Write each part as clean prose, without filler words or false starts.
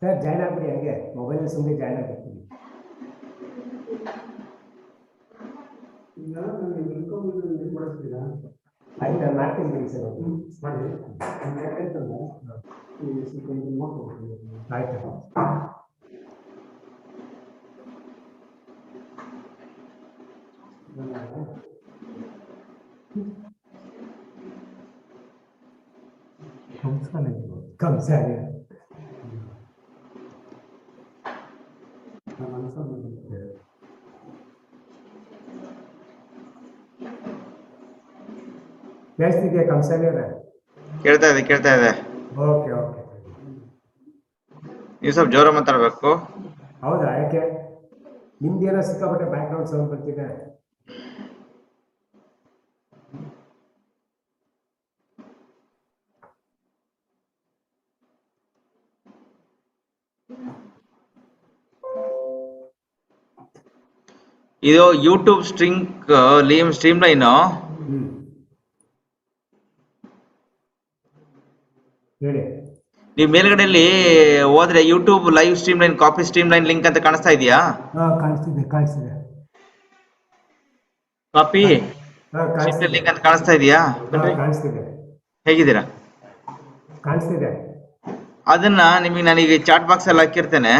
Sir join ಆಗ್ಬಿಡಿ, ಹಂಗೆ mobile ಸುಮ್ಮನೆ join ಆಗಿರ್ತೀನಿ. ಆಯ್ತು, ನಾನು ಮಾಡ್ತೀನಿ ಬಿಡಿ ಸರ್. ಆಯ್ತು. ಕಂಸಾಲೆ ಕೇಳಿಸ್ತಿದ್ಯಾ ಕಂಸಾಲೆ ಅವರ? ಕೇಳ್ತಾ ಇದೆ. Okay okay. ನೀವು ಸ್ವಲ್ಪ ಜೋರ ಮಾತಾಡ್ಬೇಕು. ಹೌದಾ? ಯಾಕೆ ನಿಮ್ದೇನೋ ಸಿಕ್ಕಾಪಟ್ಟೆ ಬ್ಯಾಕ್ಗ್ರೌಂಡ್ ಸೌಂಡ್ ಬರ್ತಿದೆ. ಇದು ಯೂಟ್ಯೂಬ್ ಸ್ಟ್ರೀಮ್ ಲೈನ್. ಹೇಳಿ. ನೀವು ಮೇಲ್ಗಡೆಯಲ್ಲಿ ಹೋದ್ರೆ YouTube live stream line, copy stream line link ಅಂತ ಕಾಣಿಸ್ತಾ ಇದೆಯಾ? ಕಾಣಿಸ್ತಿದೆ. ಕಾಪಿ ಲಿಂಕ್ ಅಂತ ಕಾಣಿಸ್ತಾ ಇದೆಯಾ? ಕಾಣಿಸ್ತಿದೆ. ಹೇಗಿದ್ದೀರಾ? ಕಾಣಿಸ್ತಿದೆ. ಅದನ್ನ ನಿಮಗೆ ನಾನೀಗ ಚಾಟ್ ಬಾಕ್ಸ್ ಅಲ್ಲಿ ಹಾಕಿರ್ತೇನೆ.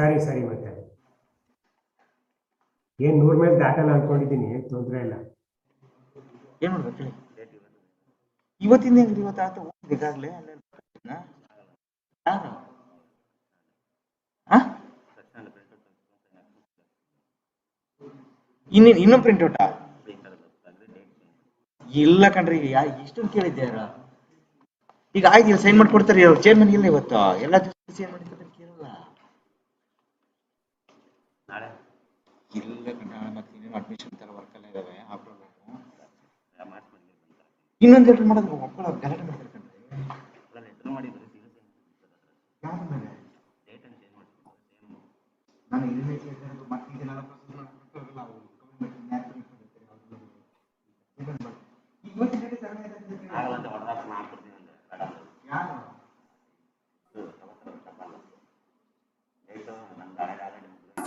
ಸರಿ. ಮತ್ತೆ ಏನ್ 100 ಮೇಲೆ ದಾಟಲ್ಲ ಅನ್ಕೊಂಡಿದ್ದೀನಿ, ತೊಂದರೆ ಇಲ್ಲ. ಏನ್ ಮಾಡ್ಬೇಕು ಇವತ್ತಿಂದ? ಇವತ್ತು ಈಗಾಗಲೇ ಇನ್ನೂ ಪ್ರಿಂಟ್ಔಟಾ? ಇಲ್ಲ ಕಣ್ರಿ, ಇಷ್ಟೊಂದು ಕೇಳಿದ್ಯಾರ? ಈಗ ಆಯ್ತು, ಸೈನ್ ಮಾಡ್ಕೊಡ್ತಾರೆ ಅವ್ರು. ಚೇರ್ಮನ್ ಇಲ್ಲ ಇವತ್ತು, ಎಲ್ಲ ಸೈನ್ ಮಾಡಿರ್ತಾರೆ, ಕೇಳಲ್ಲ. ಇಲ್ಲ ಕಣ್ಣ, ಮತ್ತೆ ಇನ್ನೇನು ಅಡ್ಮಿಷನ್ ತರ ವರ್ಕ್ ಎಲ್ಲ ಇದಾವೆ, ಇನ್ನೊಂದು ಲೆಟರ್ ಮಾಡೋದು ಮಕ್ಕಳು ಗಲಾಟೆ ಮಾಡ್ತಾರೆ ಕಣ್ರಿ.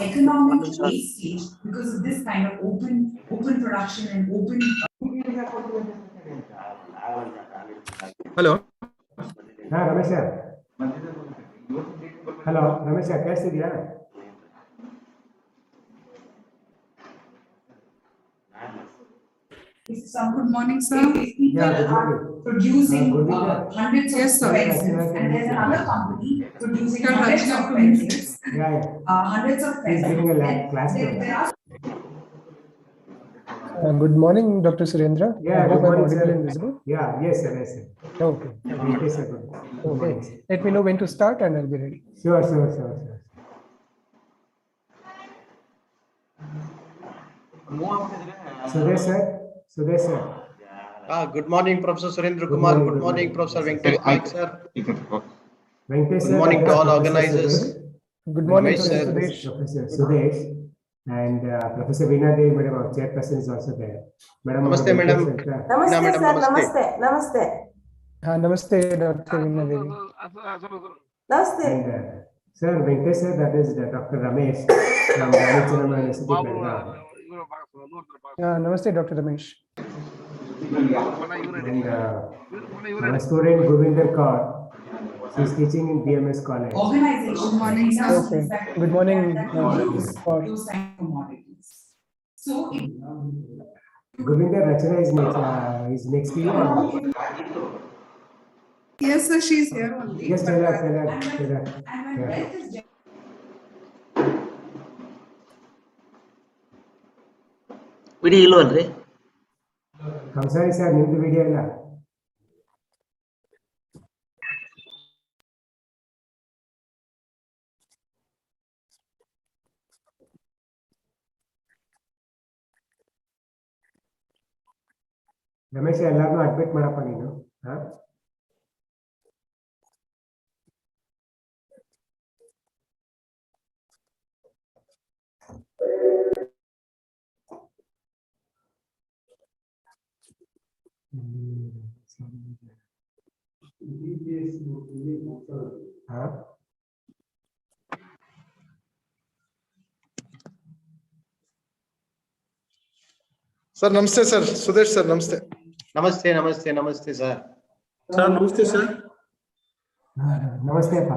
Economic late stage because of this kind of open production and open. Hello. Ramesh. Hello Ramesh, ಕೇಳಿಸ್ತಿದ್ಯಾ? Good morning, sir. Yeah, good morning. Producing hundreds of pencils, and there's another company producing hundreds of pencils. Hundreds of pencils. Good morning, Dr. Surendra. Yeah, I hope good morning, I'm audible sir. and visible. Yes, sir. Okay. Yes, sir. Okay. Let me know when to start and I'll be ready. Sure. Sudesh, sir. Good morning, Professor Surendra Kumar. Good morning, Professor Venakatesh, sir. Good morning to all organizers. Good morning, Professor Sudesh. And Professor Venakatesh, madam, our chairperson is also there. Madam, Namaste, madam. Namaste, sir. Namaste. Namaste, Dr. Venakatesh. Namaste. And sir, Venkatesh, sir, that is Dr. Ramesh from Nayak University, Belgaum. Namaste, Dr. Ramesh. And my student Govinder Kaur, she is teaching in BMS College. Organization. Good morning, sir. Okay. Good morning. So Govinder Rachana is next to you. yes, sir, she is here only. Yes, tell her. Video ಇಲ್ವಲ್ರಿ? Kamsari sir, ನಿಮ್ದು video ಇಲ್ಲ. Ramesh, ಎಲ್ಲಾರನ್ನೂ admit ಮಾಡಪ್ಪ ನೀನು. Sir, namaste, sir. Sudesh, sir, namaste. Namaste, namaste, namaste, sir. Sir, namaste, sir. ನಮಸ್ತೆ ಅಪ್ಪ.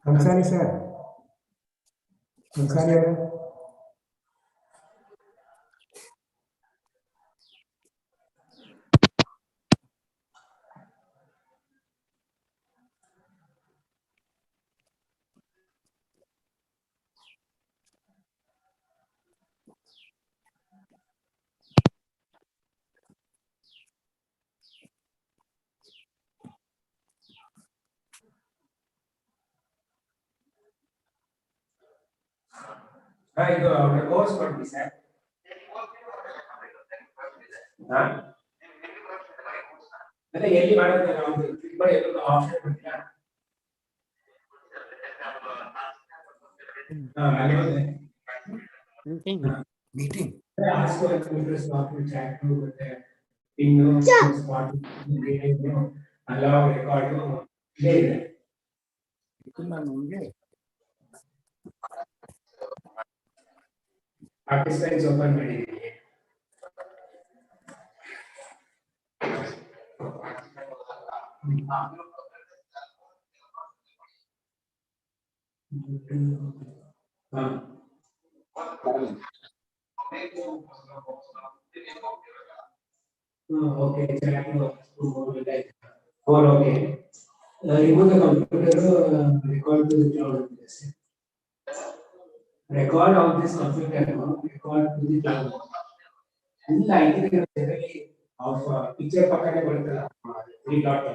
ಹಂಸಾರಿ sir, ಹಂಸಾರಿ ಅವರೇ. ಇದು course ಕೊಡ್ತೀವಿ ಸರ್. ಅದೇ ಎಲ್ಲಿ ಮಾಡೋದು ನಾವು ಕ್ಲಿಕ್ ಮಾಡಿ ಎಲ್ಲ ಆಪ್ಷನ್ ಕೊಡ್ತೀರಾ? Meeting ASCO interest document chat ಮತ್ತೆ ಪಿನ್ ಸ್ಪಾಟ್ ಅಲೌ ರೆಕಾರ್ಡ್ ಇದೆ. ಪಾರ್ಟಿಸಿಪೆಂಟ್ಸ್ ಓಪನ್ ಮಾಡಿದ್ದೀವಿ. Okay, remove the computer, record to the cloud. Record of this computer, record to the cloud. ಇಲ್ಲ ಇದರಲ್ಲಿ ಆಫ್ ಪಿಕ್ಚರ್ ಪಕ್ಕನೆ ಬರುತ್ತಲ್ಲ 3 ಡಾಟ್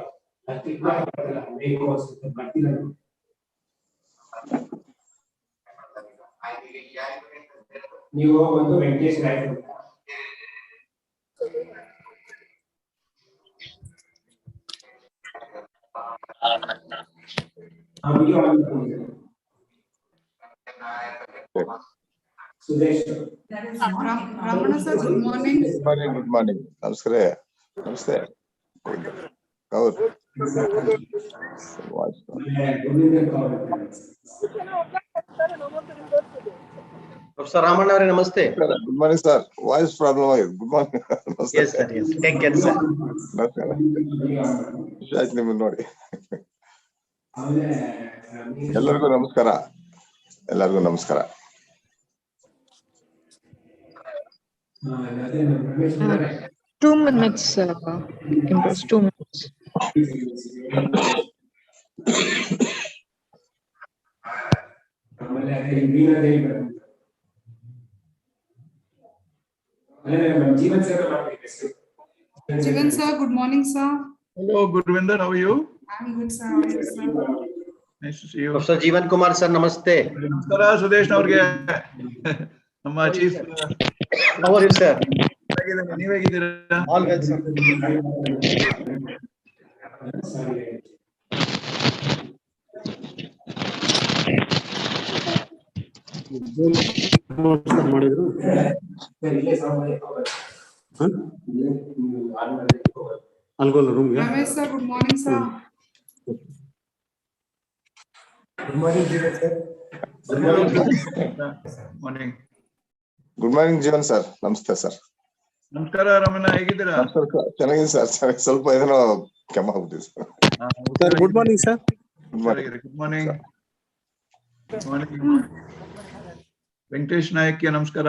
ಅದು click ಮಾಡಿ ಬರುತ್ತಲ್ಲ ಮೇಕ್ ಕೋರ್ಸ್ ಬರ್ತಿಲ್ಲ. ನೀವು ಒಂದು ವೆಂಕಟೇಶ್ ನಾಯಕ್ ಅಂತ ಆ ವಿಡಿಯೋ ಆನ್ ಮಾಡಿ. Sudesh. Ramana sir, good morning. Good morning. Namaskar. Namaste. Kaur. Professor Raman avare namaste. Good morning, sir. Voice problem. Good morning. Yes, sir. Yes. Take care, sir. ನಿಮ್ಮನ್ನು ನೋಡಿ. ಎಲ್ಲರಿಗೂ ನಮಸ್ಕಾರ. ಎಲ್ಲರಿಗೂ ನಮಸ್ಕಾರ. 2 minutes, Impress 2 minutes. Jivan sir, good morning sir. Hello, Gurvinder, how are you? I'm good sir. How are you sir? Nice to see you. Professor Jeevan Kumar sir, namaste. Namaskara, Sudesh ಅವ್ರಿಗೆ ನಮ್ಮ chief. How are you, sir? ನೀವು ಹೇಗಿದ್ದೀರಾ? All well, sir. ಮಾಡಿದ್ರು ಅಲ್ಗೋಲ್ಲ ರೂಮ್ಗೆ. Ramesh sir, good morning sir. Good morning, Jivan sir. Good morning. Morning. Good morning Jeevan sir. ನಮಸ್ತೆ sir. ನಮಸ್ಕಾರ ರಮಣ, ಹೇಗಿದ್ದೀರಾ? ಚೆನ್ನಾಗಿದೆ ಸರ್. ಸ್ವಲ್ಪ ಏನೋ ಕೆಮ್ಮ ಆಗ್ಬಿಟ್ಟಿದೆ sir. Good morning sir. Good morning. Good morning. Morning. Venkatesh ನಾಯಕ್ಗೆ ನಮಸ್ಕಾರ.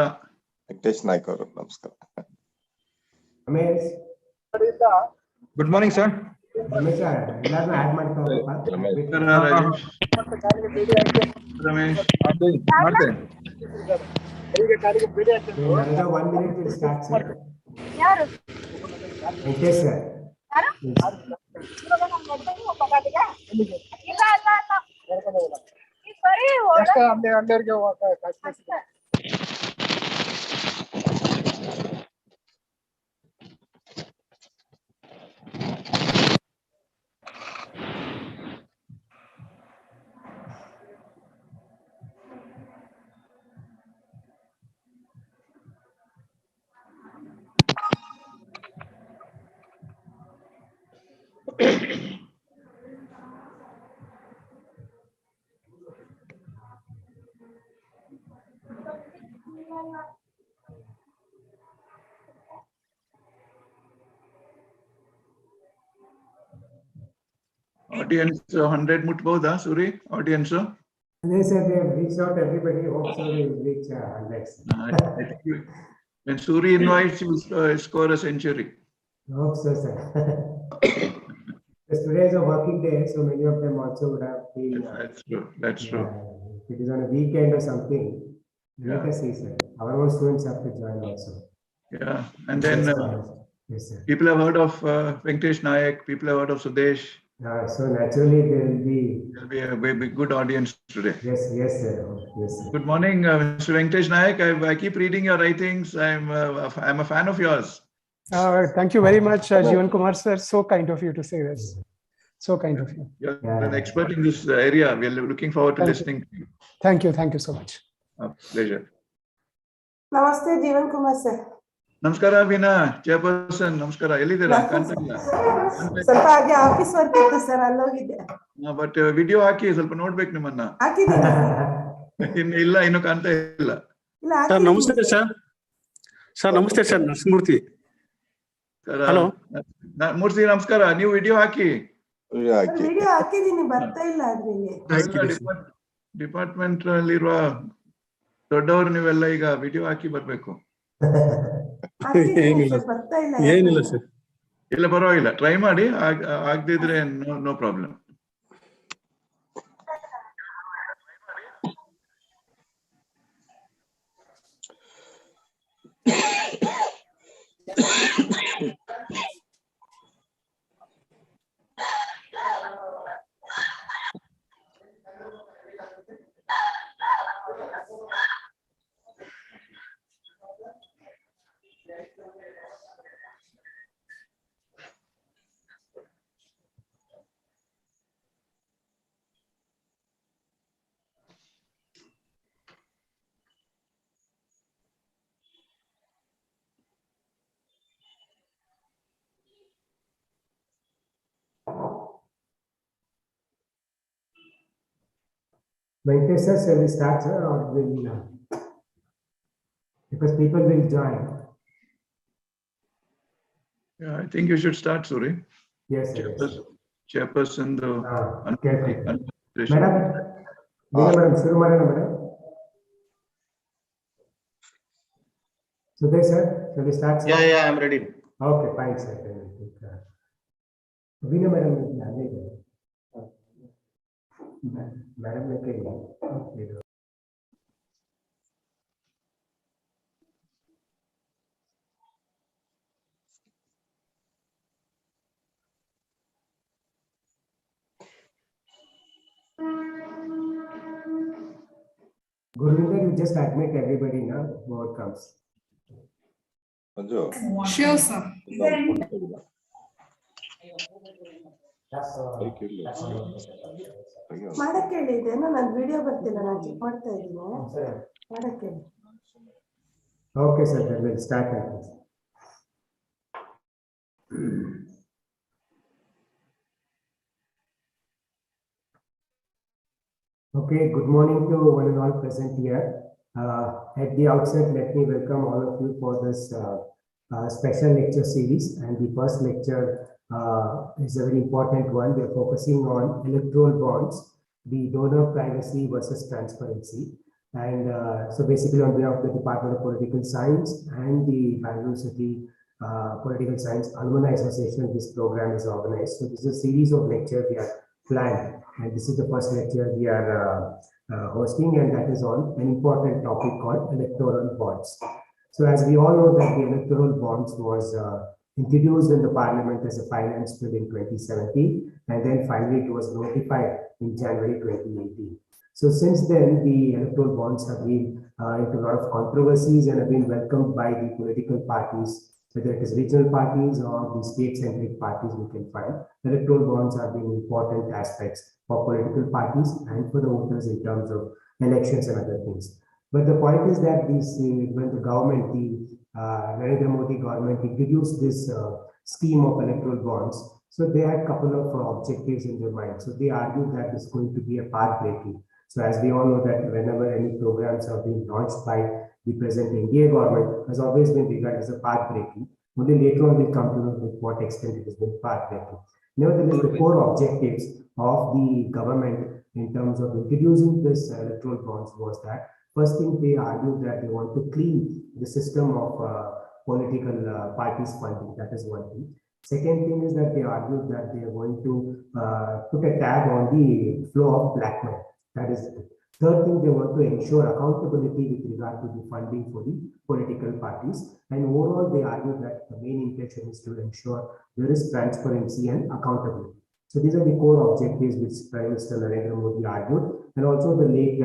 ವೆಂಕಟೇಶ್ ನಾಯ್ಕ ಅವರು ನಮಸ್ಕಾರ. Ramesh. Good morning sir. Ramesh ಎಲ್ಲಾರನ್ನೂ ಆಡ್ ಮಾಡ್ತಾವಪ್ಪ. ರಾಜೇಶ್. ರಮೇಶ್. ಮಾಡ್ತೇನೆ. Another 1 minute will start, sir. Venkatesh sir. Audience 100 mutboda, Suri? Audience? They said they have reached out everybody. Hope so they will reach hundreds. I think when Suri invites, he will score a century. Hope so, sir. Because today is a working day, so many of them also would have been. That's true. That's true. If it is on a weekend or something, let Yeah. us see, sir. Our own students have to join also. Yeah. And then Yes, sir. people have heard of Venakatesh Nayak, people have heard of Sudesh. So naturally there will be. There will be a very good audience today. Yes, sir. Yes, sir. Good morning, Mr. Venakatesh Nayak. I keep reading your writings. I'm a fan of yours. Thank you very much, Jeevan Kumar sir. So kind of you to say this. So kind of you. You're an expert in this area. We are looking forward to listening. Thank you. Thank you so much. Pleasure. Namaste, Jeevan Kumar sir. Namaskara, Veena, Chairperson. Namaskara. Ellidera? ಸ್ವಲ್ಪ ಹಾಗೆ office work ಇತ್ತು sir, ಅಲ್ಲಿ ಹೋಗಿದ್ದೆ. But video ಹಾಕಿ ಸ್ವಲ್ಪ ನೋಡ್ಬೇಕು ನಿಮ್ಮನ್ನ. ಹಾಕಿದ್ದೀನಿ ಇಲ್ಲ ಇನ್ನು ಕಾಣ್ತಾ ಇಲ್ಲ. ಸರ್ ನಮಸ್ತೆ ಸರ್. ಸರ್ ನಮಸ್ತೆ ಸರ್, ನರಸಿಂಹಮೂರ್ತಿ. ಹಲೋ ಮೂರ್ತಿ ನಮಸ್ಕಾರ. ನೀವು ವಿಡಿಯೋ ಹಾಕಿ. ವಿಡಿಯೋ ಹಾಕಿದ್ದೀನಿ, ಬರ್ತಾ ಇಲ್ಲ ಅದ್ರಲ್ಲಿ. ಡಿಪಾರ್ಟ್ಮೆಂಟ್ ಅಲ್ಲಿರುವ ದೊಡ್ಡವರು ನೀವೆಲ್ಲ ಈಗ ವಿಡಿಯೋ ಹಾಕಿ ಬರ್ಬೇಕು. ಏನಿಲ್ಲ ಸರ್. ಇಲ್ಲ ಪರವಾಗಿಲ್ಲ, ಟ್ರೈ ಮಾಡಿ. ಆಗದಿದ್ರೆ no problem. Venkatesh sir, shall we start, sir, or will because people will join? Yeah, I think you should start, Suri. Yes, sir. Chairperson. Madam, madam, shuru madam, madam. Sudesh sir, shall we start, sir? Yeah, I'm ready. Okay, fine, sir. Veena madam, madam, okay. Gurvinder, you just admit everybody now who comes. Sure, sir. ಮಾಡಕ್ಕೆ ಹೇಳಿದೆ, ನನ್ನ video ಬರ್ತಿಲ್ಲ, ನಾನು check ಮಾಡ್ತಾ ಇದ್ದೀನಿ. ಮಾಡಕ್ಕೆ ಹೇಳಿ. Okay, sir, then we'll start. Okay, good morning to one and all present here. At the outset, let me welcome all of you for this special lecture series. And the first lecture is a very important one. We are focusing on electoral bonds, the donor privacy versus transparency. And so basically on behalf of the Department of Political Science and the Bangalore City Political Science Alumni Association, this program is organized. So this is a series of lectures we are planned. And this is the first lecture we are hosting, and that is on an important topic called electoral bonds. So as we all know that the electoral bonds was introduced in the parliament as a finance bill in 2017, and then finally it was notified in January 2018. So since then, the electoral bonds have been into a lot of controversies and have been welcomed by the political parties, whether it is regional parties or the state-centric parties we can find. Electoral bonds are being important aspects for political parties and for the voters in terms of elections and other things. But the point is that when the government, the Narendra Modi government introduced this scheme of electoral bonds, So they had a couple of objectives in their mind. So they argued that it's going to be a path breaking. So as we all know that whenever any programs have been launched by the present India government, has always been regarded as a path breaking. Only later on we come to know with what extent it has been path breaking. Nevertheless, the core objectives of the government in terms of introducing this electoral bonds was that first thing they argued that they want to clean the system of political parties funding. That is one thing. Second thing is that they argued that they are going to put a tab on the flow of black money. That is it. Third thing, they want to ensure accountability with regard to the funding for the political parties. And overall, they argue that the main intention is to ensure there is transparency and accountability. So these are the core objectives which Prime Minister Narendra Modi argued. And also the late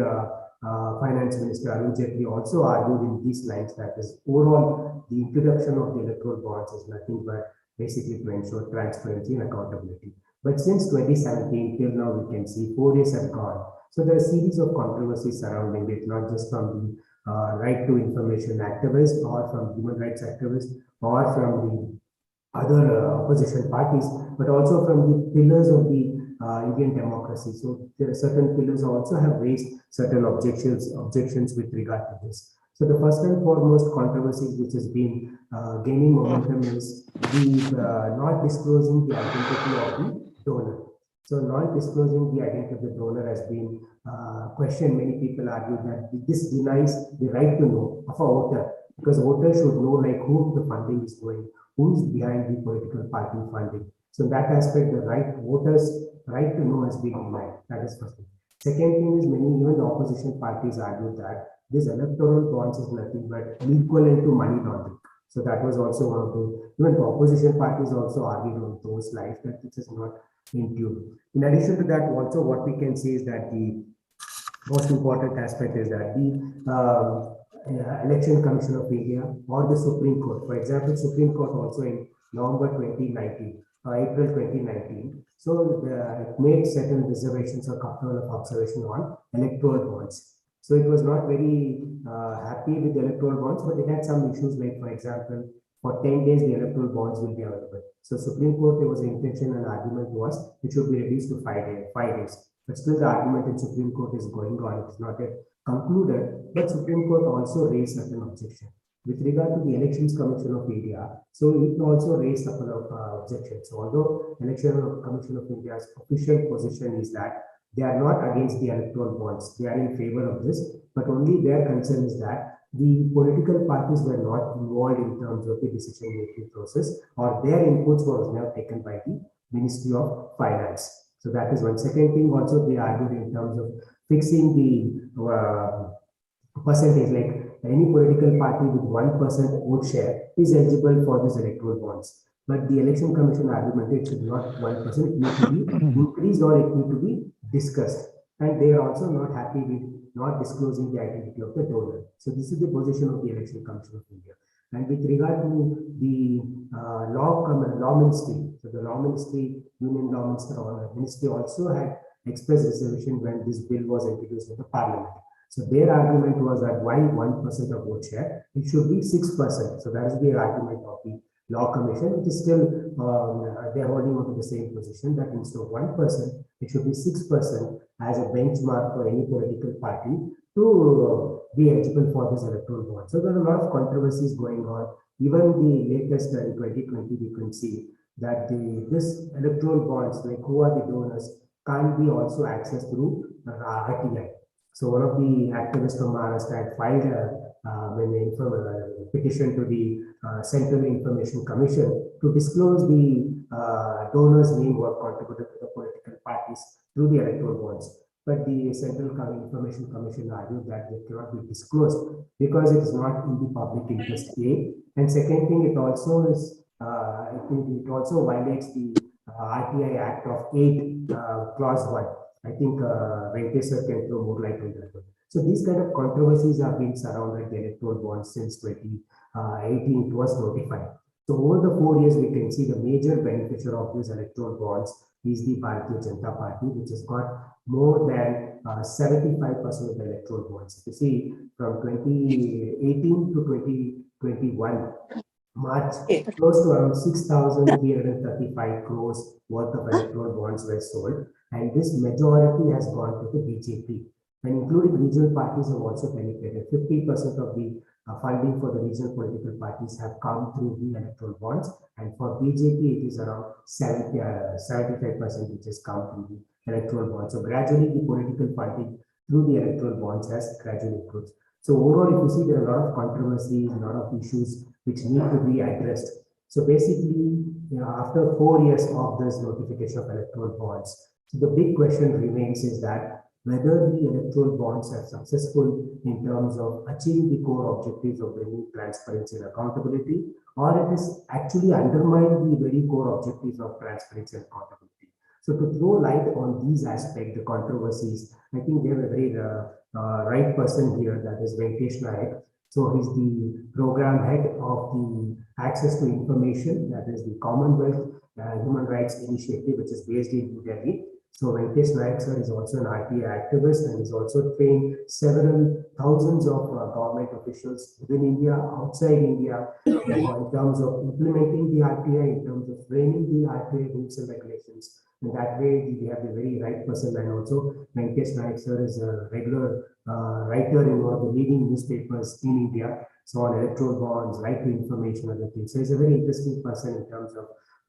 Finance Minister Arun Jaitley also argued in these lines that is overall the introduction of the electoral bonds is nothing but basically to ensure transparency and accountability. But since 2017 till now, we can see 4 years have gone. So there are a series of controversies surrounding it, not just from the right to information activists or from human rights activists or from the other opposition parties, but also from the pillars of the Indian democracy. So there are certain pillars also have raised certain objections with regard to this. So the first and foremost controversy which has been gaining momentum is the not disclosing the identity of the donor. So not disclosing the identity of the donor has been questioned. Many people argue that this denies the right to know of a voter, because voters should know like who the funding is going, who is behind the political party funding. So in that aspect, the voters' right to know has been denied. That is first thing. Second thing is even the opposition parties argue that this electoral bonds is nothing but equivalent to money laundering. So that was also one of the, even the opposition parties also argued on those lines that this is not in tune. In addition to that, also what we can say is that the most important aspect is that the Election Commission of India or the Supreme Court, for example, Supreme Court also in November 2019, April 2019, so it made certain reservations or couple of observations on electoral bonds. So it was not very happy with the electoral bonds, but it had some issues like, for example, for 10 days, the electoral bonds will be available. So Supreme Court, there was an intention and argument was it should be reduced to 5 days. But still the argument in Supreme Court is going on. It is not yet concluded, but Supreme Court also raised certain objection. With regard to the Elections Commission of India, so it also raised a couple of objections. So although Election Commission of India's official position is that they are not against the electoral bonds, they are in favor of this, but only their concern is that the political parties were not involved in terms of the decision-making process, or their inputs was now taken by the Ministry of Finance. So that is one. Second thing also they argued in terms of fixing the percentage, like any political party with 1% vote share is eligible for this electoral bonds. But the Election Commission argument, it should not 1%, it need to be increased or it need to be discussed. And they are also not happy with not disclosing the identity of the donor. So this is the position of the Election Commission of India. And with regard to the law ministry, so the law ministry, Union Law Ministry also had expressed reservation when this bill was introduced in the Parliament. So their argument was that why 1% of vote share? It should be 6%. So that is the argument of the Law Commission, which is still they're holding on to the same position that instead of 1%, it should be 6% as a benchmark for any political party to be eligible for this electoral bond. So there are a lot of controversies going on. Even the latest in 2020, we can see that this electoral bonds, like who are the donors, can't be also accessed through RTI. So one of the activists from Maharashtra had filed a petition to the Central Information Commission to disclose the donors' name who have contributed to the political parties through the electoral bonds. But the Central Information Commission argued that they cannot be disclosed because it is not in the public interest. A. And second thing, it also is it also violates the RTI Act of 8, Clause 1. I think Venakatesh sir can throw more light on that one. So these kind of controversies have been surrounded the electoral bonds since 2018. It was notified. So over the 4 years, we can see the major beneficiary of these electoral bonds is the Bharatiya Janata Party, which has got more than 75% of the electoral bonds. You see, from 2018 to 2021, March, close to around 6,335 crores worth of electoral bonds were sold, and this majority has gone to the BJP. And including regional parties have also penetrated. 50% of the funding for the regional political parties have come through the electoral bonds, and for BJP it is around 75% which has come through the electoral bonds. So gradually the political funding through the electoral bonds has gradually improved. So overall, if you see, there are a lot of controversies, a lot of issues which need to be addressed. So basically, after 4 years of this notification of electoral bonds, so the big question remains is that whether the electoral bonds are successful in terms of achieving the core objectives of bringing transparency and accountability, or it is actually undermining the very core objectives of transparency and accountability. So to throw light on these aspects, the controversies, I think we have a very right person here, that is Venakatesh Nayak. So he's the program head of the Access to Information, that is the Commonwealth Human Rights Initiative, which is based in New Delhi. So Venakatesh Nayak sir is also an RTI activist, and he's also trained several thousands of government officials within India, outside India, in terms of implementing the RTI, in terms of framing the RTI rules and regulations. In that way, we have the very right person, and also Venakatesh Nayak sir is a regular writer in one of the leading newspapers in India. So on electoral bonds, right to information, other things. So he's a very interesting person in terms of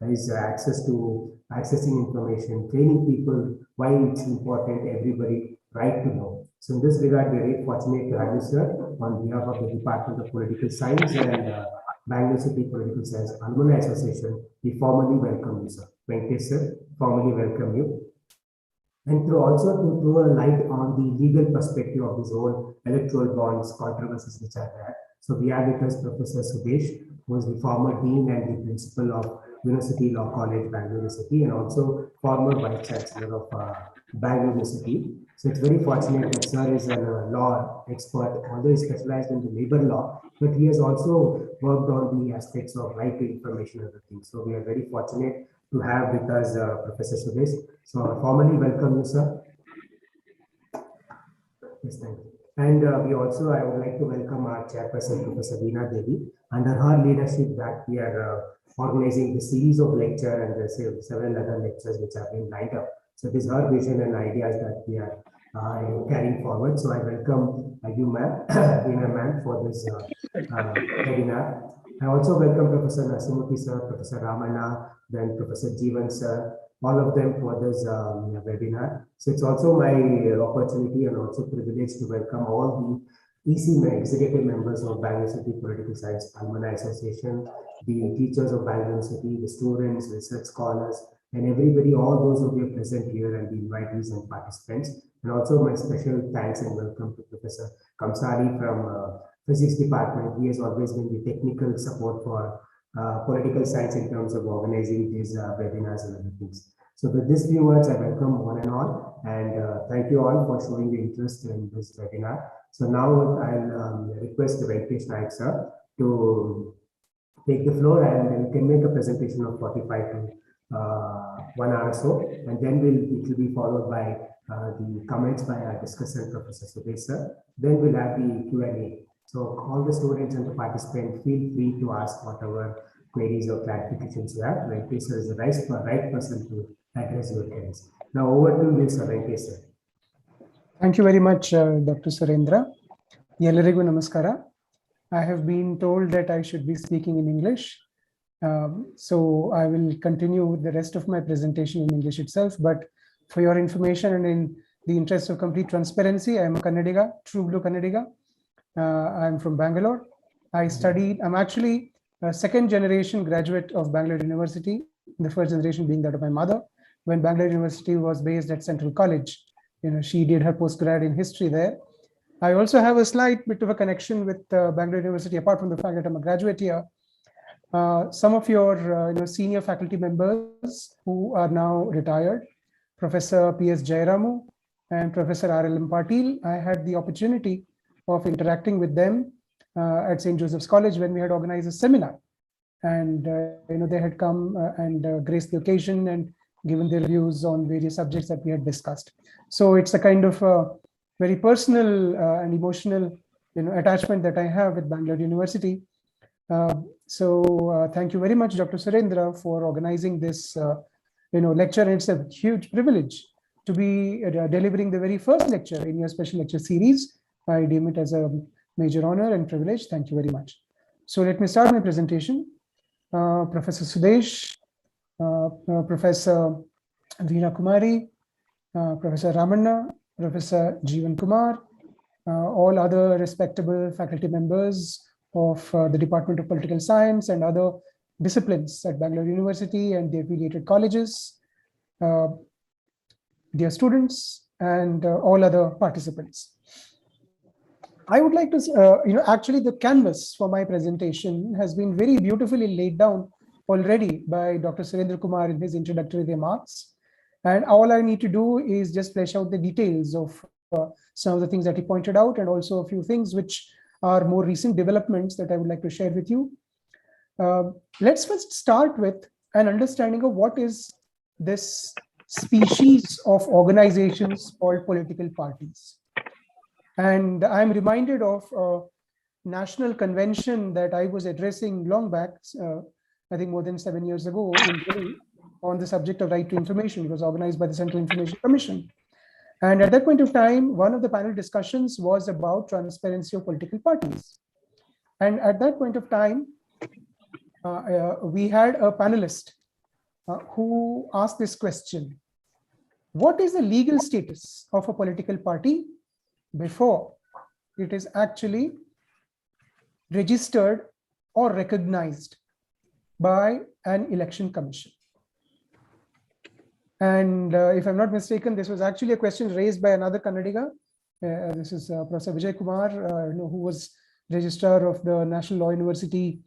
his accessing information, training people, why it's important, everybody right to know. So in this regard, we are very fortunate to have you, sir, on behalf of the Department of Political Science and Bangalore City Political Science Alumni Association. We formally welcome you, sir. Venkatesh sir, formally welcome you. And also to throw a light on the legal perspective of this whole electoral bonds controversies which are there. So we have with us Professor Sudesh, who is the former dean and the principal of University Law College, Bangalore University, and also former vice chancellor of Bangalore University. So it's very fortunate that sir is a law expert, although he specialized in the labor law, but he has also worked on the aspects of right to information and other things. So we are very fortunate to have with us Professor Sudesh. So formally welcome you, sir. Yes, thank you. And we also, I would like to welcome our chairperson, Professor Veena Devi. Under her leadership, that we are organizing the series of lecture and several other lectures which have been lined up. So it is her vision and ideas that we are carrying forward. So I welcome you, ma'am, Veena ma'am, for this webinar. I also welcome Professor Nasimurthy sir, Professor Ramana, then Professor Jeevan sir, all of them for this webinar. So it's also my opportunity and also privilege to welcome all the EC executive members of Bangalore City Political Science Alumni Association, the teachers of Bangalore City, the students, research scholars, and everybody, all those who are present here, and the invitees and participants. And also my special thanks and welcome to Professor Kamsari from Physics Department. He has always been the technical support for political science in terms of organizing these webinars and other things. So with these few words, I welcome one and all, and thank you all for showing the interest in this webinar. So now I'll request Venkatesh Nayak sir to take the floor, and we can make a presentation of 45 to 1 hour or so, and then it will be followed by the comments by our discussant, Professor Sudesh sir. Then we'll have the Q&A. So all the students and the participants, feel free to ask whatever queries or clarifications you have. Venkatesh sir is the right person to address your queries. Now over to you, sir. Venkatesh sir. Thank you very much, Dr. Surendra. Yellarigu namaskara. I have been told that I should be speaking in English. So I will continue the rest of my presentation in English itself. But for your information and in the interest of complete transparency, I am a Kannadiga, true blue Kannadiga. I'm from Bangalore. I'm actually a second generation graduate of Bangalore University, the first generation being that of my mother. When Bangalore University was based at Central College, she did her postgrad in history there. I also have a slight bit of a connection with Bangalore University, apart from the fact that I'm a graduate here. Some of your senior faculty members who are now retired, Professor P.S. Jayaramu and Professor R.L.M. Patil, I had the opportunity of interacting with them at St. Joseph's College when we had organized a seminar. And they had come and graced the occasion and given their views on various subjects that we had discussed. So it's a kind of very personal and emotional attachment that I have with Bangalore University. Thank you very much, Dr. Surendra, for organizing this lecture. And it's a huge privilege to be delivering the very first lecture in your special lecture series. I deem it as a major honor and privilege. Thank you very much. So let me start my presentation. Professor Sudesh, Professor Veena Kumari, Professor Ramanna, Professor Jeevan Kumar, all other respectable faculty members of the Department of Political Science and other disciplines at Bangalore University and the affiliated colleges, dear students, and all other participants. I would like to, actually the canvas for my presentation has been very beautifully laid down already by Dr. Surendra Kumar in his introductory remarks. And all I need to do is just flesh out the details of some of the things that he pointed out, and also a few things which are more recent developments that I would like to share with you. Let's first start with an understanding of what is this species of organizations called political parties. And I'm reminded of a national convention that I was addressing long back, I think more than 7 years ago, in Delhi, on the subject of right to information. It was organized by the Central Information Commission. And at that point of time, one of the panel discussions was about transparency of political parties. And at that point of time, we had a panelist who asked this question: what is the legal status of a political party before it is actually registered or recognized by an election commission? And if I'm not mistaken, this was actually a question raised by another Kannadiga. This is Professor Vijay Kumar, who was registrar of the National Law University,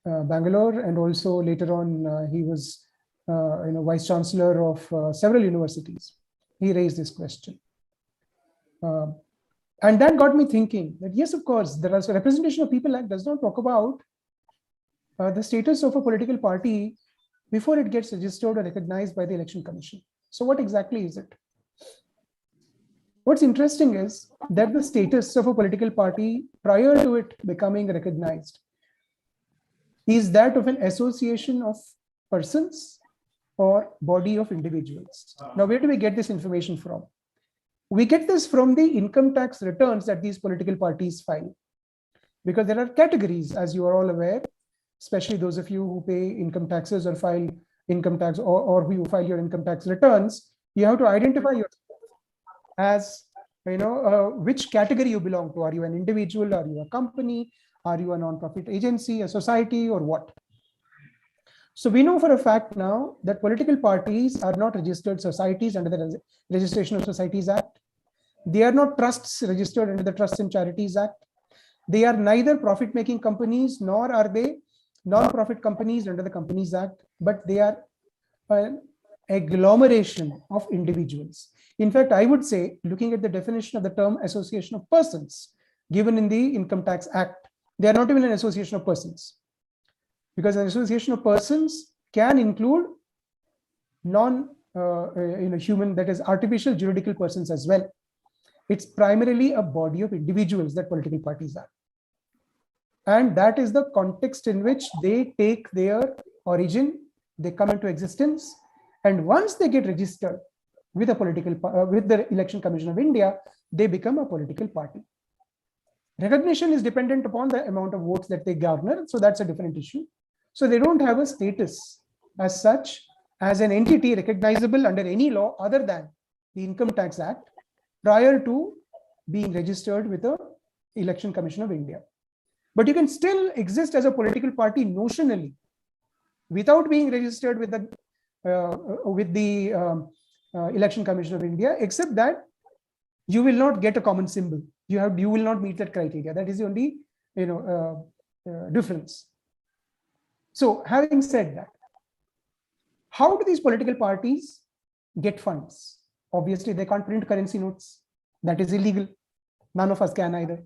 Bangalore, and also later on he was vice chancellor of several universities. He raised this question. And that got me thinking that yes, of course, there is a Representation of People Act does not talk about the status of a political party before it gets registered or recognized by the Election Commission. So what exactly is it? What's interesting is that the status of a political party prior to it becoming recognized is that of an association of persons or body of individuals. Now, where do we get this information from? We get this from the income tax returns that these political parties file, because there are categories, as you are all aware, especially those of you who pay income taxes or file income tax, or who file your income tax returns. You have to identify yourself as, which category you belong to. Are you an individual? Are you a company? Are you a non-profit agency, a society, or what? So we know for a fact now that political parties are not registered societies under the Registration of Societies Act. They are not trusts registered under the Trusts and Charities Act. They are neither profit-making companies, nor are they non-profit companies under the Companies Act, but they are an agglomeration of individuals. In fact, I would say, looking at the definition of the term association of persons given in the Income Tax Act, they are not even an association of persons, because an association of persons can include non-human, that is artificial juridical persons as well. It's primarily a body of individuals that political parties are. And that is the context in which they take their origin, they come into existence, and once they get registered with a political with the Election Commission of India, they become a political party. Recognition is dependent upon the amount of votes that they garner, so that's a different issue. So they don't have a status as such as an entity recognizable under any law other than the Income Tax Act prior to being registered with the Election Commission of India. But you can still exist as a political party notionally without being registered with the Election Commission of India, except that you will not get a common symbol. You will not meet that criteria. That is the only difference. So having said that, how do these political parties get funds? Obviously, they can't print currency notes. That is illegal. None of us can either.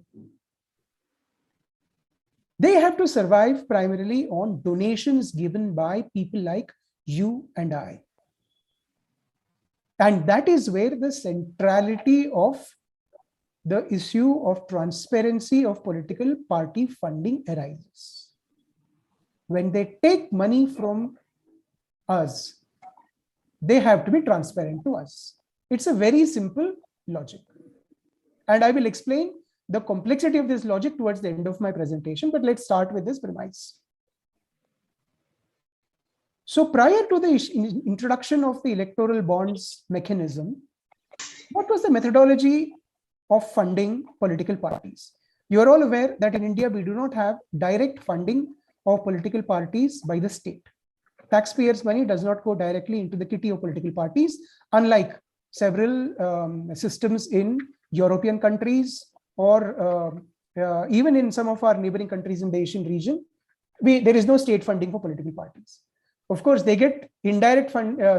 They have to survive primarily on donations given by people like you and I. And that is where the centrality of the issue of transparency of political party funding arises. When they take money from us, they have to be transparent to us. It's a very simple logic. And I will explain the complexity of this logic towards the end of my presentation, but let's start with this premise. So prior to the introduction of the electoral bonds mechanism, what was the methodology of funding political parties? You are all aware that in India, we do not have direct funding of political parties by the state. Taxpayers' money does not go directly into the kitty of political parties, unlike several systems in European countries or even in some of our neighboring countries in the Asian region. There is no state funding for political parties. Of course, they get indirect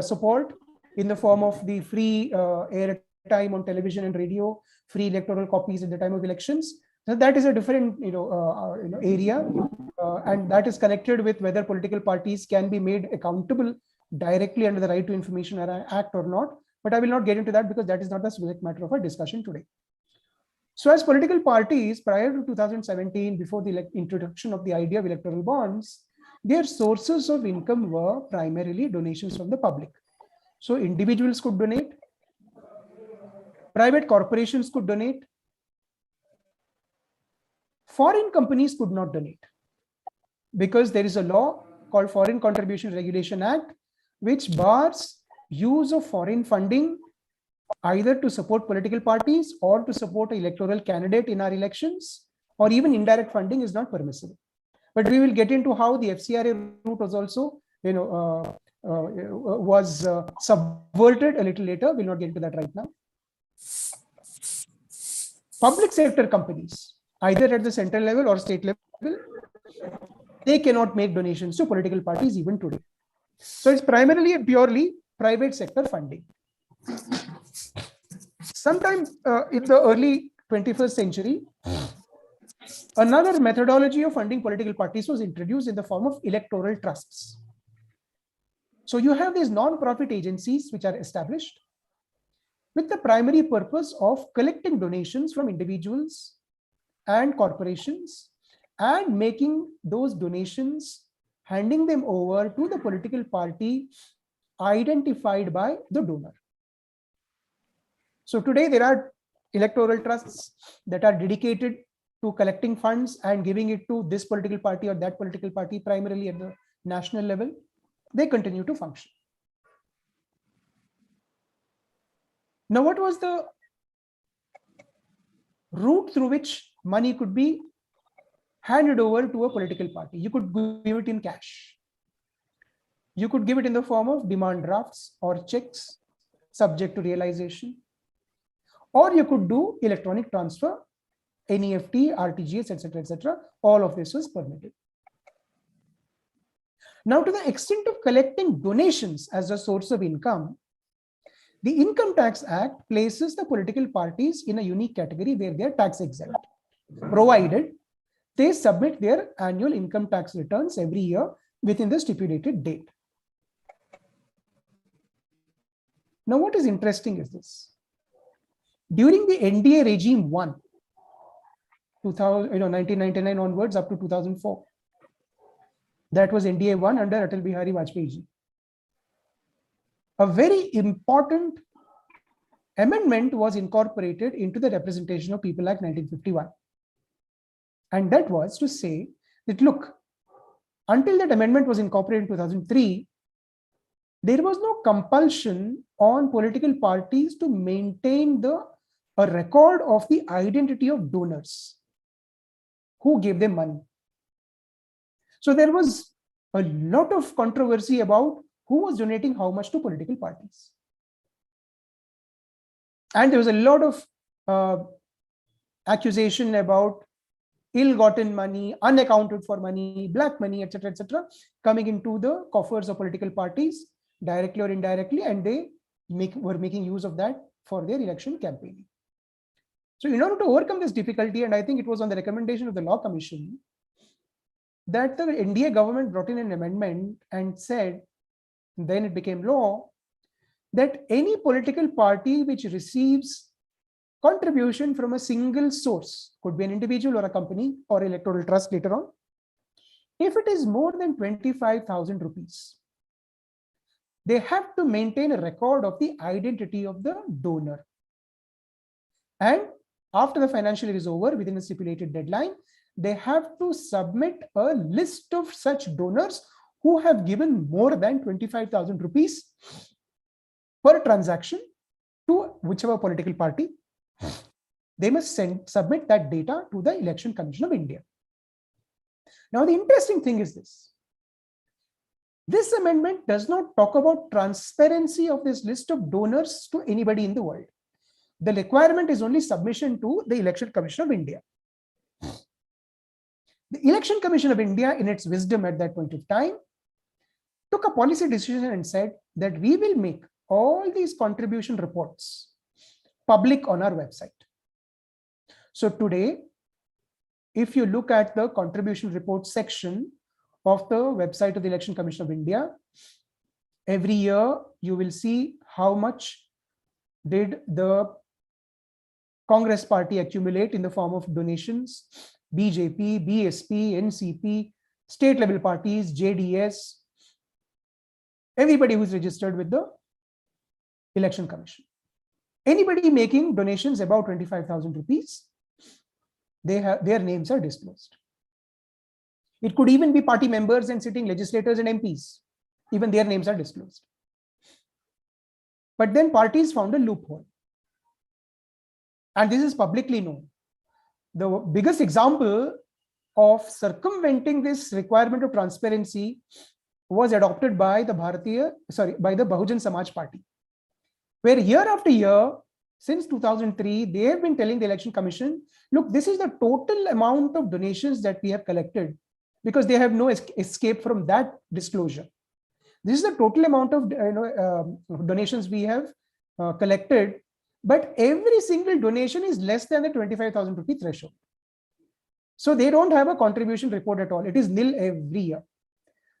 support in the form of the free airtime on television and radio, free electoral copies at the time of elections. So that is a different area, and that is connected with whether political parties can be made accountable directly under the Right to Information Act or not. But I will not get into that because that is not the subject matter of our discussion today. So as political parties prior to 2017, before the introduction of the idea of electoral bonds, their sources of income were primarily donations from the public. So individuals could donate, private corporations could donate, foreign companies could not donate because there is a law called Foreign Contribution Regulation Act, which bars use of foreign funding either to support political parties or to support an electoral candidate in our elections, or even indirect funding is not permissible. But we will get into how the FCRA route was also, subverted a little later. We'll not get into that right now. Public sector companies, either at the central level or state level, they cannot make donations to political parties even today. So it's primarily and purely private sector funding. Sometime in the early 21st century, another methodology of funding political parties was introduced in the form of electoral trusts. So you have these non-profit agencies which are established with the primary purpose of collecting donations from individuals and corporations and making those donations, handing them over to the political party identified by the donor. So today there are electoral trusts that are dedicated to collecting funds and giving it to this political party or that political party, primarily at the national level. They continue to function. Now, what was the route through which money could be handed over to a political party? You could give it in cash. You could give it in the form of demand drafts or checks subject to realization. Or you could do electronic transfer, NEFT, RTGS, etc., etc. All of this was permitted. Now, to the extent of collecting donations as a source of income, the Income Tax Act places the political parties in a unique category where they are tax exempt, provided they submit their annual income tax returns every year within the stipulated date. Now, what is interesting is this. During the NDA regime 1, 1999 onwards up to 2004, that was NDA 1 under Atal Bihari Vajpayee ji. A very important amendment was incorporated into the Representation of People Act 1951. And that was to say that, look, until that amendment was incorporated in 2003, there was no compulsion on political parties to maintain a record of the identity of donors who gave them money. So there was a lot of controversy about who was donating how much to political parties. And there was a lot of accusation about ill-gotten money, unaccounted for money, black money, etc., coming into the coffers of political parties directly or indirectly, and they were making use of that for their election campaigning. So in order to overcome this difficulty, and I think it was on the recommendation of the Law Commission, that the NDA government brought in an amendment and said, then it became law, that any political party which receives contribution from a single source, could be an individual or a company or electoral trust later on, if it is more than 25,000 rupees, they have to maintain a record of the identity of the donor. And after the financial year is over, within a stipulated deadline, they have to submit a list of such donors who have given more than 25,000 rupees per transaction to whichever political party. They must submit that data to the Election Commission of India. Now, the interesting thing is this. This amendment does not talk about transparency of this list of donors to anybody in the world. The requirement is only submission to the Election Commission of India. The Election Commission of India, in its wisdom at that point of time, took a policy decision and said that we will make all these contribution reports public on our website. So today, if you look at the contribution report section of the website of the Election Commission of India, every year you will see how much did the Congress party accumulate in the form of donations, BJP, BSP, NCP, state level parties, JDS, everybody who's registered with the Election Commission. Anybody making donations above 25,000 rupees, their names are disclosed. It could even be party members and sitting legislators and MPs. Even their names are disclosed. But then parties found a loophole. And this is publicly known. The biggest example of circumventing this requirement of transparency was adopted by the Bahujan Samaj Party, where year after year, since 2003, they have been telling the Election Commission, look, this is the total amount of donations that we have collected, because they have no escape from that disclosure. This is the total amount of donations we have collected, but every single donation is less than the 25,000 rupee threshold. So they don't have a contribution report at all. It is nil every year.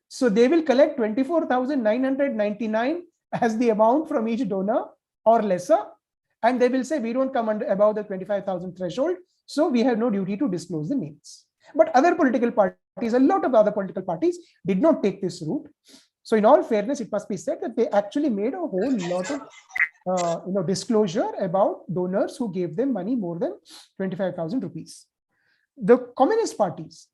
So they will collect 24,999 as the amount from each donor or lesser. And they will say, we don't come above the 25,000 threshold. So we have no duty to disclose the names. But other political parties, a lot of other political parties did not take this route. So in all fairness, it must be said that they actually made a whole lot of disclosure about donors who gave them money more than 25,000 rupees. The communist parties,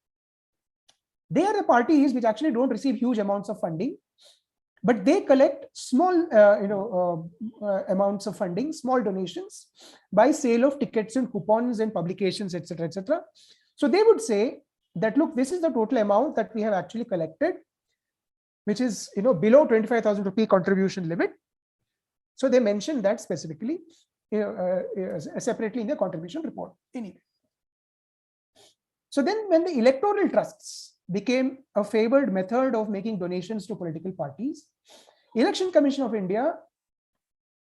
they are the parties which actually don't receive huge amounts of funding, but they collect small amounts of funding, small donations by sale of tickets and coupons and publications, etc., etc. So they would say that, look, this is the total amount that we have actually collected, which is below 25,000 rupee contribution limit. So they mentioned that specifically separately in the contribution report. Anyway. So then when the electoral trusts became a favored method of making donations to political parties, Election Commission of India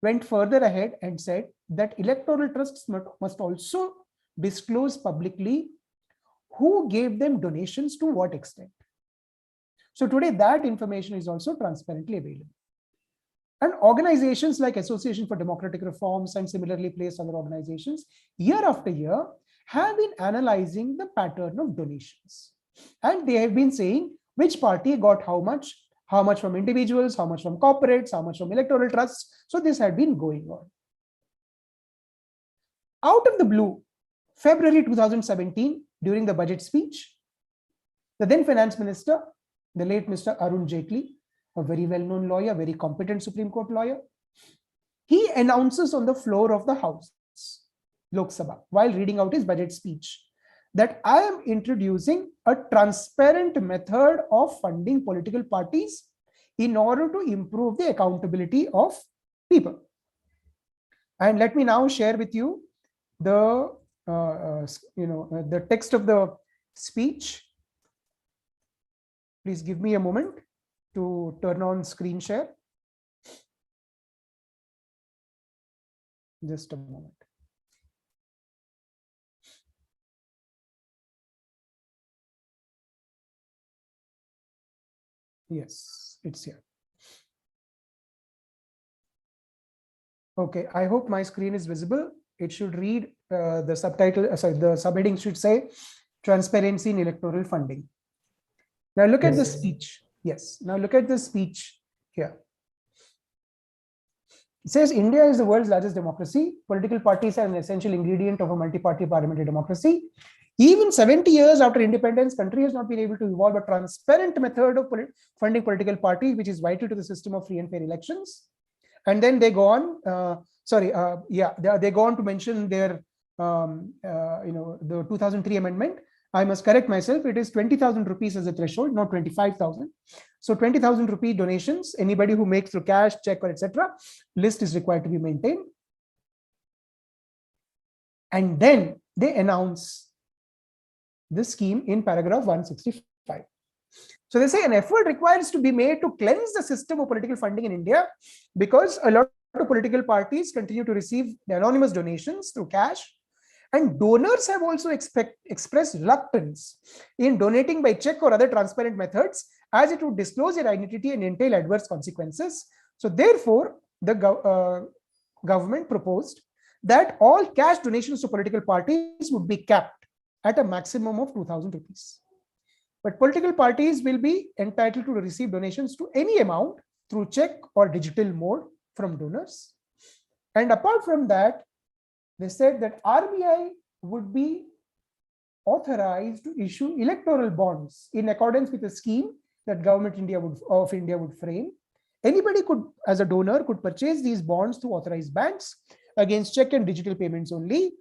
went further ahead and said that electoral trusts must also disclose publicly who gave them donations to what extent. So today that information is also transparently available. And organizations like Association for Democratic Reforms and similarly placed other organizations, year after year, have been analyzing the pattern of donations. And they have been saying which party got how much from individuals, how much from corporates, how much from electoral trusts. So this had been going on. Out of the blue, February 2017, during the budget speech, the then finance minister, the late Mr. Arun Jaitley, a very well-known lawyer, very competent Supreme Court lawyer, he announces on the floor of the House, Lok Sabha, while reading out his budget speech, that I am introducing a transparent method of funding political parties in order to improve the accountability of people. And let me now share with you the the text of the speech. Please give me a moment to turn on screen share. Just a moment. Yes, it's here. Okay, I hope my screen is visible. it should read the subtitle, sorry, the subheading should say transparency in electoral funding. Now look at the speech. Yes, now look at the speech here. It says India is the world's largest democracy. Political parties are an essential ingredient of a multi-party parliamentary democracy. Even 70 years after independence, country has not been able to evolve a transparent method of funding political parties, which is vital to the system of free and fair elections. And then they go on, they go on to mention their, the 2003 amendment. I must correct myself. It is 20,000 rupees as a threshold, not 25,000. So 20,000 rupee donations, anybody who makes through cash, check, or etc., list is required to be maintained. And then they announce this scheme in paragraph 165. So they say an effort requires to be made to cleanse the system of political funding in India, because a lot of political parties continue to receive anonymous donations through cash, and donors have also expressed reluctance in donating by check or other transparent methods, as it would disclose their identity and entail adverse consequences. So therefore, the government proposed that all cash donations to political parties would be capped at a maximum of 2,000 rupees. But political parties will be entitled to receive donations to any amount through check or digital mode from donors. And apart from that, they said that RBI would be authorized to issue electoral bonds in accordance with a scheme that government of India would frame. Anybody could, as a donor, could purchase these bonds through authorized banks against check and digital payments only,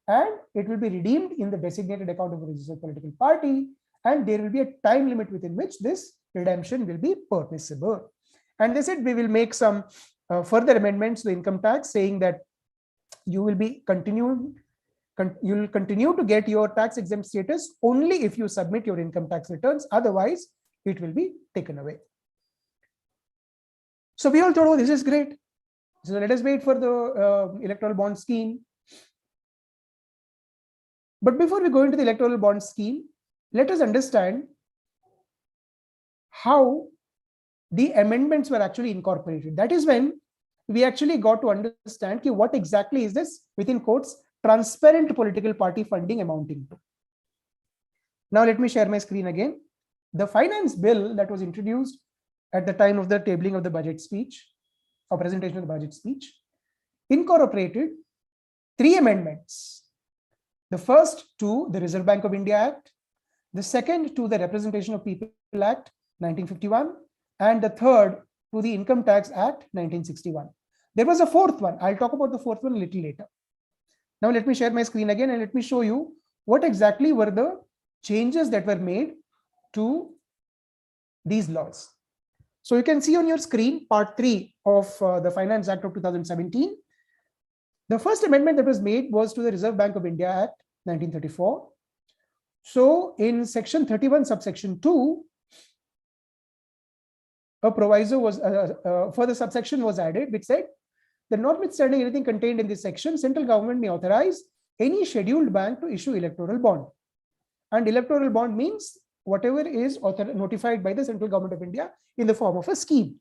and it will be redeemed in the designated account of a registered political party, and there will be a time limit within which this redemption will be permissible. And they said we will make some further amendments to the income tax, saying that you will be continue to get your tax exempt status only if you submit your income tax returns. Otherwise, it will be taken away. So we all thought, oh, this is great. So let us wait for the electoral bond scheme. But before we go into the electoral bond scheme, let us understand how the amendments were actually incorporated. That is when we actually got to understand what exactly is this, within quotes, transparent political party funding amounting to. Now let me share my screen again. The finance bill that was introduced at the time of the tabling of the budget speech, or presentation of the budget speech, incorporated 3 amendments. The first to the Reserve Bank of India Act, the second to the Representation of People Act 1951, and the third to the Income Tax Act 1961. There was a fourth one. I'll talk about the fourth one a little later. Now let me share my screen again and let me show you what exactly were the changes that were made to these laws. So you can see on your screen part 3 of the Finance Act of 2017. The first amendment that was made was to the Reserve Bank of India Act 1934. So in section 31 subsection 2, a proviso was further subsection was added, which said that notwithstanding anything contained in this section, central government may authorize any scheduled bank to issue electoral bond. And electoral bond means whatever is notified by the central government of India in the form of a scheme.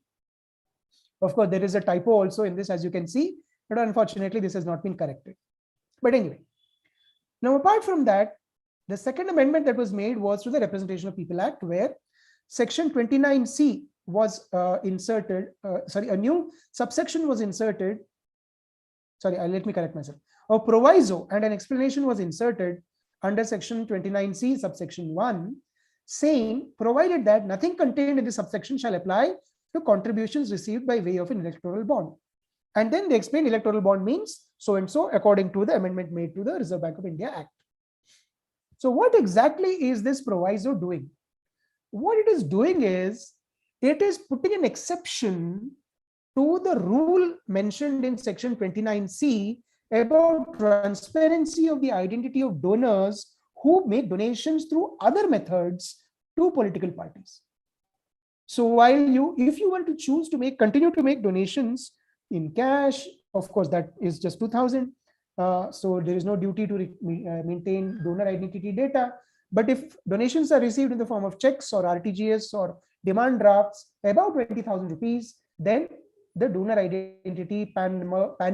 Of course, there is a typo also in this, as you can see, but unfortunately this has not been corrected. But anyway, now apart from that, the second amendment that was made was to the Representation of People Act, where section 29C was inserted, a new subsection was inserted. Let me correct myself. A proviso and an explanation was inserted under section 29C subsection 1, saying, provided that nothing contained in the subsection shall apply to contributions received by way of an electoral bond. And then they explain electoral bond means so and so according to the amendment made to the Reserve Bank of India Act. So what exactly is this proviso doing? What it is doing is, it is putting an exception to the rule mentioned in section 29C about transparency of the identity of donors who make donations through other methods to political parties. So while if you want to choose to continue to make donations in cash, of course, that is just 2,000. So there is no duty to maintain donor identity data. But if donations are received in the form of checks or RTGS or demand drafts about 20,000 rupees, then the donor identity, PAN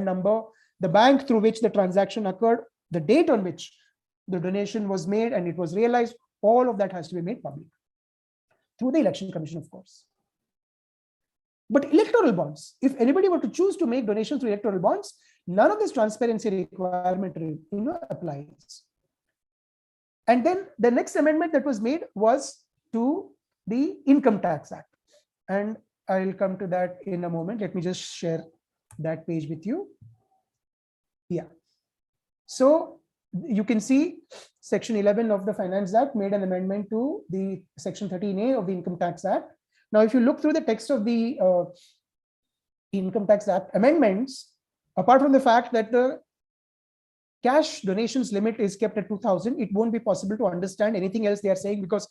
number, the bank through which the transaction occurred, the date on which the donation was made and it was realized, all of that has to be made public through the Election Commission, of course. But electoral bonds, if anybody were to choose to make donations through electoral bonds, none of this transparency requirement applies. And then the next amendment that was made was to the Income Tax Act. And I'll come to that in a moment. Let me just share that page with you. Yeah. So you can see Section 11 of the Finance Act made an amendment to the Section 13A of the Income Tax Act. Now, if you look through the text of the Income Tax Act amendments, apart from the fact that the cash donations limit is kept at 2,000, it won't be possible to understand anything else they are saying, because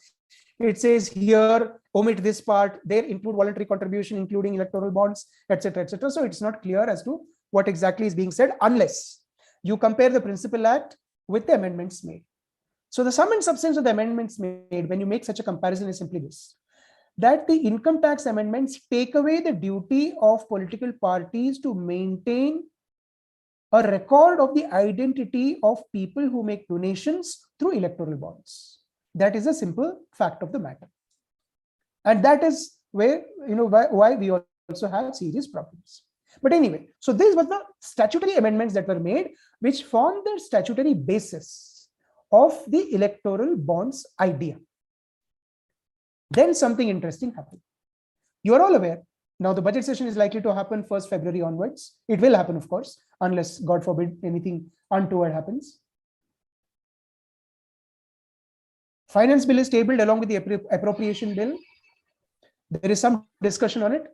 it says here, omit this part, there include voluntary contribution, including electoral bonds, etc., etc. So it's not clear as to what exactly is being said unless you compare the Principal Act with the amendments made. So the sum and substance of the amendments made, when you make such a comparison, is simply this: that the income tax amendments take away the duty of political parties to maintain a record of the identity of people who make donations through electoral bonds. That is a simple fact of the matter. And that is where, why we also have serious problems. But anyway, so these were the statutory amendments that were made, which form the statutory basis of the electoral bonds idea. Then something interesting happened. You are all aware, now the budget session is likely to happen 1st February onwards. It will happen, of course, unless, God forbid, anything untoward happens. Finance bill is tabled along with the appropriation bill. There is some discussion on it.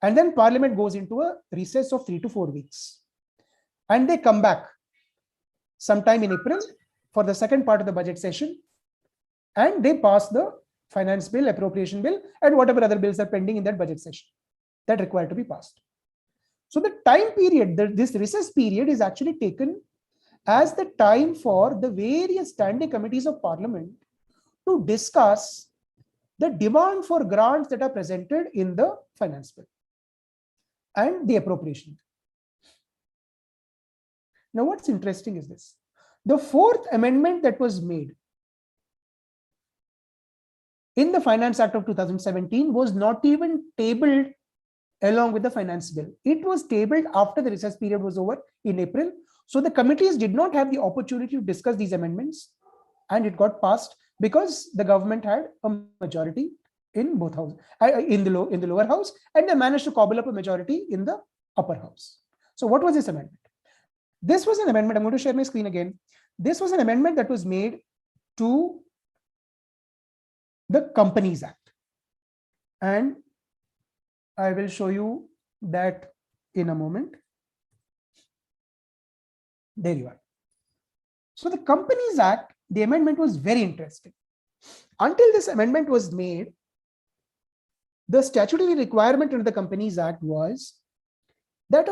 And then Parliament goes into a recess of 3 to 4 weeks. And they come back sometime in April for the second part of the budget session. And they pass the finance bill, appropriation bill, and whatever other bills are pending in that budget session that require to be passed. So the time period, this recess period, is actually taken as the time for the various standing committees of Parliament to discuss the demand for grants that are presented in the finance bill and the appropriation. Now, what's interesting is this: the 4th amendment that was made in the Finance Act of 2017 was not even tabled along with the finance bill. It was tabled after the recess period was over in April. So the committees did not have the opportunity to discuss these amendments, and it got passed because the government had a majority in both houses, in the lower house, and they managed to cobble up a majority in the upper house. So what was this amendment? This was an amendment. I'm going to share my screen again. This was an amendment that was made to the Companies Act, and I will show you that in a moment. There you are. So the Companies Act, the amendment was very interesting. Until this amendment was made, the statutory requirement under the Companies Act was that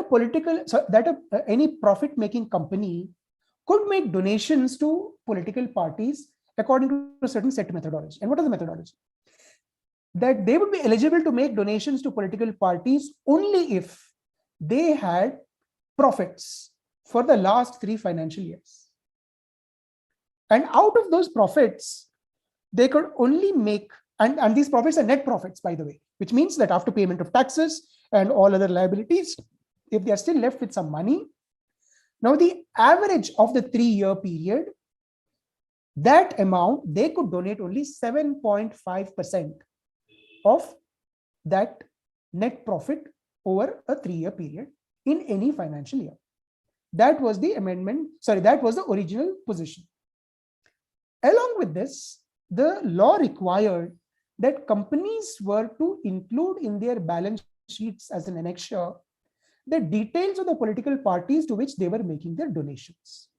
any profit-making company could make donations to political parties according to a certain set methodology. And what is the methodology? That they would be eligible to make donations to political parties only if they had profits for the last 3 financial years. And out of those profits, they could only make, and these profits are net profits, by the way, which means that after payment of taxes and all other liabilities, if they are still left with some money, now the average of the 3-year period, that amount, they could donate only 7.5% of that net profit over a 3-year period in any financial year. That was the amendment, that was the original position. Along with this, the law required that companies were to include in their balance sheets as an annexure the details of the political parties to which they were making their donations.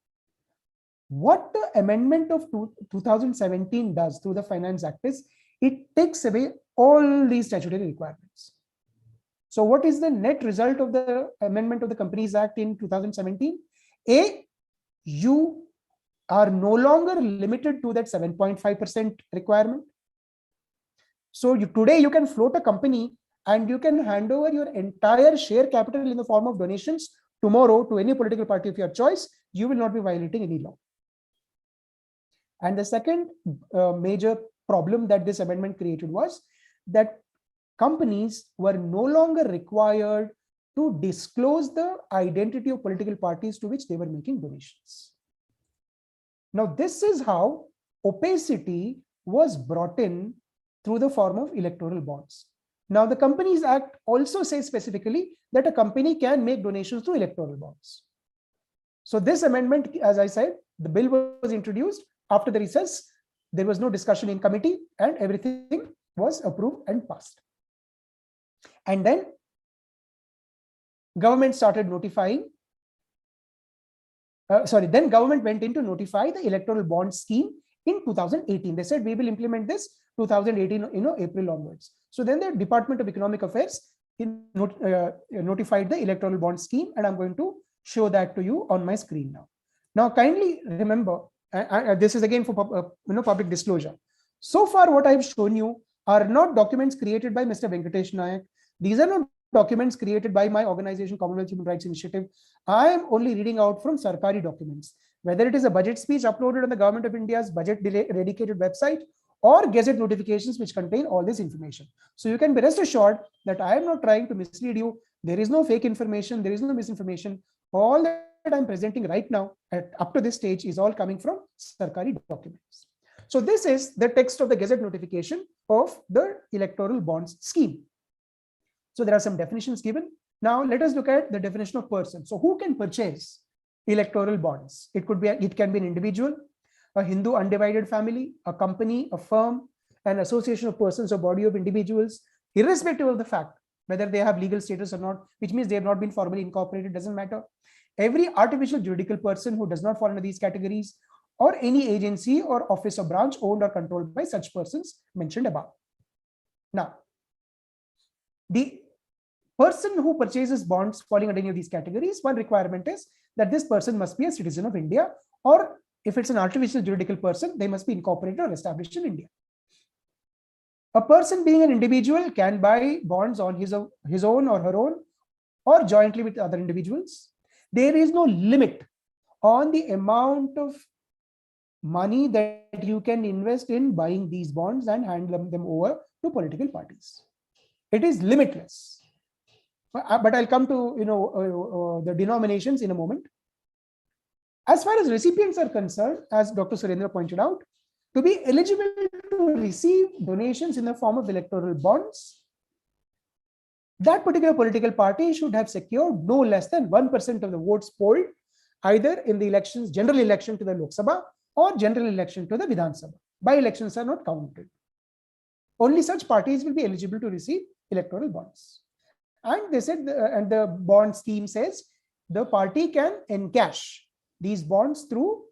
What the amendment of 2017 does through the Finance Act is it takes away all these statutory requirements. So what is the net result of the amendment of the Companies Act in 2017? You are no longer limited to that 7.5% requirement. So today you can float a company and you can hand over your entire share capital in the form of donations tomorrow to any political party of your choice, you will not be violating any law. And the second major problem that this amendment created was that companies were no longer required to disclose the identity of political parties to which they were making donations. Now, this is how opacity was brought in through the form of electoral bonds. Now, the Companies Act also says specifically that a company can make donations through electoral bonds. So this amendment, as I said, the bill was introduced after the recess. There was no discussion in committee and everything was approved and passed. And then government started notifying. Then government went in to notify the electoral bond scheme in 2018. They said we will implement this 2018, April onwards. So then the Department of Economic Affairs notified the electoral bond scheme, and I'm going to show that to you on my screen now. Now, kindly remember, this is again for public disclosure. So far, what I've shown you are not documents created by Mr. Venakatesh Nayak. These are not documents created by my organization, Commonwealth Human Rights Initiative. I am only reading out from Sarkari documents, whether it is a budget speech uploaded on the Government of India's budget dedicated website or gazette notifications which contain all this information. So you can be rest assured that I am not trying to mislead you. There is no fake information. There is no misinformation. All that I'm presenting right now up to this stage is all coming from Sarkari documents. So this is the text of the gazette notification of the electoral bonds scheme. So there are some definitions given. Now let us look at the definition of person. So who can purchase electoral bonds? It can be an individual, a Hindu undivided family, a company, a firm, an association of persons or body of individuals, irrespective of the fact whether they have legal status or not, which means they have not been formally incorporated, doesn't matter. Every artificial juridical person who does not fall under these categories, or any agency or office or branch owned or controlled by such persons mentioned above. Now, the person who purchases bonds falling under any of these categories, one requirement is that this person must be a citizen of India, or if it's an artificial juridical person, they must be incorporated or established in India. A person being an individual can buy bonds on his own or her own, or jointly with other individuals. There is no limit on the amount of money that you can invest in buying these bonds and hand them over to political parties. It is limitless. But I'll come to the denominations in a moment. As far as recipients are concerned, as Dr. Surendra pointed out, to be eligible to receive donations in the form of electoral bonds, that particular political party should have secured no less than 1% of the votes polled, either in the elections, general election to the Lok Sabha or general election to the Vidhan Sabha. By-elections are not counted. Only such parties will be eligible to receive electoral bonds. And they said, and the bond scheme says, the party can encash these bonds through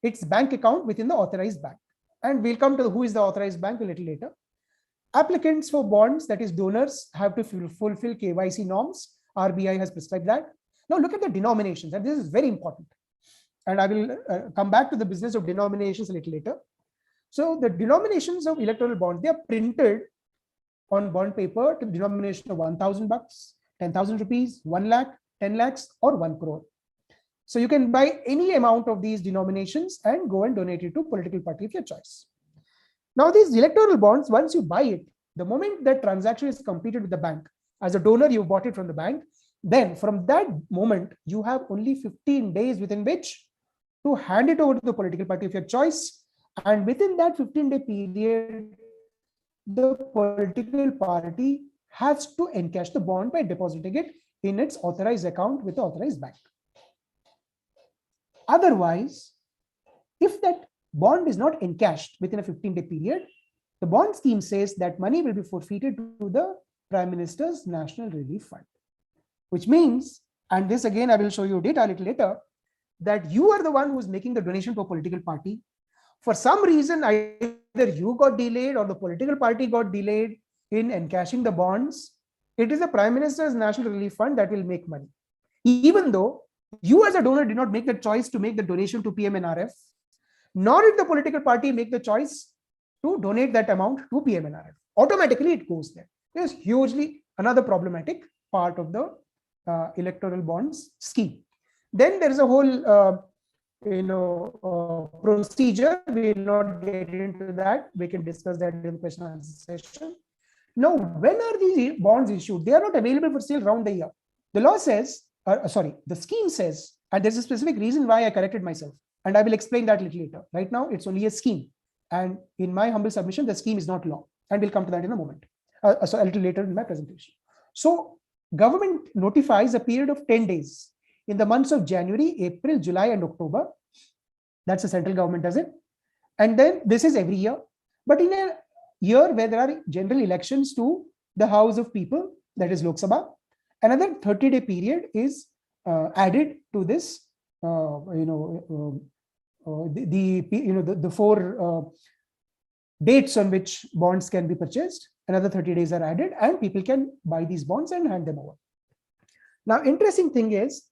its bank account within the authorized bank. And we'll come to who is the authorized bank a little later. Applicants for bonds, that is donors, have to fulfill KYC norms. RBI has prescribed that. Now look at the denominations, and this is very important. And I will come back to the business of denominations a little later. So the denominations of electoral bonds, they are printed on bond paper to the denomination of 1,000 bucks, 10,000 rupees, 1 lakh, 10 lakhs, or 1 crore. So you can buy any amount of these denominations and go and donate it to political party of your choice. Now these electoral bonds, once you buy it, the moment that transaction is completed with the bank, as a donor, you bought it from the bank, then from that moment, you have only 15 days within which to hand it over to the political party of your choice. And within that 15-day period, the political party has to encash the bond by depositing it in its authorized account with the authorized bank. Otherwise, if that bond is not encashed within a 15-day period, the bond scheme says that money will be forfeited to the Prime Minister's National Relief Fund, which means, and this again I will show you data a little later, that you are the one who is making the donation to a political party. For some reason, either you got delayed or the political party got delayed in encashing the bonds. It is the Prime Minister's National Relief Fund that will make money, even though you as a donor did not make the choice to make the donation to PMNRF, nor did the political party make the choice to donate that amount to PMNRF. Automatically, it goes there. There's hugely another problematic part of the electoral bonds scheme. Then there is a whole procedure. We will not get into that. We can discuss that in the question and answer session. Now, when are these bonds issued? They are not available for sale round the year. The law says, the scheme says, and there's a specific reason why I corrected myself, and I will explain that a little later. Right now, it's only a scheme, and in my humble submission, the scheme is not law, and we'll come to that in a moment. So a little later in my presentation. So, government notifies a period of 10 days in the months of January, April, July, and October. That's the central government does it, and then this is every year. But in a year where there are general elections to the House of People, that is Lok Sabha, another 30-day period is added to this. The four dates on which bonds can be purchased. Another 30 days are added, and people can buy these bonds and hand them over. Now, interesting thing is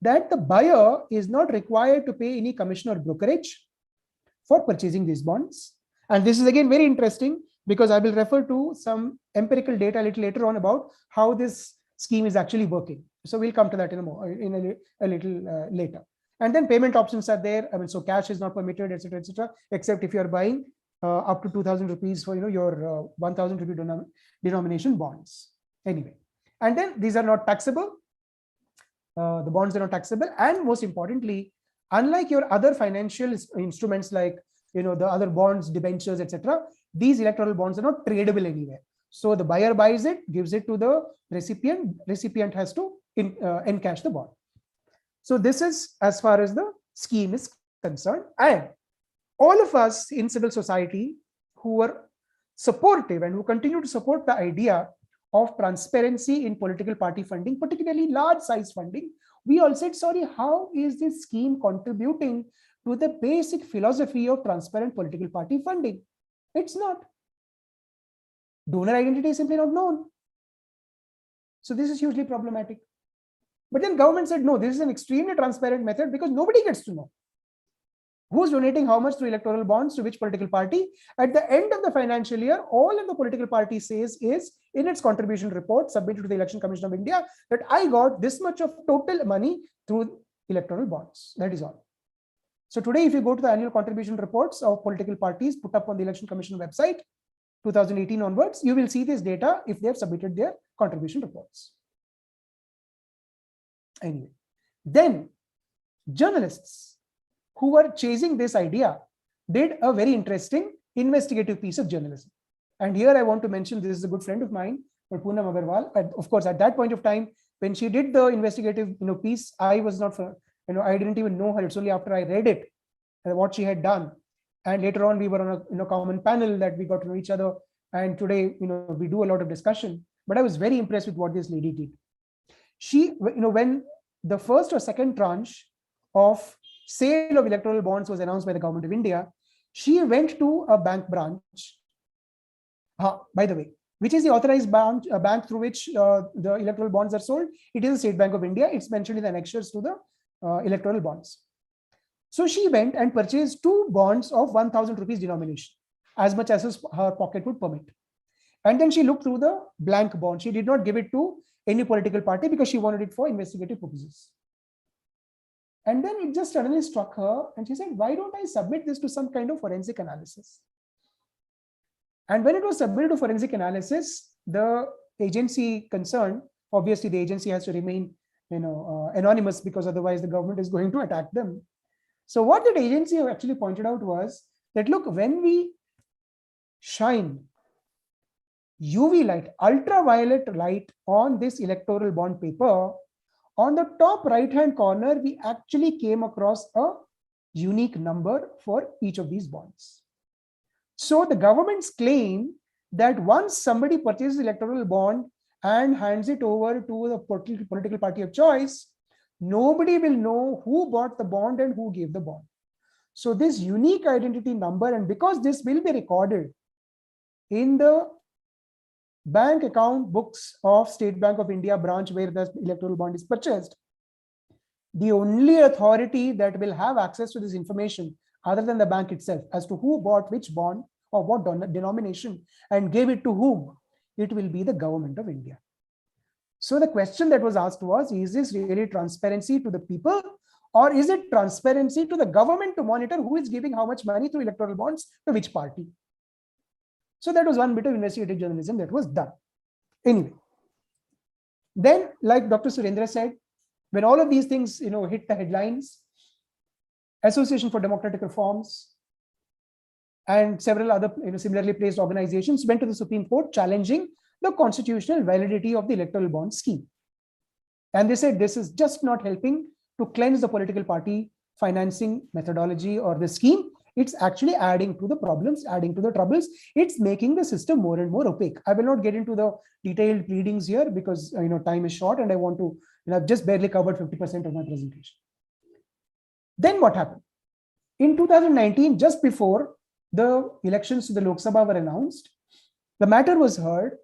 that the buyer is not required to pay any commission or brokerage for purchasing these bonds. And this is again very interesting because I will refer to some empirical data a little later on about how this scheme is actually working. So we'll come to that in a little later. And then payment options are there. I mean, so cash is not permitted, etc., except if you are buying up to 2,000 rupees for your 1,000 rupee denomination bonds. Anyway, and then these are not taxable. The bonds are not taxable, and most importantly, unlike your other financial instruments like the other bonds, debentures, etc., these electoral bonds are not tradable anywhere. So the buyer buys it, gives it to the recipient. Recipient has to encash the bond. So this is as far as the scheme is concerned, and all of us in civil society who are supportive and who continue to support the idea of transparency in political party funding, particularly large size funding, we all said, sorry, how is this scheme contributing to the basic philosophy of transparent political party funding? It's not. Donor identity is simply not known. So this is hugely problematic. But then government said, no, this is an extremely transparent method because nobody gets to know who's donating how much through electoral bonds to which political party. At the end of the financial year, all of the political party says is in its contribution report submitted to the Election Commission of India that I got this much of total money through electoral bonds. That is all. So today, if you go to the annual contribution reports of political parties put up on the Election Commission website, 2018 onwards, you will see this data if they have submitted their contribution reports. Anyway, then journalists who were chasing this idea did a very interesting investigative piece of journalism. And here I want to mention, this is a good friend of mine, Poonam Agarwal. And of course, at that point of time, when she did the investigative piece, I was not, I didn't even know her. It's only after I read it, what she had done. And later on, we were on a common panel that we got to know each other. And today, we do a lot of discussion. But I was very impressed with what this lady did. She, when the first or second tranche of sale of electoral bonds was announced by the government of India, she went to a bank branch, by the way, which is the authorized bank through which the electoral bonds are sold. It is the State Bank of India. It's mentioned in the annexures to the electoral bonds. So she went and purchased 2 bonds of 1,000 rupees denomination, as much as her pocket would permit. And then she looked through the blank bond. She did not give it to any political party because she wanted it for investigative purposes. And then it just suddenly struck her and she said, why don't I submit this to some kind of forensic analysis? And when it was submitted to forensic analysis, the agency concerned, obviously the agency has to remain anonymous because otherwise the government is going to attack them. So what that agency actually pointed out was that, look, when we shine UV light, ultraviolet light on this electoral bond paper, on the top right-hand corner, we actually came across a unique number for each of these bonds. So the government's claim that once somebody purchases electoral bond and hands it over to the political party of choice, nobody will know who bought the bond and who gave the bond. So this unique identity number, and because this will be recorded in the bank account books of State Bank of India branch where the electoral bond is purchased, the only authority that will have access to this information other than the bank itself as to who bought which bond or what denomination and gave it to whom, it will be the government of India. So the question that was asked was, is this really transparency to the people, or is it transparency to the government to monitor who is giving how much money through electoral bonds to which party? So that was one bit of investigative journalism that was done. Anyway, then like Dr. Surendra said, when all of these things hit the headlines, Association for Democratic Reforms and several other similarly placed organizations went to the Supreme Court challenging the constitutional validity of the electoral bond scheme. And they said this is just not helping to cleanse the political party financing methodology or the scheme. It's actually adding to the problems, adding to the troubles. It's making the system more and more opaque. I will not get into the detailed pleadings here because time is short and I want to, I've just barely covered 50% of my presentation. Then what happened? In 2019, just before the elections to the Lok Sabha were announced, the matter was heard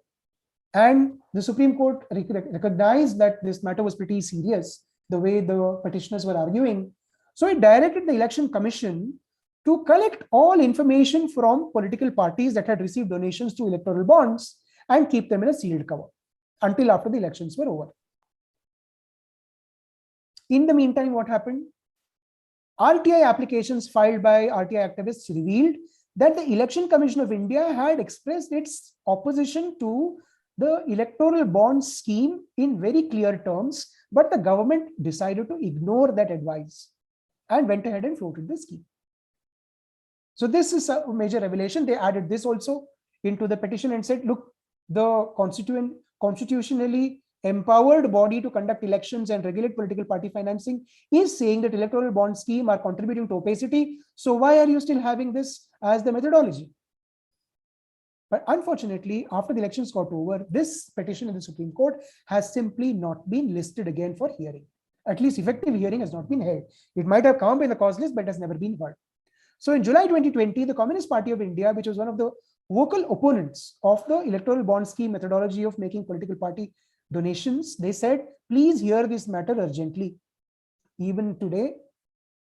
and the Supreme Court recognized that this matter was pretty serious, the way the petitioners were arguing. So it directed the Election Commission to collect all information from political parties that had received donations to electoral bonds and keep them in a sealed cover until after the elections were over. In the meantime, what happened? RTI applications filed by RTI activists revealed that the Election Commission of India had expressed its opposition to the electoral bond scheme in very clear terms, but the government decided to ignore that advice and went ahead and floated the scheme. So this is a major revelation. They added this also into the petition and said, look, the constitutionally empowered body to conduct elections and regulate political party financing is saying that electoral bond scheme are contributing to opacity. So why are you still having this as the methodology? But unfortunately, after the elections got over, this petition in the Supreme Court has simply not been listed again for hearing. At least effective hearing has not been held. It might have come in the cause list, but it has never been heard. So in July 2020, the Communist Party of India, which was one of the vocal opponents of the electoral bond scheme methodology of making political party donations, they said, please hear this matter urgently. Even today,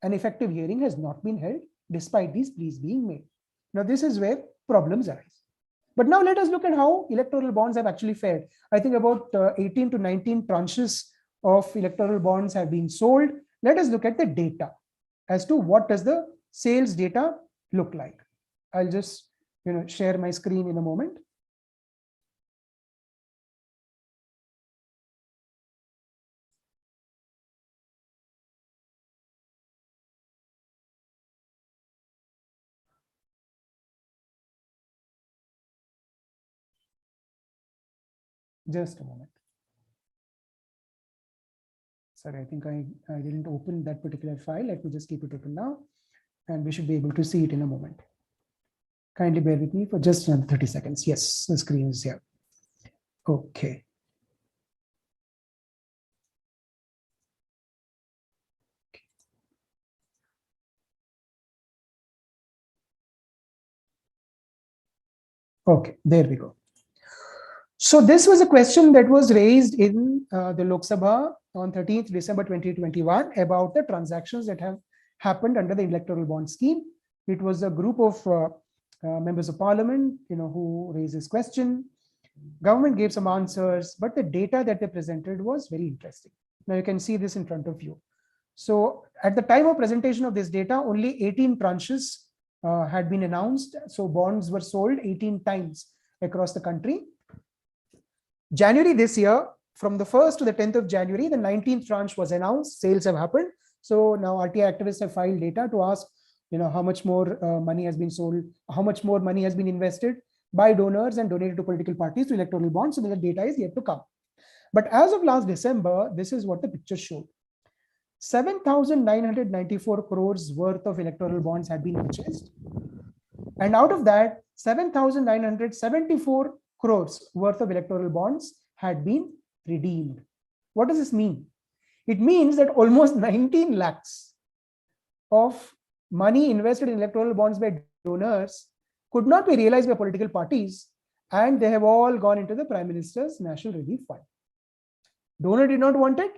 an effective hearing has not been held despite these pleas being made. Now, this is where problems arise. But now let us look at how electoral bonds have actually fared. I think about 18 to 19 tranches of electoral bonds have been sold. Let us look at the data as to what does the sales data look like. I'll just share my screen in a moment. Just a moment. Sorry, I think I didn't open that particular file. Let me just keep it open now, and we should be able to see it in a moment. Kindly bear with me for just another 30 seconds. Yes, the screen is here. Okay. Okay, there we go. So this was a question that was raised in the Lok Sabha on 13th December 2021 about the transactions that have happened under the electoral bond scheme. It was a group of members of parliament, who raised this question. Government gave some answers, but the data that they presented was very interesting. Now you can see this in front of you. So at the time of presentation of this data, only 18 tranches had been announced. So bonds were sold 18 times across the country. January this year, from the 1st to the 10th of January, the 19th tranche was announced. Sales have happened. So now RTI activists have filed data to ask, how much more money has been sold, how much more money has been invested by donors and donated to political parties to electoral bonds. So the data is yet to come. But as of last December, this is what the picture showed. 7,994 crores worth of electoral bonds had been purchased. And out of that, 7,974 crores worth of electoral bonds had been redeemed. What does this mean? It means that almost 19 lakhs of money invested in electoral bonds by donors could not be realized by political parties, and they have all gone into the Prime Minister's National Relief Fund. Donor did not want it.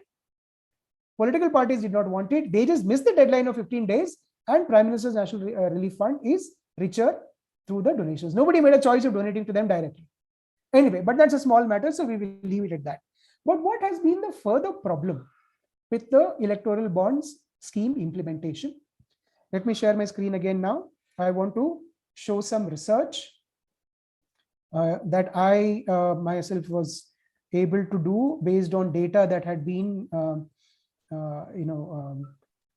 Political parties did not want it. They just missed the deadline of 15 days, and Prime Minister's National Relief Fund is richer through the donations. Nobody made a choice of donating to them directly. Anyway, but that's a small matter, so we will leave it at that. But what has been the further problem with the electoral bonds scheme implementation? Let me share my screen again now. I want to show some research that I myself was able to do based on data that had been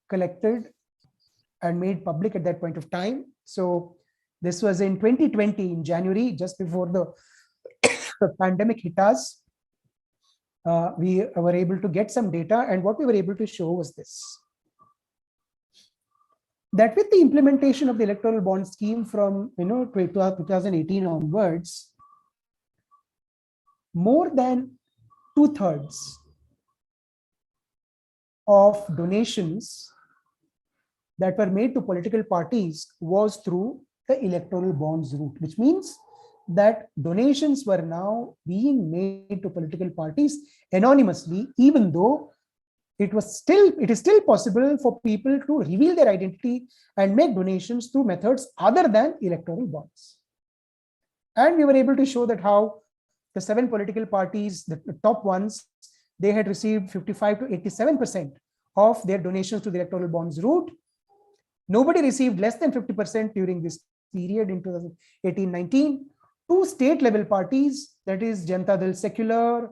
collected and made public at that point of time. So this was in 2020 in January, just before the pandemic hit us. We were able to get some data, and what we were able to show was this: that with the implementation of the electoral bond scheme from 2018 onwards, more than 2/3 of donations that were made to political parties was through the electoral bonds route, which means that donations were now being made to political parties anonymously, even though it is still possible for people to reveal their identity and make donations through methods other than electoral bonds. And we were able to show that how the 7 political parties, the top ones, they had received 55 to 87% of their donations to the electoral bonds route. Nobody received less than 50% during this period in 2018-19. 2 state level parties, that is Janata Dal Secular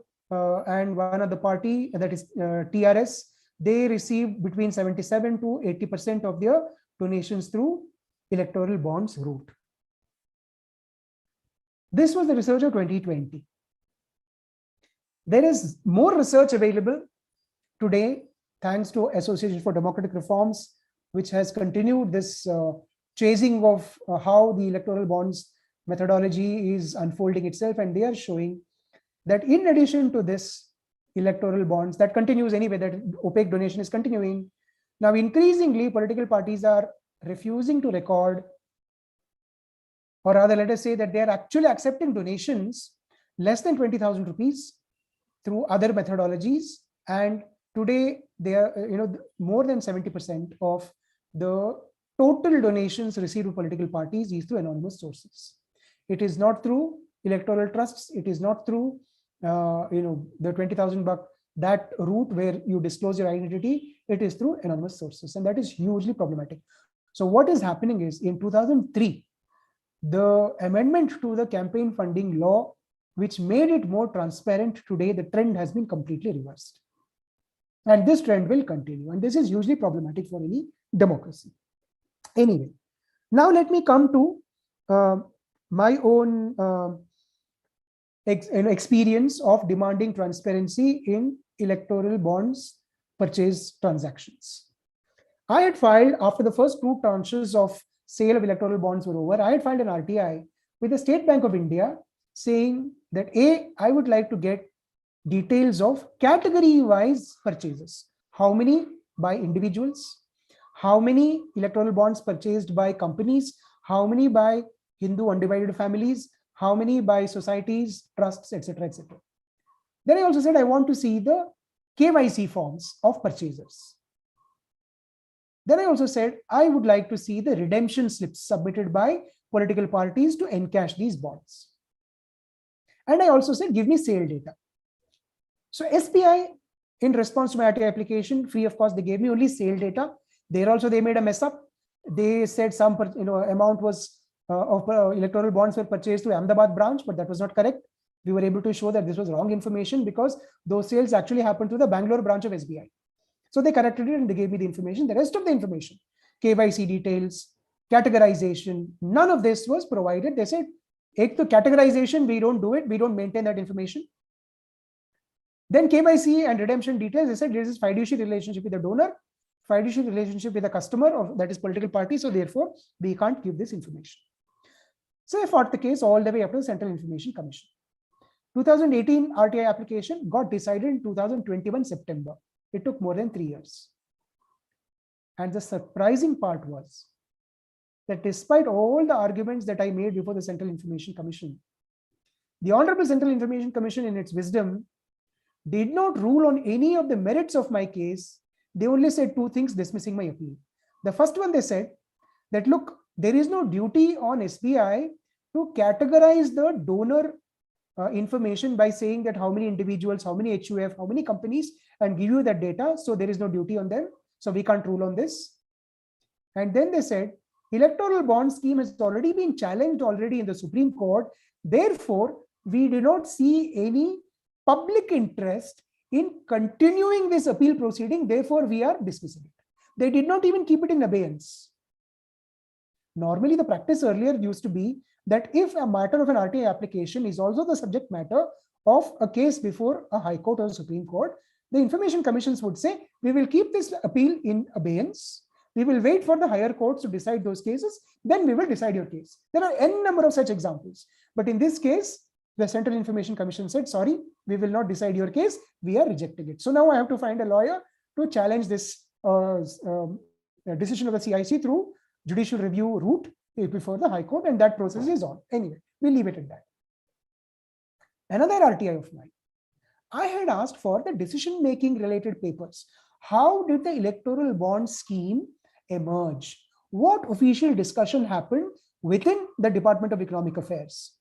and one other party, that is TRS, they received between 77 to 80% of their donations through electoral bonds route. This was the research of 2020. There is more research available today, thanks to Association for Democratic Reforms, which has continued this chasing of how the electoral bonds methodology is unfolding itself. And they are showing that in addition to this electoral bonds, that continues anyway, that opaque donation is continuing. Now, increasingly, political parties are refusing to record, or rather, let us say that they are actually accepting donations less than 20,000 rupees through other methodologies. And today, they are, more than 70% of the total donations received to political parties is through anonymous sources. It is not through electoral trusts. It is not through, the 20,000 buck, that route where you disclose your identity. It is through anonymous sources, and that is hugely problematic. So what is happening is, in 2003, the amendment to the campaign funding law, which made it more transparent, today the trend has been completely reversed. And this trend will continue. And this is hugely problematic for any democracy. Anyway, now let me come to my own experience of demanding transparency in electoral bonds purchase transactions. I had filed, after the first 2 tranches of sale of electoral bonds were over, I had filed an RTI with the State Bank of India saying that I would like to get details of category-wise purchases. How many by individuals? How many electoral bonds purchased by companies? How many by Hindu undivided families? How many by societies, trusts, etc., etc. Then I also said I want to see the KYC forms of purchasers. Then I also said I would like to see the redemption slips submitted by political parties to encash these bonds. And I also said, give me sale data. So SBI, in response to my RTI application, free of cost, they gave me only sale data. There also they made a mess up. They said some amount was of electoral bonds were purchased to Ahmedabad branch, but that was not correct. We were able to show that this was wrong information because those sales actually happened to the Bangalore branch of SBI. So they corrected it and they gave me the information. The rest of the information, KYC details, categorization, none of this was provided. They said, take the categorization, we don't do it. We don't maintain that information. Then KYC and redemption details, they said there is fiduciary relationship with the donor, fiduciary relationship with the customer, of that is political party. So therefore, we can't give this information. So I fought the case all the way up to the Central Information Commission. 2018 RTI application got decided in 2021 September. It took more than 3 years. And the surprising part was that despite all the arguments that I made before the Central Information Commission, the Honorable Central Information Commission, in its wisdom, did not rule on any of the merits of my case. They only said 2 things dismissing my appeal. The first one, they said that, look, there is no duty on SBI to categorize the donor information by saying that how many individuals, how many HUF, how many companies, and give you that data. So there is no duty on them. So we can't rule on this. And then they said, electoral bond scheme has already been challenged already in the Supreme Court. Therefore, we do not see any public interest in continuing this appeal proceeding. Therefore, we are dismissing it. They did not even keep it in abeyance. Normally, the practice earlier used to be that if a matter of an RTA application is also the subject matter of a case before a High Court or Supreme Court, the information commissions would say, we will keep this appeal in abeyance. We will wait for the higher courts to decide those cases. Then we will decide your case. There are n number of such examples. But in this case, the Central Information Commission said, sorry, we will not decide your case. We are rejecting it. So now I have to find a lawyer to challenge this decision of the CIC through judicial review route before the High Court, and that process is on. Anyway, we'll leave it at that. Another RTI of mine, I had asked for the decision-making related papers. How did the electoral bond scheme emerge? What official discussion happened within the Department of Economic Affairs?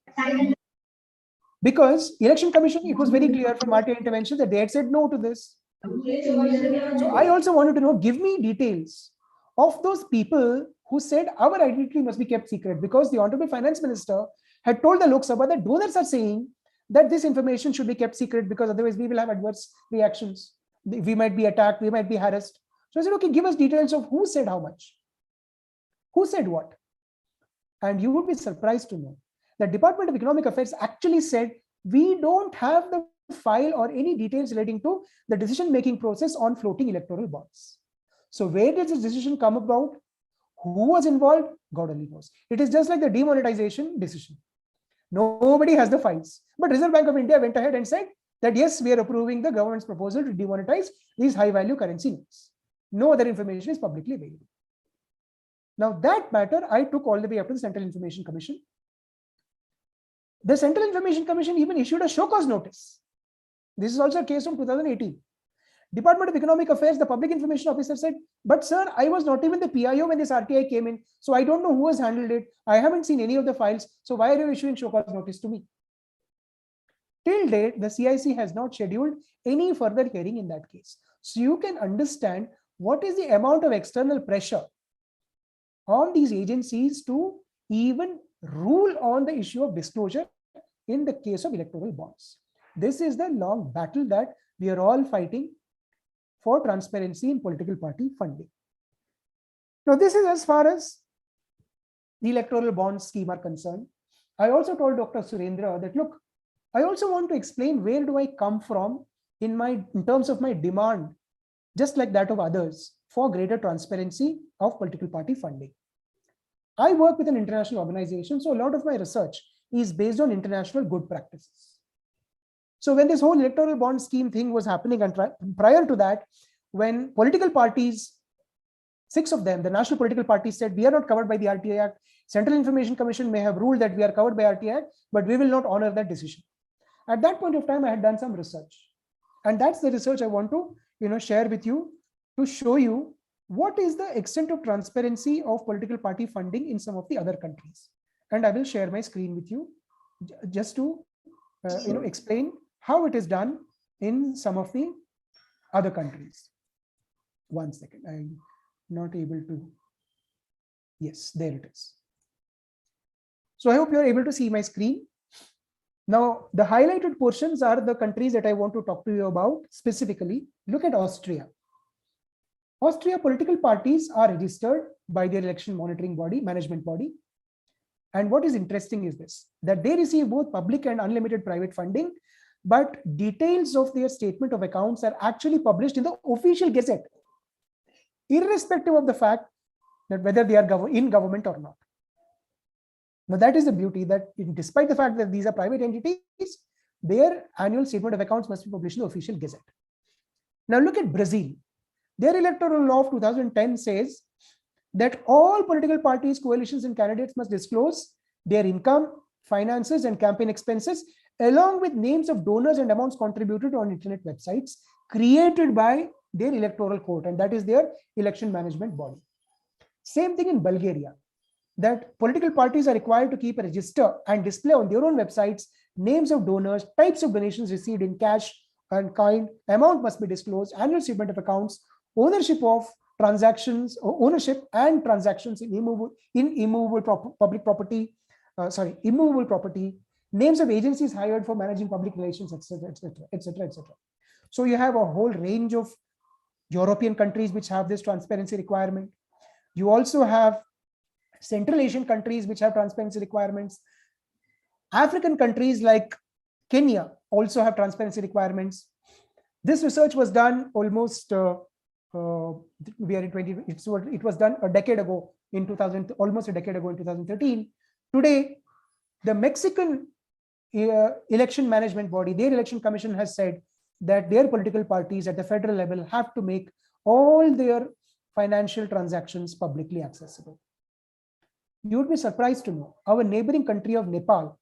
Because Election Commission, it was very clear from RTI intervention that they had said no to this. So I also wanted to know, give me details of those people who said our identity must be kept secret, because the Honorable Finance Minister had told the Lok Sabha that donors are saying that this information should be kept secret because otherwise we will have adverse reactions. We might be attacked, we might be harassed. So I said, okay, give us details of who said how much, who said what. And you would be surprised to know that Department of Economic Affairs actually said, we don't have the file or any details relating to the decision-making process on floating electoral bonds. So where did this decision come about? Who was involved? God only knows. It is just like the demonetization decision. Nobody has the files. But Reserve Bank of India went ahead and said that yes, we are approving the government's proposal to demonetize these high-value currency notes. No other information is publicly available. Now that matter, I took all the way up to the Central Information Commission. The Central Information Commission even issued a show cause notice. This is also a case from 2018. Department of Economic Affairs, the public information officer said, but sir, I was not even the PIO when this RTI came in, so I don't know who has handled it. I haven't seen any of the files, so why are you issuing show cause notice to me? Till date, the CIC has not scheduled any further hearing in that case. So you can understand what is the amount of external pressure on these agencies to even rule on the issue of disclosure in the case of electoral bonds. This is the long battle that we are all fighting for transparency in political party funding. Now, this is as far as the electoral bond scheme are concerned. I also told Dr. Surendra that, look, I also want to explain where do I come from in terms of my demand, just like that of others, for greater transparency of political party funding. I work with an international organization, so a lot of my research is based on international good practices. So when this whole electoral bond scheme thing was happening, and prior to that, when political parties, 6 of them, the national political parties said, we are not covered by the RTI Act. Central Information Commission may have ruled that we are covered by RTI Act, but we will not honor that decision. At that point of time, I had done some research. And that's the research I want to share with you to show you what is the extent of transparency of political party funding in some of the other countries. And I will share my screen with you just to explain how it is done in some of the other countries. 1 second, I'm not able to. Yes, there it is. So I hope you're able to see my screen. Now, the highlighted portions are the countries that I want to talk to you about specifically. Look at Austria. Austria political parties are registered by their election monitoring body, management body. And what is interesting is this, that they receive both public and unlimited private funding, but details of their statement of accounts are actually published in the official gazette, irrespective of the fact that whether they are in government or not. Now that is the beauty, that despite the fact that these are private entities, their annual statement of accounts must be published in the official gazette. Now look at Brazil. Their electoral law of 2010 says that all political parties, coalitions, and candidates must disclose their income, finances, and campaign expenses, along with names of donors and amounts contributed on internet websites created by their electoral court, and that is their election management body. Same thing in Bulgaria. that political parties are required to keep a register and display on their own websites names of donors, types of donations received in cash and kind, amount must be disclosed, annual statement of accounts, ownership of transactions, or ownership and transactions in immovable public property, immovable property, names of agencies hired for managing public relations, etc., etc., etc., etc. So you have a whole range of European countries which have this transparency requirement. You also have Central Asian countries which have transparency requirements. African countries like Kenya also have transparency requirements. This research was done almost, we are in 20, it was done a decade ago in 2000, almost a decade ago in 2013. Today, the Mexican election management body, their election commission has said that their political parties at the federal level have to make all their financial transactions publicly accessible. You would be surprised to know our neighboring country of Nepal,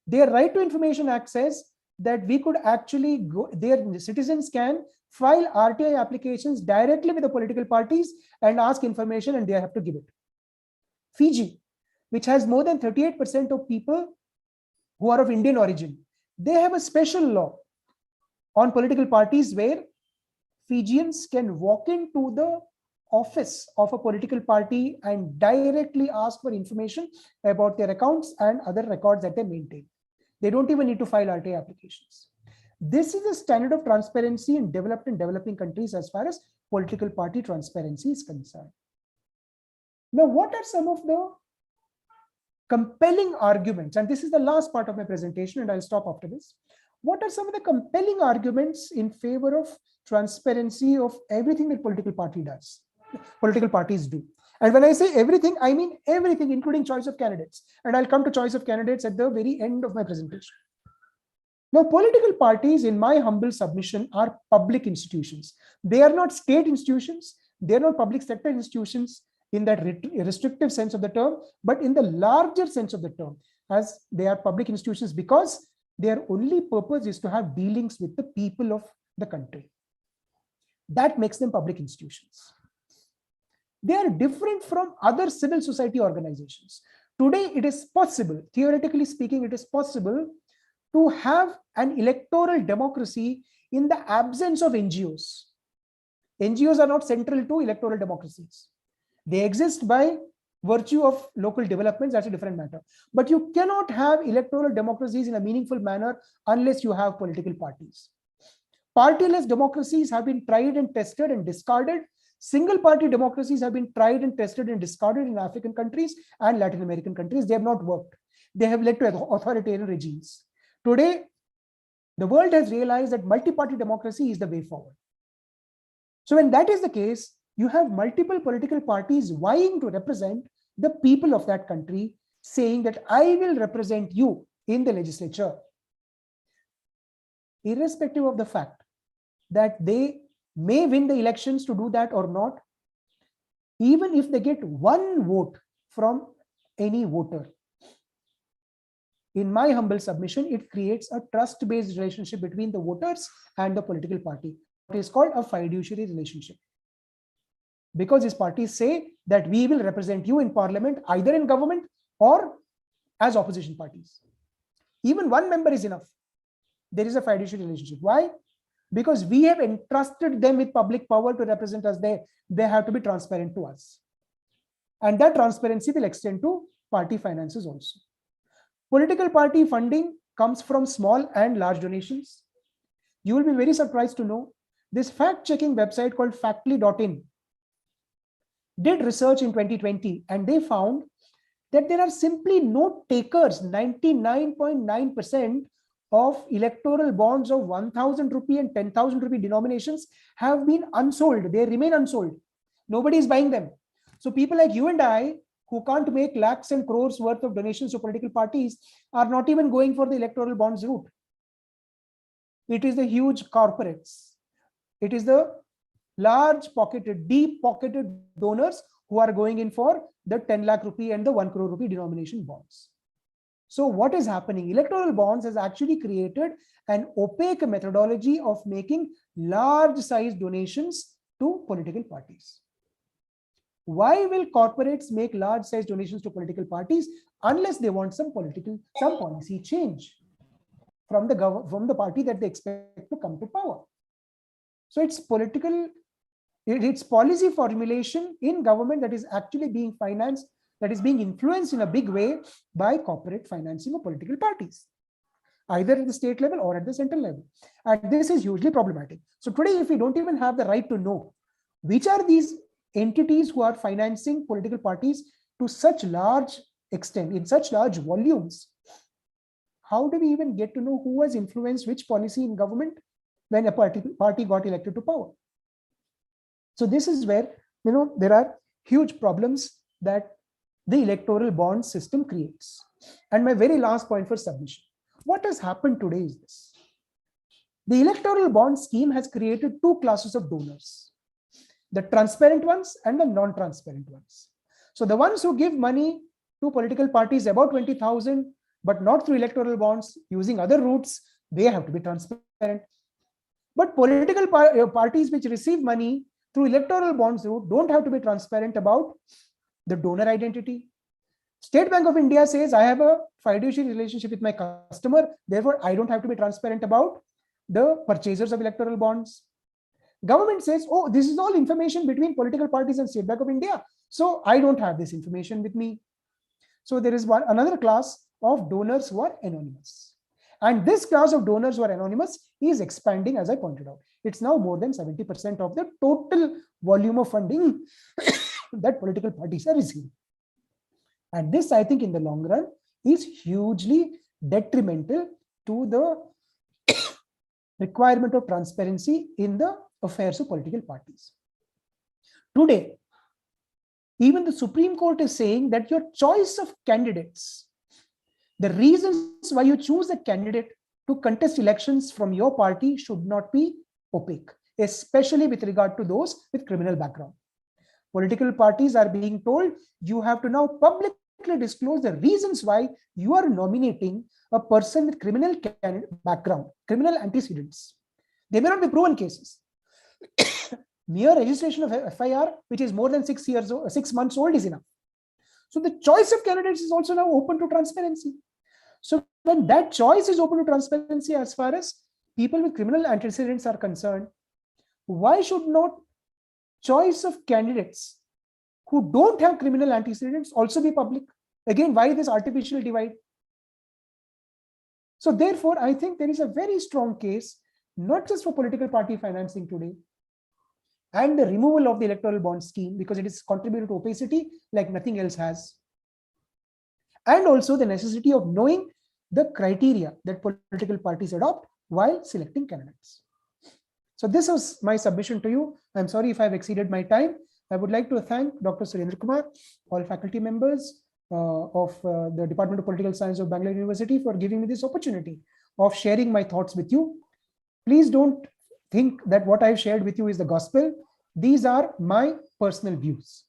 their right to information act says that we could actually go, their citizens can file RTI applications directly with the political parties and ask information, and they have to give it. Fiji, which has more than 38% of people who are of Indian origin, they have a special law on political parties where Fijians can walk into the office of a political party and directly ask for information about their accounts and other records that they maintain. They don't even need to file RTI applications. This is the standard of transparency in developed and developing countries as far as political party transparency is concerned. Now, what are some of the compelling arguments? And this is the last part of my presentation, and I'll stop after this. What are some of the compelling arguments in favor of transparency of everything that political parties do? And when I say everything, I mean everything, including choice of candidates. And I'll come to choice of candidates at the very end of my presentation. Now, political parties, in my humble submission, are public institutions. They are not state institutions. They're not public sector institutions in that restrictive sense of the term, but in the larger sense of the term, as they are public institutions because their only purpose is to have dealings with the people of the country. That makes them public institutions. They are different from other civil society organizations. Today, it is possible, theoretically speaking, it is possible to have an electoral democracy in the absence of NGOs. NGOs are not central to electoral democracies. They exist by virtue of local developments, that's a different matter. But you cannot have electoral democracies in a meaningful manner unless you have political parties. Partyless democracies have been tried and tested and discarded. Single party democracies have been tried and tested and discarded in African countries and Latin American countries. They have not worked. They have led to authoritarian regimes. Today, the world has realized that multi-party democracy is the way forward. So when that is the case, you have multiple political parties vying to represent the people of that country, saying that I will represent you in the legislature, irrespective of the fact that they may win the elections to do that or not. Even if they get one vote from any voter, in my humble submission, it creates a trust-based relationship between the voters and the political party. It is called a fiduciary relationship. Because these parties say that we will represent you in parliament, either in government or as opposition parties. Even one member is enough. There is a fiduciary relationship. Why? Because we have entrusted them with public power to represent us. They have to be transparent to us. And that transparency will extend to party finances also. Political party funding comes from small and large donations. You will be very surprised to know this fact-checking website called factly.in did research in 2020, and they found that there are simply no takers. 99.9% of electoral bonds of 1,000 rupee and 10,000 rupee denominations have been unsold. They remain unsold. Nobody is buying them. So people like you and I, who can't make lakhs and crores worth of donations to political parties, are not even going for the electoral bonds route. It is the huge corporates. It is the large-pocketed, deep-pocketed donors who are going in for the 10 lakh rupee and the 1 crore rupee denomination bonds. So what is happening? Electoral bonds has actually created an opaque methodology of making large-sized donations to political parties. Why will corporates make large size donations to political parties unless they want some policy change from the party that they expect to come to power? So it's it's policy formulation in government that is actually being financed, that is being influenced in a big way by corporate financing of political parties, either at the state level or at the central level. And this is hugely problematic. So today, if we don't even have the right to know which are these entities who are financing political parties to such large extent, in such large volumes, how do we even get to know who has influenced which policy in government when a party got elected to power? So this is where, there are huge problems that the electoral bond system creates. And my very last point for submission, what has happened today is this. The electoral bond scheme has created two classes of donors, the transparent ones and the non-transparent ones. So the ones who give money to political parties about 20,000, but not through electoral bonds, using other routes, they have to be transparent. But political parties which receive money through electoral bonds route don't have to be transparent about the donor identity. State Bank of India says, I have a fiduciary relationship with my customer, therefore I don't have to be transparent about the purchasers of electoral bonds. Government says, oh, this is all information between political parties and State Bank of India, so I don't have this information with me. So there is another class of donors who are anonymous. And this class of donors who are anonymous is expanding, as I pointed out. It's now more than 70% of the total volume of funding that political parties are receiving. And this, I think, in the long run, is hugely detrimental to the requirement of transparency in the affairs of political parties. Today, even the Supreme Court is saying that your choice of candidates, the reasons why you choose a candidate to contest elections from your party should not be opaque, especially with regard to those with criminal background. Political parties are being told you have to now publicly disclose the reasons why you are nominating a person with criminal background, criminal antecedents. They may not be proven cases. Mere registration of FIR, which is more than 6 months old, is enough. So the choice of candidates is also now open to transparency. So when that choice is open to transparency as far as people with criminal antecedents are concerned, why should not choice of candidates who don't have criminal antecedents also be public? Again, why this artificial divide? So therefore, I think there is a very strong case, not just for political party financing today, and the removal of the electoral bond scheme, because it is contributed to opacity like nothing else has. And also the necessity of knowing the criteria that political parties adopt while selecting candidates. So this was my submission to you. I'm sorry if I've exceeded my time. I would like to thank Dr. Surendra Kumar, all faculty members of the Department of Political Science of Bangalore University for giving me this opportunity of sharing my thoughts with you. Please don't think that what I've shared with you is the gospel. These are my personal views.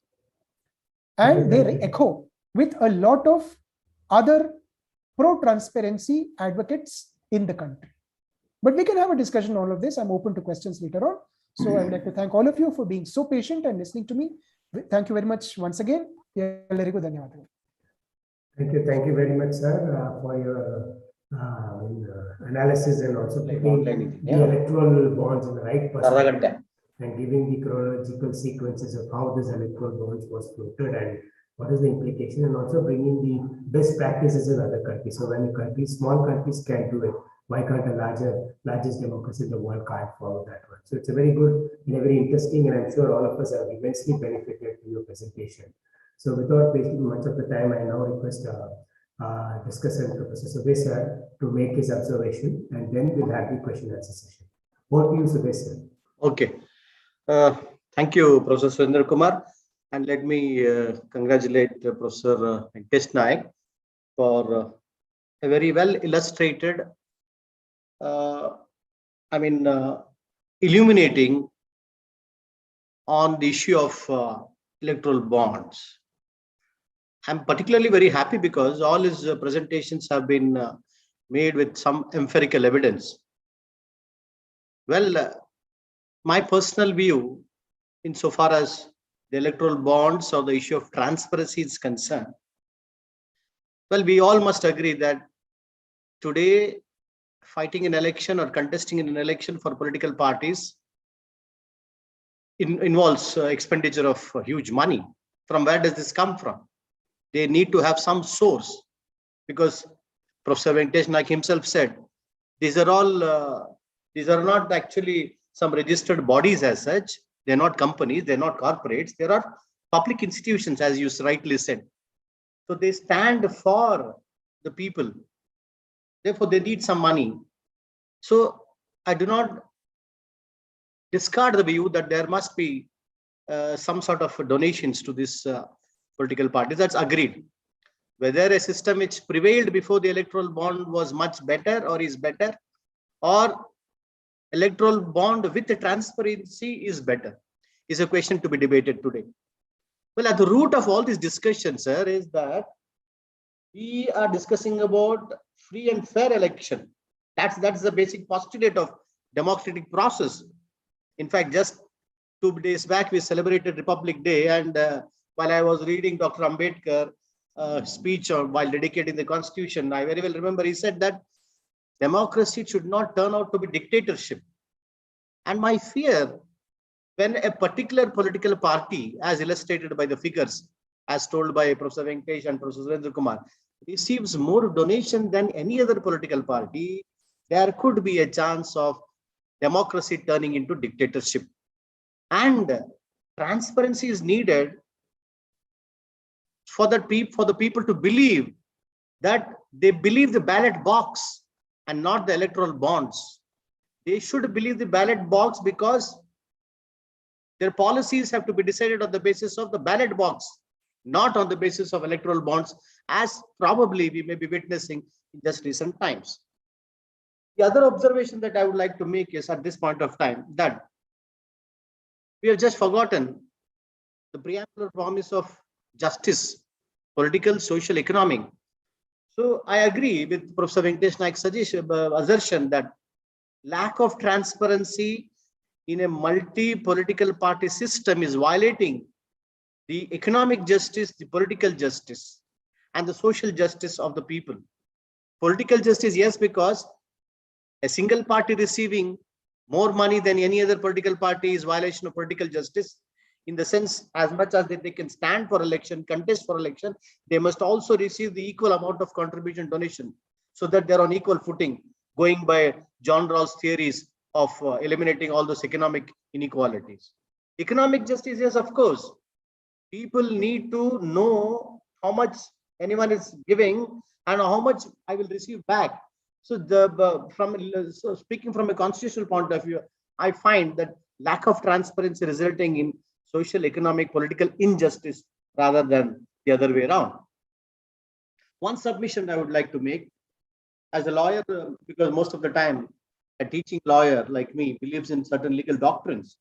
And they echo with a lot of other pro-transparency advocates in the country. But we can have a discussion on all of this. I'm open to questions later on. So I would like to thank all of you for being so patient and listening to me. Thank you very much once again. Thank you very much, sir, for your analysis and also putting the electoral bonds in the right perspective and giving the chronological sequences of how this electoral bonds was floated and what is the implication, and also bringing the best practices in other countries. So when small countries can do it, why can't a largest democracy in the world can't follow that one? So it's a very good and a very interesting, and I'm sure all of us have immensely benefited from your presentation. So without wasting much of the time, I now request discussant Professor Subhash sir to make his observation, and then we'll have the question and answer session. Over to you, Subhash sir. Okay. Thank you, Professor Surendra Kumar. And let me congratulate Professor Venakatesh Nayak for a very well illustrated, illuminating on the issue of electoral bonds. I'm particularly very happy because all his presentations have been made with some empirical evidence. Well, my personal view, insofar as the electoral bonds or the issue of transparency is concerned, well, we all must agree that today fighting an election or contesting in an election for political parties involves expenditure of huge money. From where does this come from? They need to have some source, because Professor Venakatesh Nayak himself said, these are not actually some registered bodies as such. They're not companies, they're not corporates, there are public institutions, as you rightly said. So they stand for the people. Therefore, they need some money. So I do not discard the view that there must be some sort of donations to this political parties. That's agreed. Whether a system which prevailed before the electoral bond was much better or is better, or electoral bond with the transparency is better, is a question to be debated today. Well, at the root of all this discussion, sir, is that we are discussing about free and fair election. That's the basic postulate of democratic process. In fact, just 2 days back, we celebrated Republic Day, and while I was reading Dr. Ambedkar speech while dedicating the Constitution, I very well remember he said that democracy should not turn out to be dictatorship. And my fear, when a particular political party, as illustrated by the figures, as told by Professor Venakatesh and Professor Surendra Kumar, receives more donation than any other political party, there could be a chance of democracy turning into dictatorship. And transparency is needed for the people to believe that they believe the ballot box and not the electoral bonds. They should believe the ballot box because their policies have to be decided on the basis of the ballot box, not on the basis of electoral bonds, as probably we may be witnessing in just recent times. The other observation that I would like to make is at this point of time that we have just forgotten the preamble promise of justice, political, social, economic. So I agree with Professor Venakatesh Nayak's assertion that lack of transparency in a multi-political party system is violating the economic justice, the political justice, and the social justice of the people. Political justice, yes, because a single party receiving more money than any other political party is violation of political justice, in the sense as much as they can stand for election, contest for election, they must also receive the equal amount of contribution donation, so that they're on equal footing, going by John Rawls' theories of eliminating all those economic inequalities. Economic justice, yes, of course. People need to know how much anyone is giving and how much I will receive back. So speaking from a constitutional point of view, I find that lack of transparency resulting in social, economic, political injustice rather than the other way around. One submission I would like to make as a lawyer, because most of the time a teaching lawyer like me believes in certain legal doctrines.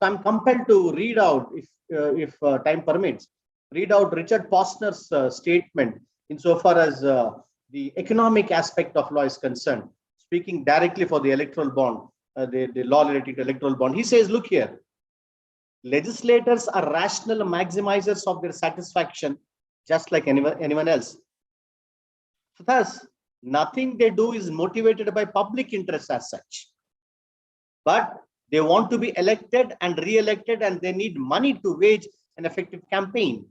So I'm compelled to read out, if time permits, read out Richard Posner's statement insofar as the economic aspect of law is concerned, speaking directly for the electoral bond, the law related to electoral bond. He says, look here, legislators are rational maximizers of their satisfaction, just like anyone else. So thus, nothing they do is motivated by public interest as such. But they want to be elected and re-elected, and they need money to wage an effective campaign.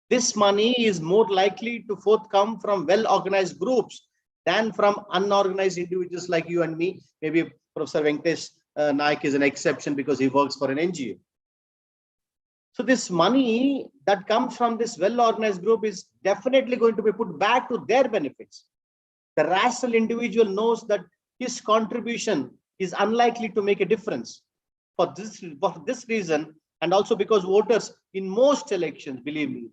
This money is more likely to forthcome from well-organized groups than from unorganized individuals like you and me. Maybe Professor Venakatesh Nayak is an exception because he works for an NGO. So this money that comes from this well-organized group is definitely going to be put back to their benefits. The rational individual knows that his contribution is unlikely to make a difference. For this reason, and also because voters in most elections, believe me,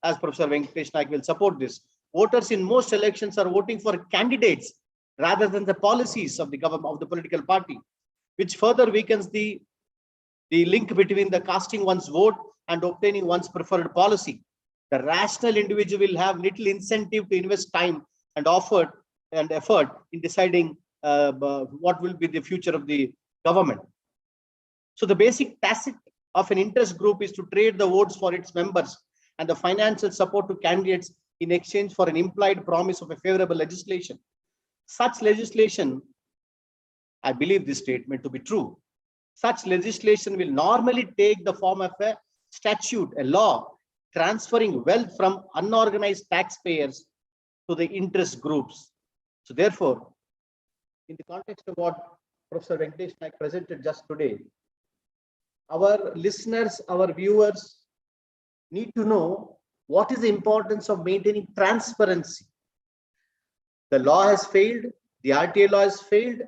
as Professor Venakatesh Nayak will support this, voters in most elections are voting for candidates rather than the policies of the government, of the political party, which further weakens the link between the casting one's vote and obtaining one's preferred policy. The rational individual will have little incentive to invest time and effort in deciding what will be the future of the government. So the basic tacit of an interest group is to trade the votes for its members and the financial support to candidates in exchange for an implied promise of a favorable legislation. Such legislation, I believe this statement to be true, such legislation will normally take the form of a statute, a law, transferring wealth from unorganized taxpayers to the interest groups. So therefore, in the context of what Professor Venakatesh Nayak presented just today, our listeners, our viewers need to know what is the importance of maintaining transparency. The law has failed, the RTA law has failed.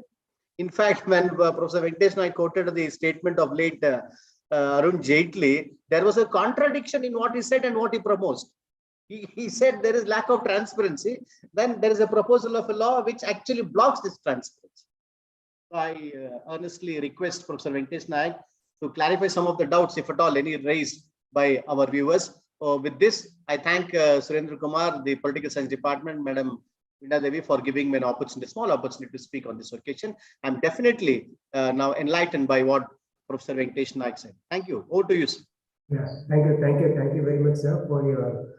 In fact, when Professor Venakatesh Nayak quoted the statement of late Arun Jaitley, there was a contradiction in what he said and what he proposed. He said there is lack of transparency. Then there is a proposal of a law which actually blocks this transparency. So I earnestly request Professor Venakatesh Nayak to clarify some of the doubts, if at all any, raised by our viewers. With this, I thank Surendra Kumar, the Political Science Department, Madam Veena Devi, for giving me an opportunity, small opportunity to speak on this occasion. I'm definitely now enlightened by what Professor Venakatesh Nayak said. Thank you. Over to you, sir. Yeah, thank you very much, sir, for your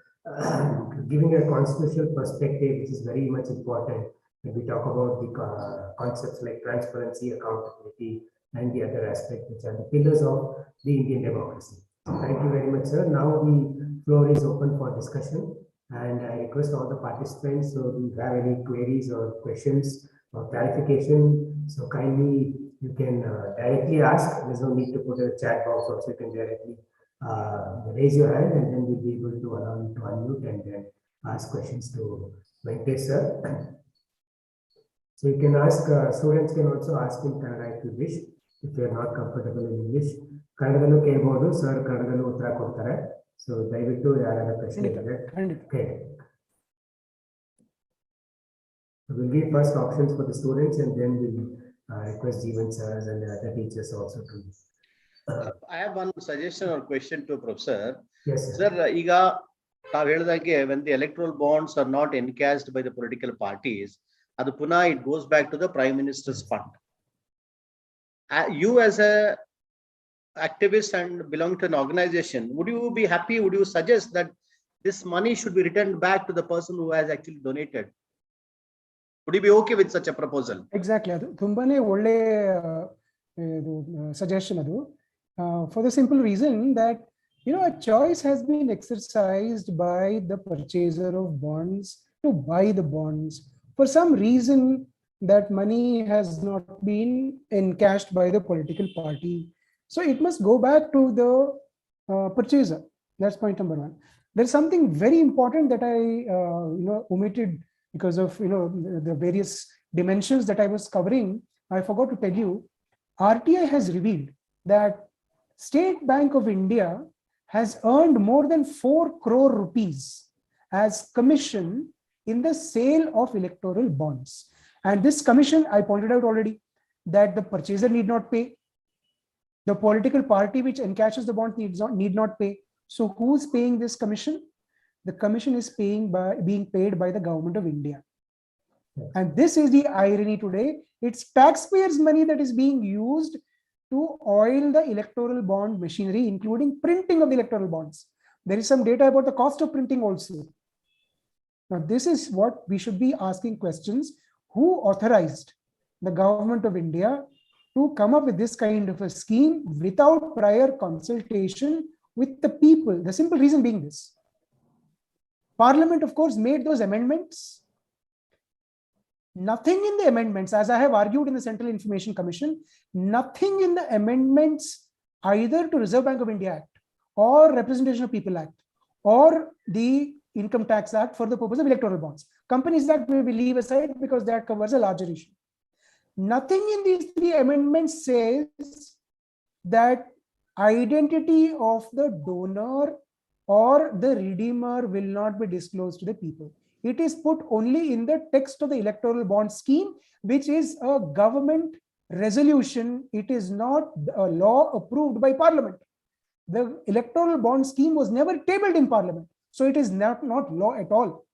giving a constitutional perspective, which is very much important when we talk about the concepts like transparency, accountability, and the other aspects which are the pillars of the Indian democracy. Thank you very much, sir. Now the floor is open for discussion, and I request all the participants, so if you have any queries or questions or clarification, so kindly you can directly ask. There's no need to put a chat box, also you can directly raise your hand, and then we'll be able to allow you to unmute and then ask questions to Venkatesh sir. So you can ask, students can also ask in Kannada if you wish, if you are not comfortable in English. Kannadallu kelbodu, sir Kannadallu uttara kodtare. So dayaviಟ್ಟು ಯಾರಾದ ಪ್ರಶ್ನೆ ಇದ್ದರೆ okay. We'll give first options for the students, and then we'll request Jeevan sirs and the other teachers also to. I have one suggestion or question to Professor. Yes, sir. Iga ತಾವು ಹೇಳಿದಾಗೆ when the electoral bonds are not encashed by the political parties, ಅದು ಪುನಃ it goes back to the Prime Minister's fund. You as a activist and belong to an organization, would you be happy, would you suggest that this money should be returned back to the person who has actually donated? Would you be okay with such a proposal? Exactly. ಅದು ತುಂಬಾನೇ ಒಳ್ಳೆ suggestion ಅದು. For the simple reason that a choice has been exercised by the purchaser of bonds to buy the bonds. For some reason, that money has not been encashed by the political party. So it must go back to the purchaser. That's point number one. There's something very important that I omitted because of the various dimensions that I was covering. I forgot to tell you, RTI has revealed that State Bank of India has earned more than 4 crore rupees as commission in the sale of electoral bonds. And this commission, I pointed out already, that the purchaser need not pay. The political party which encashes the bond need not pay. So who's paying this commission? The commission is being paid by the government of India. And this is the irony today. It's taxpayers' money that is being used to oil the electoral bond machinery, including printing of the electoral bonds. There is some data about the cost of printing also. Now, this is what we should be asking questions. Who authorized the government of India to come up with this kind of a scheme without prior consultation with the people? The simple reason being this. Parliament, of course, made those amendments. Nothing in the amendments, as I have argued in the Central Information Commission, nothing in the amendments either to Reserve Bank of India Act or Representation of People Act or the Income Tax Act for the purpose of electoral bonds. Companies Act we leave aside because that covers a larger issue. Nothing in these 3 amendments says that identity of the donor or the redeemer will not be disclosed to the people. It is put only in the text of the electoral bond scheme, which is a government resolution. It is not a law approved by Parliament. The electoral bond scheme was never tabled in Parliament. So it is not law at all.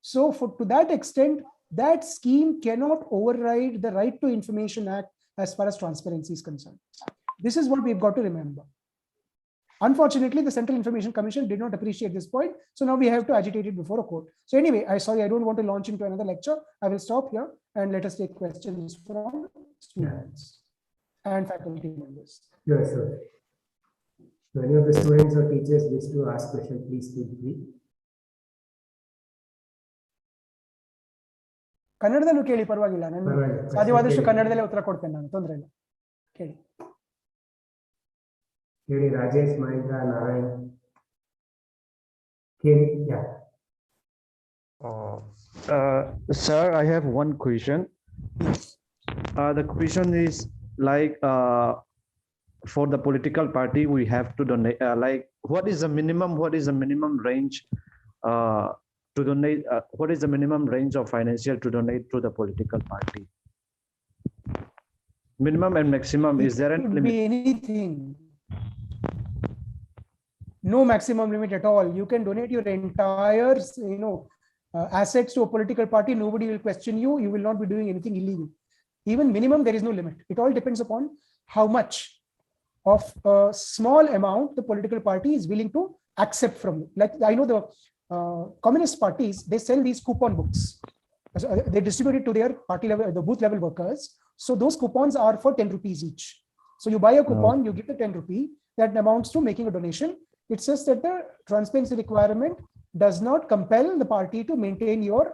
So to that extent, that scheme cannot override the Right to Information Act as far as transparency is concerned. This is what we've got to remember. Unfortunately, the Central Information Commission did not appreciate this point. So now we have to agitate it before a court. So anyway, I don't want to launch into another lecture. I will stop here and let us take questions from students and faculty members. Yes, sir. So any of the students or teachers wish to ask questions, please feel free. ಕನ್ನಡದಲ್ಲೂ ಕೇಳಿ ಪರವಾಗಿಲ್ಲ, ನಾನು ಸಾಧ್ಯವಾದಷ್ಟು ಕನ್ನಡದಲ್ಲೇ ಉತ್ತರ ಕೊಡ್ತೇನೆ, ನಾನು ತೊಂದರೆ ಇಲ್ಲ, ಕೇಳಿ. ಕೇಳಿ ರಾಜೇಶ್, ಮಹೇಂದ್ರ, ನಾರಾಯಣ್. ಕೇಳಿ. Yeah. Sir, I have one question. The question is like for the political party, we have to donate. Like, what is the minimum range to donate? What is the minimum range of financial to donate to the political party? Minimum and maximum. Is there any limit? Be anything. No maximum limit at all. You can donate your entire, assets to a political party. Nobody will question you. You will not be doing anything illegal. Even minimum, there is no limit. It all depends upon how much of a small amount the political party is willing to accept from you. Like I know the communist parties, they sell these coupon books. They distribute it to their party level, the booth level workers. So those coupons are for 10 rupees each. So you buy a coupon, you give the 10 rupee, that amounts to making a donation. It's just that the transparency requirement does not compel the party to maintain your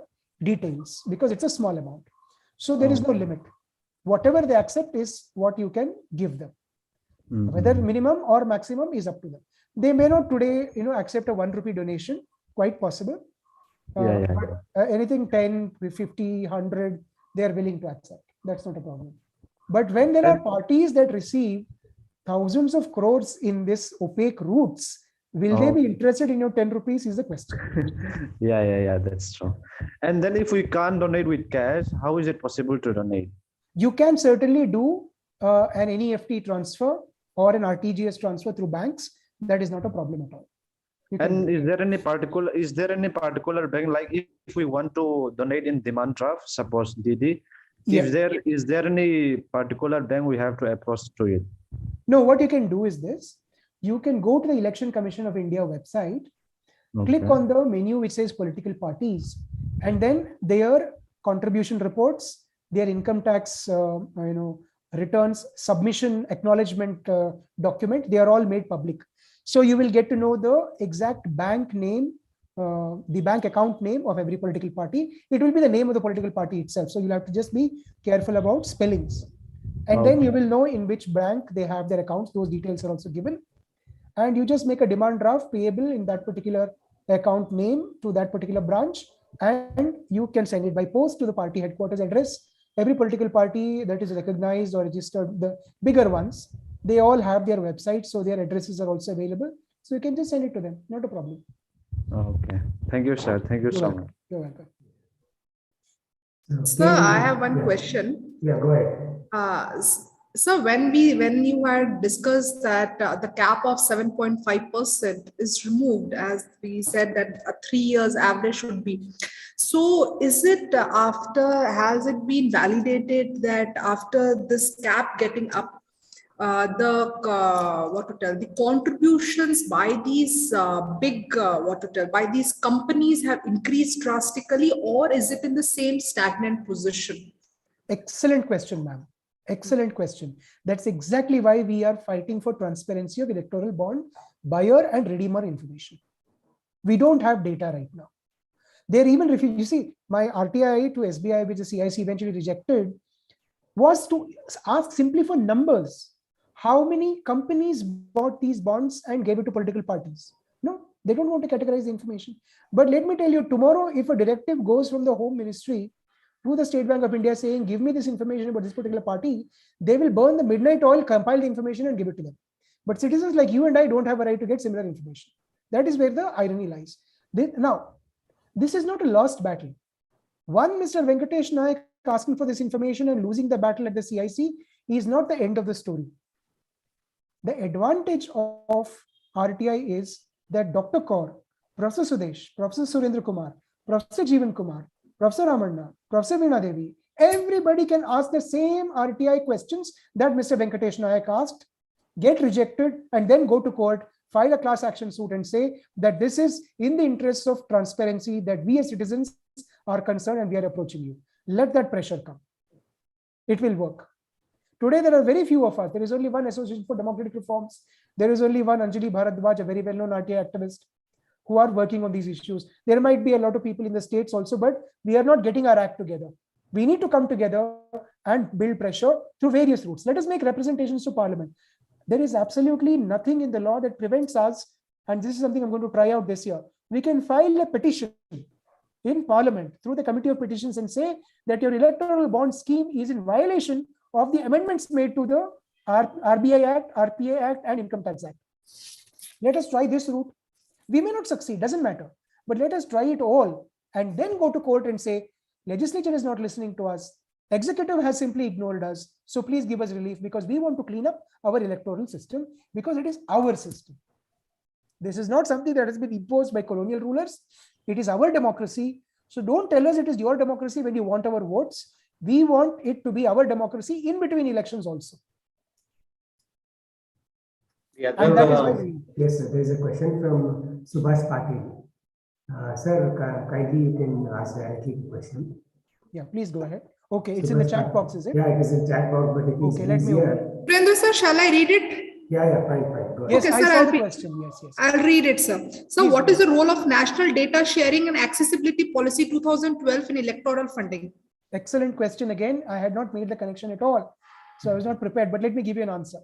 details because it's a small amount. So there is no limit. Whatever they accept is what you can give them. Whether minimum or maximum is up to them. They may not today, accept a 1 rupee donation, quite possible. But anything 10, 50, 100, they are willing to accept. That's not a problem. But when there are parties that receive thousands of crores in this opaque routes, will they be interested in your 10 rupees is the question. Yeah, that's true. And then if we can't donate with cash, how is it possible to donate? You can certainly do an NEFT transfer or an RTGS transfer through banks. That is not a problem at all. And is there any particular bank, like if we want to donate in demand draft, suppose Didi, is there any particular bank we have to approach to it? No, what you can do is this. You can go to the Election Commission of India website, click on the menu which says political parties, and then their contribution reports, their income tax, returns, submission, acknowledgement document, they are all made public. So you will get to know the exact bank name, the bank account name of every political party. It will be the name of the political party itself. So you'll have to just be careful about spellings. And then you will know in which bank they have their accounts. Those details are also given. And you just make a demand draft payable in that particular account name to that particular branch. And you can send it by post to the party headquarters address. Every political party that is recognized or registered, the bigger ones, they all have their websites. So their addresses are also available. So you can just send it to them. Not a problem. Okay. Thank you, sir. Thank you so much. You're welcome. Sir, I have one question. Yeah, go ahead. So when you had discussed that the cap of 7.5% is removed, as we said that a 3 years average should be. So is it has it been validated that after this cap getting up, the contributions by these by these companies have increased drastically, or is it in the same stagnant position? Excellent question, ma'am. Excellent question. That's exactly why we are fighting for transparency of electoral bond buyer and redeemer information. We don't have data right now. They're even refusing. You see, my RTI to SBI, which the CIC eventually rejected, was to ask simply for numbers. How many companies bought these bonds and gave it to political parties? No, they don't want to categorize the information. But let me tell you, tomorrow, if a directive goes from the Home Ministry to the State Bank of India saying, give me this information about this particular party, they will burn the midnight oil, compile the information and give it to them. But citizens like you and I don't have a right to get similar information. That is where the irony lies. Now, this is not a lost battle. One Mr. Venakatesh Nayak asking for this information and losing the battle at the CIC is not the end of the story. The advantage of RTI is that Dr. Kaur, Professor Sudesh, Professor Surendra Kumar, Professor Jeevan Kumar, Professor Ramanna, Professor Veena Devi, everybody can ask the same RTI questions that Mr. Venakatesh Nayak asked, get rejected, and then go to court file a class action suit and say that this is in the interests of transparency that we as citizens are concerned and we are approaching you. Let that pressure come. It will work. Today, there are very few of us. There is only one Association for Democratic Reforms. There is only one Anjali Bharadwaj, a very well-known RTI activist, who are working on these issues. There might be a lot of people in the states also, but we are not getting our act together. We need to come together and build pressure through various routes. Let us make representations to Parliament. There is absolutely nothing in the law that prevents us, and this is something I'm going to try out this year. We can file a petition in Parliament through the Committee of Petitions and say that your electoral bond scheme is in violation of the amendments made to the RBI Act, RPA Act, and Income Tax Act. Let us try this route. We may not succeed, doesn't matter, but let us try it all and then go to court and say, legislature is not listening to us. Executive has simply ignored us. So please give us relief because we want to clean up our electoral system because it is our system. This is not something that has been imposed by colonial rulers. It is our democracy. So don't tell us it is your democracy when you want our votes. We want it to be our democracy in between elections also. Yeah, yes, sir. There is a question from Subhash Patil. Sir, kindly you can ask directly the question. Yeah, please go ahead. Okay, it's in the chat box, is it? Yeah, it is in chat box, but it is okay, let me easier. Brenda, sir, shall I read it? Yeah, fine. Go ahead. Yes, okay, I sir, saw the question. Yes. I'll read it, sir. So Please what is the role of National Data Sharing and Accessibility Policy 2012 in electoral funding? Excellent question again. I had not made the connection at all. So I was not prepared, but let me give you an answer.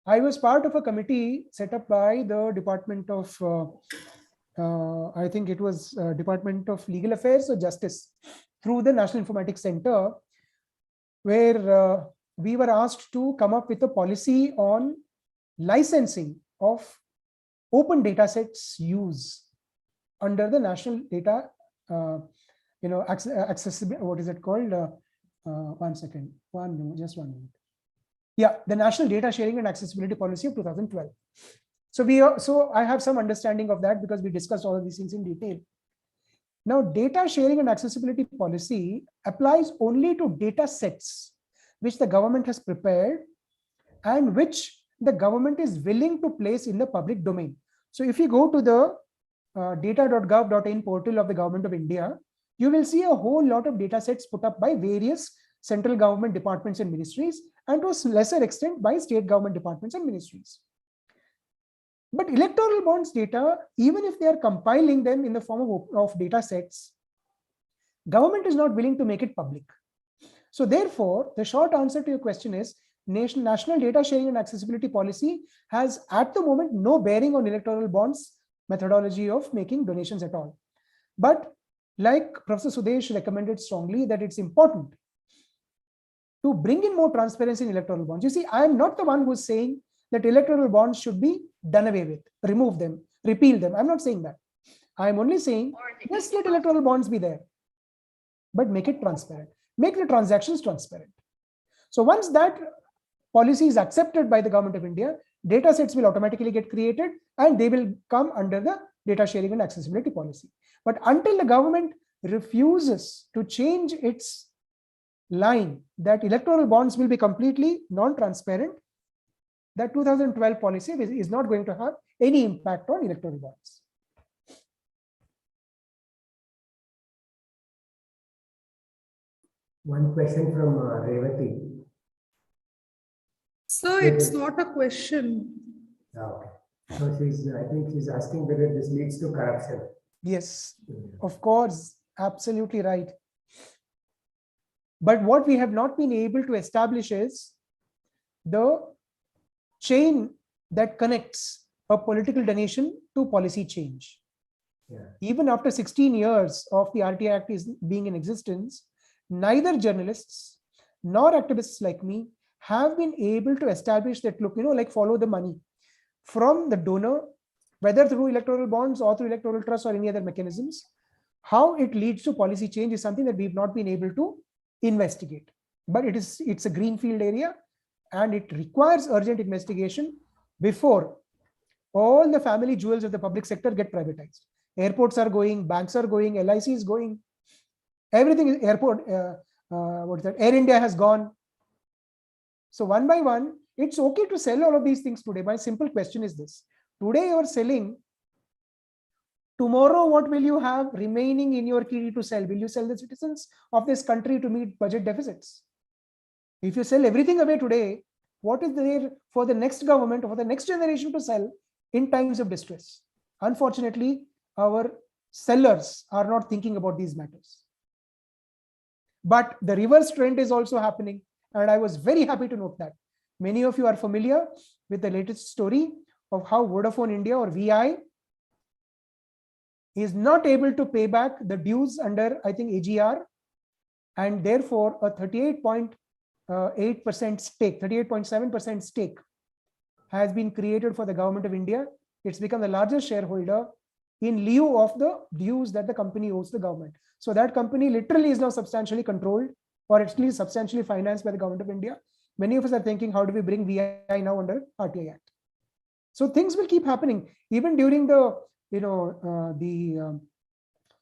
I was part of a committee set up by the Department of, I think it was Department of Legal Affairs or Justice through the National Informatics Center, where we were asked to come up with a policy on licensing of open data sets use under the National Data, accessibility, what is it called? Just one minute. Yeah, the National Data Sharing and Accessibility Policy of 2012. So I have some understanding of that because we discussed all of these things in detail. Now, data sharing and accessibility policy applies only to data sets which the government has prepared and which the government is willing to place in the public domain. So if you go to the data.gov.in portal of the Government of India, you will see a whole lot of data sets put up by various central government departments and ministries, and to a lesser extent by state government departments and ministries. But electoral bonds data, even if they are compiling them in the form of data sets, government is not willing to make it public. So therefore, the short answer to your question is, National Data Sharing and Accessibility Policy has at the moment no bearing on electoral bonds methodology of making donations at all. But like Professor Sudesh recommended strongly that it's important to bring in more transparency in electoral bonds. You see, I am not the one who's saying that electoral bonds should be done away with, remove them, repeal them. I'm not saying that. I'm only saying, yes, let electoral bonds be there, but make it transparent. Make the transactions transparent. So once that policy is accepted by the Government of India, data sets will automatically get created and they will come under the data sharing and accessibility policy. But until the government refuses to change its line that electoral bonds will be completely non-transparent, that 2012 policy is not going to have any impact on electoral bonds. One question from Revati. Sir, it's not a question. Okay. So I think she's asking whether this leads to corruption. Yes, of course, absolutely right. But what we have not been able to establish is the chain that connects a political donation to policy change. Yeah. Even after 16 years of the RTI Act being in existence, neither journalists nor activists like me have been able to establish that, look, like follow the money from the donor, whether through electoral bonds or through electoral trusts or any other mechanisms. How it leads to policy change is something that we've not been able to investigate. But it's a greenfield area and it requires urgent investigation before all the family jewels of the public sector get privatized. Airports are going, banks are going, LIC is going, everything is airport. What is that? Air India has gone. So one by one, it's okay to sell all of these things today. My simple question is this: Today you are selling. Tomorrow, what will you have remaining in your kitty to sell? Will you sell the citizens of this country to meet budget deficits? If you sell everything away today, what is there for the next government or for the next generation to sell in times of distress? Unfortunately, our sellers are not thinking about these matters. But the reverse trend is also happening. And I was very happy to note that. Many of you are familiar with the latest story of how Vodafone India or VI is not able to pay back the dues under, I think, AGR, and therefore a 38.8% stake, 38.7% stake has been created for the government of India. It's become the largest shareholder in lieu of the dues that the company owes the government. So that company literally is now substantially controlled, or at least substantially financed by the government of India. Many of us are thinking, how do we bring VI now under RTI Act? So things will keep happening. Even during the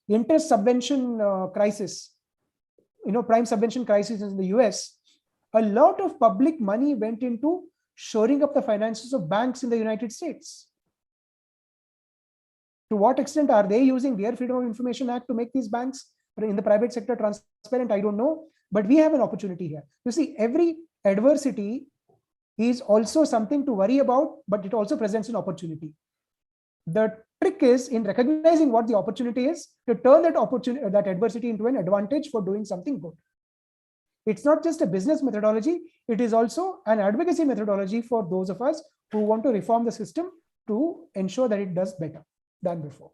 interest subvention crisis, prime subvention crisis in the US, a lot of public money went into shoring up the finances of banks in the United States. To what extent are they using their Freedom of Information Act to make these banks in the private sector transparent? I don't know, but we have an opportunity here. You see, every adversity is also something to worry about, but it also presents an opportunity. The trick is in recognizing what the opportunity is to turn that adversity into an advantage for doing something good. It's not just a business methodology, it is also an advocacy methodology for those of us who want to reform the system to ensure that it does better than before.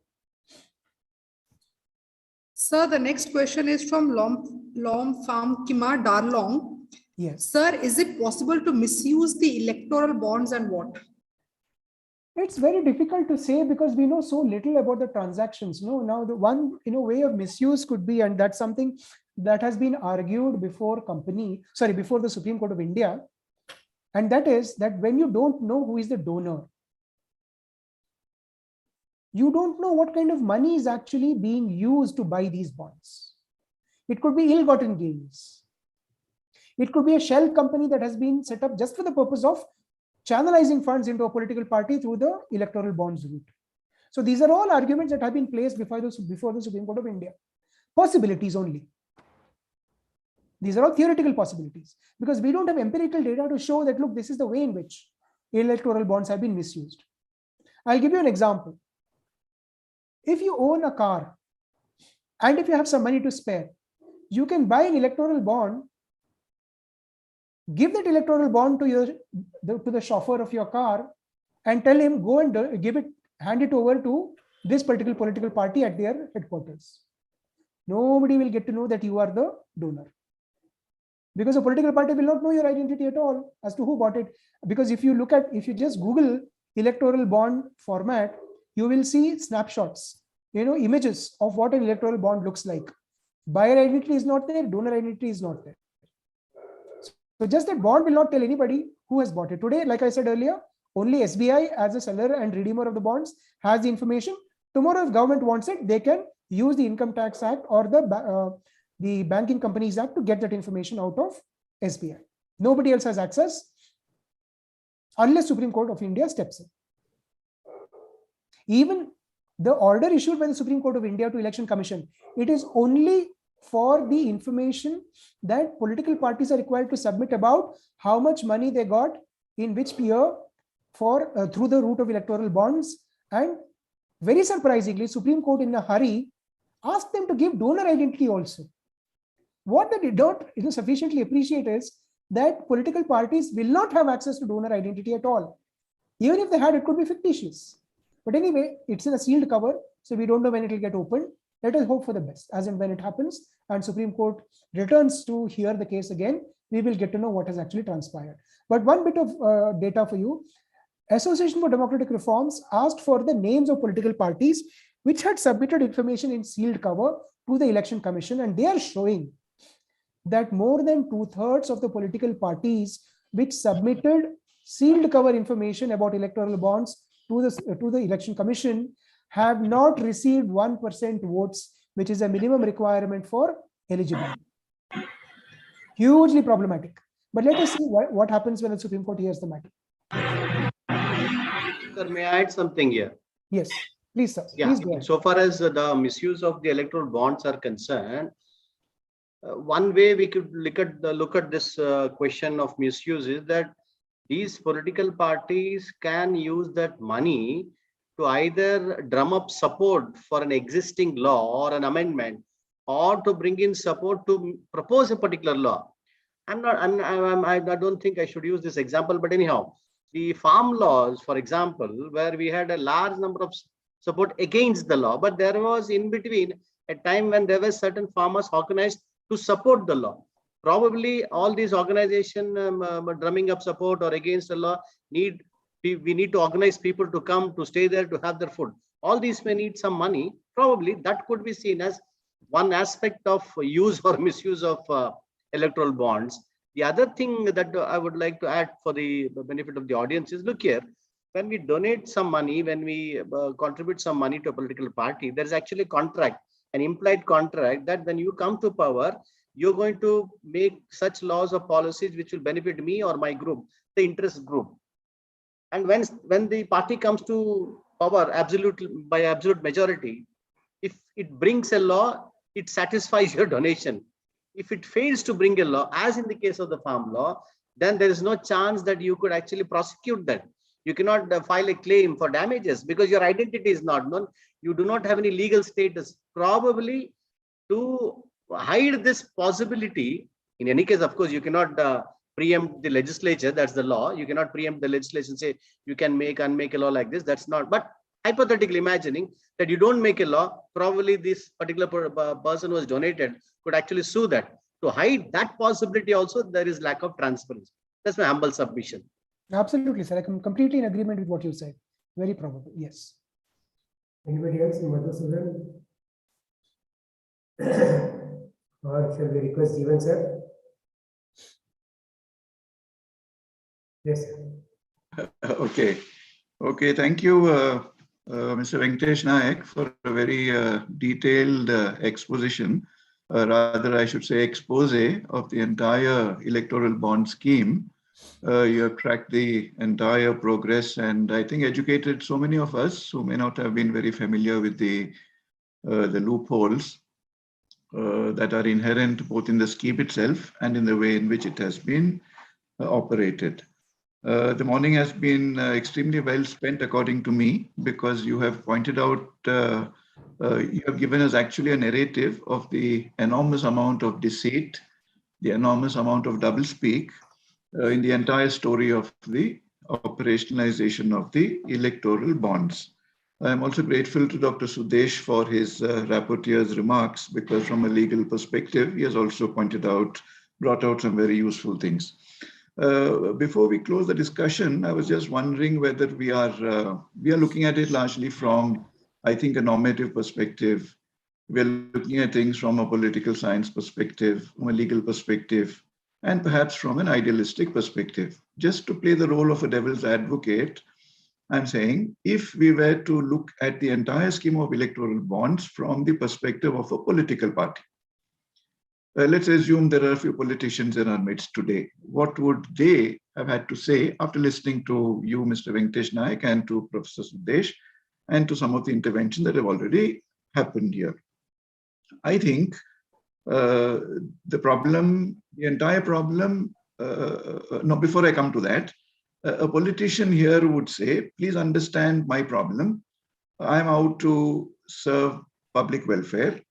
Sir, the next question is from Lom Farm Kima Darlong. Yes. Sir, is it possible to misuse the electoral bonds and what? It's very difficult to say because we know so little about the transactions. Now the one way of misuse could be, and that's something that has been argued before the Supreme Court of India, and that is that when you don't know who is the donor, you don't know what kind of money is actually being used to buy these bonds. It could be ill-gotten gains. It could be a shell company that has been set up just for the purpose of channelizing funds into a political party through the electoral bonds route. So these are all arguments that have been placed before the Supreme Court of India. Possibilities only. These are all theoretical possibilities because we don't have empirical data to show that, look, this is the way in which electoral bonds have been misused. I'll give you an example. If you own a car and if you have some money to spare, you can buy an electoral bond, give that electoral bond to the chauffeur of your car and tell him, go and hand it over to this particular political party at their headquarters. Nobody will get to know that you are the donor. Because a political party will not know your identity at all as to who bought it. Because if you just Google electoral bond format, you will see snapshots, images of what an electoral bond looks like. Buyer identity is not there, donor identity is not there. So just that bond will not tell anybody who has bought it. Today, like I said earlier, only SBI as a seller and redeemer of the bonds has the information. Tomorrow, if government wants it, they can use the Income Tax Act or the Banking Companies Act to get that information out of SBI. Nobody else has access unless Supreme Court of India steps in. Even the order issued by the Supreme Court of India to Election Commission, it is only for the information that political parties are required to submit about how much money they got in which year through the route of electoral bonds. And very surprisingly, Supreme Court in a hurry asked them to give donor identity also. What they did not sufficiently appreciate is that political parties will not have access to donor identity at all. Even if they had, it could be fictitious. But anyway, it's in a sealed cover, so we don't know when it will get opened. Let us hope for the best. As and when it happens and Supreme Court returns to hear the case again, we will get to know what has actually transpired. But one bit of data for you. Association for Democratic Reforms asked for the names of political parties which had submitted information in sealed cover to the Election Commission, and they are showing that more than 2/3 of the political parties which submitted sealed cover information about electoral bonds to the Election Commission have not received 1% votes, which is a minimum requirement for eligibility. Hugely problematic. But let us see what happens when the Supreme Court hears the matter. Sir, may I add something here? Yes, please, sir. Yeah, Please go ahead. so far as the misuse of the electoral bonds are concerned, one way we could look at this question of misuse is that these political parties can use that money to either drum up support for an existing law or an amendment, or to bring in support to propose a particular law. I don't think I should use this example, but anyhow, the farm laws, for example, where we had a large number of support against the law, but there was in between a time when there were certain farmers organized to support the law. Probably all these organizations drumming up support or against the law we need to organize people to come to stay there to have their food. All these may need some money. Probably that could be seen as one aspect of use or misuse of electoral bonds. The other thing that I would like to add for the benefit of the audience is, look here, when we donate some money, when we contribute some money to a political party, there is actually a contract, an implied contract that when you come to power, you're going to make such laws or policies which will benefit me or my group, the interest group. And when the party comes to power by absolute majority, if it brings a law, it satisfies your donation. If it fails to bring a law, as in the case of the farm law, then there is no chance that you could actually prosecute that. You cannot file a claim for damages because your identity is not known. You do not have any legal status. Probably to hide this possibility, in any case, of course, you cannot preempt the legislature. That's the law. You cannot preempt the legislation, say you can make and unmake a law like this. That's not. But hypothetically imagining that you don't make a law, probably this particular person who was donated could actually sue that. To hide that possibility also, there is lack of transparency. That's my humble submission. Absolutely, sir. I'm completely in agreement with what you said. Very probable. Yes. Anybody else? Madhusudan? Or shall we request Jeevan, sir? Yes. Okay. Okay. Thank you, Mr. Venakatesh Nayak, for a very detailed exposition. Rather, I should say expose of the entire electoral bond scheme. You have tracked the entire progress and I think educated so many of us who may not have been very familiar with the loopholes that are inherent both in the scheme itself and in the way in which it has been operated. The morning has been extremely well spent according to me, because you have pointed out, you have given us actually a narrative of the enormous amount of deceit, the enormous amount of doublespeak in the entire story of the operationalization of the electoral bonds. I am also grateful to Dr. Sudesh for his rapporteur's remarks, because from a legal perspective, he has also brought out some very useful things. Before we close the discussion, I was just wondering whether we are looking at it largely from, I think, a normative perspective. We're looking at things from a political science perspective, from a legal perspective, and perhaps from an idealistic perspective. Just to play the role of a devil's advocate, I'm saying, if we were to look at the entire scheme of electoral bonds from the perspective of a political party, let's assume there are a few politicians in our midst today. What would they have had to say after listening to you, Mr. Venakatesh Nayak, and to Professor Sudesh, and to some of the interventions that have already happened here? I think the entire problem, no, before I come to that, a politician here would say, please understand my problem. I'm out to serve public welfare.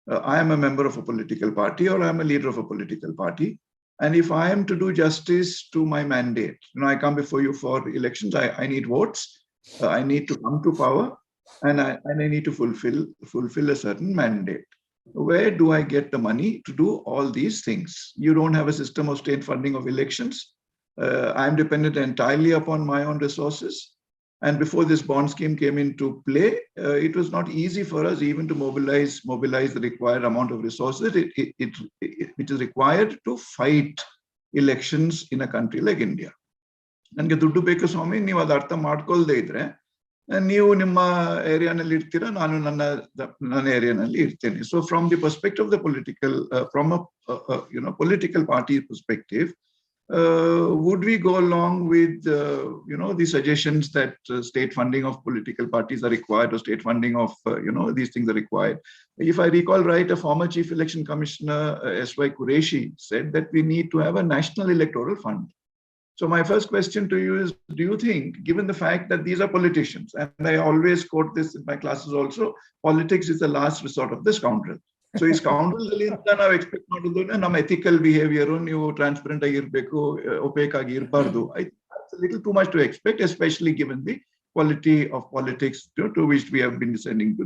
I am a member of a political party, or I'm a leader of a political party. And if I am to do justice to my mandate, I come before you for elections, I need votes, I need to come to power, and I need to fulfill a certain mandate. Where do I get the money to do all these things? You don't have a system of state funding of elections. I'm dependent entirely upon my own resources. And before this bond scheme came into play, it was not easy for us even to mobilize the required amount of resources which is required to fight elections in a country like India. ನನಗೆ ದುಡ್ಡು ಬೇಕು ಸ್ವಾಮಿ, ನೀವು ಅದು ಅರ್ಥ ಮಾಡ್ಕೊಳ್ದೇ ಇದ್ರೆ ನೀವು ನಿಮ್ಮ ಏರಿಯಾನಲ್ಲಿ ಇರ್ತೀರಾ, ನಾನು ನನ್ನ ಏರಿಯಾನಲ್ಲಿ ಇರ್ತೇನೆ. So from the perspective of the political, from a political party perspective, would we go along with the suggestions that state funding of political parties are required, or state funding of these things are required? If I recall right, a former Chief Election Commissioner S.Y. Qureshi said that we need to have a national electoral fund. So my first question to you is, do you think, given the fact that these are politicians, and I always quote this in my classes also, politics is the last resort of the scoundrel. So ಈ ಸ್ಕೌಂಡ್ರಲ್ಗಳಿಂದ ನಾವು expect ಮಾಡೋದು ನಮ್ಮ ethical behaviour, ನೀವು transparent ಆಗಿರ್ಬೇಕು, OPEC ಆಗಿ ಇರಬಾರ್ದು. It's a little too much to expect, especially given the quality of politics to which we have been descending to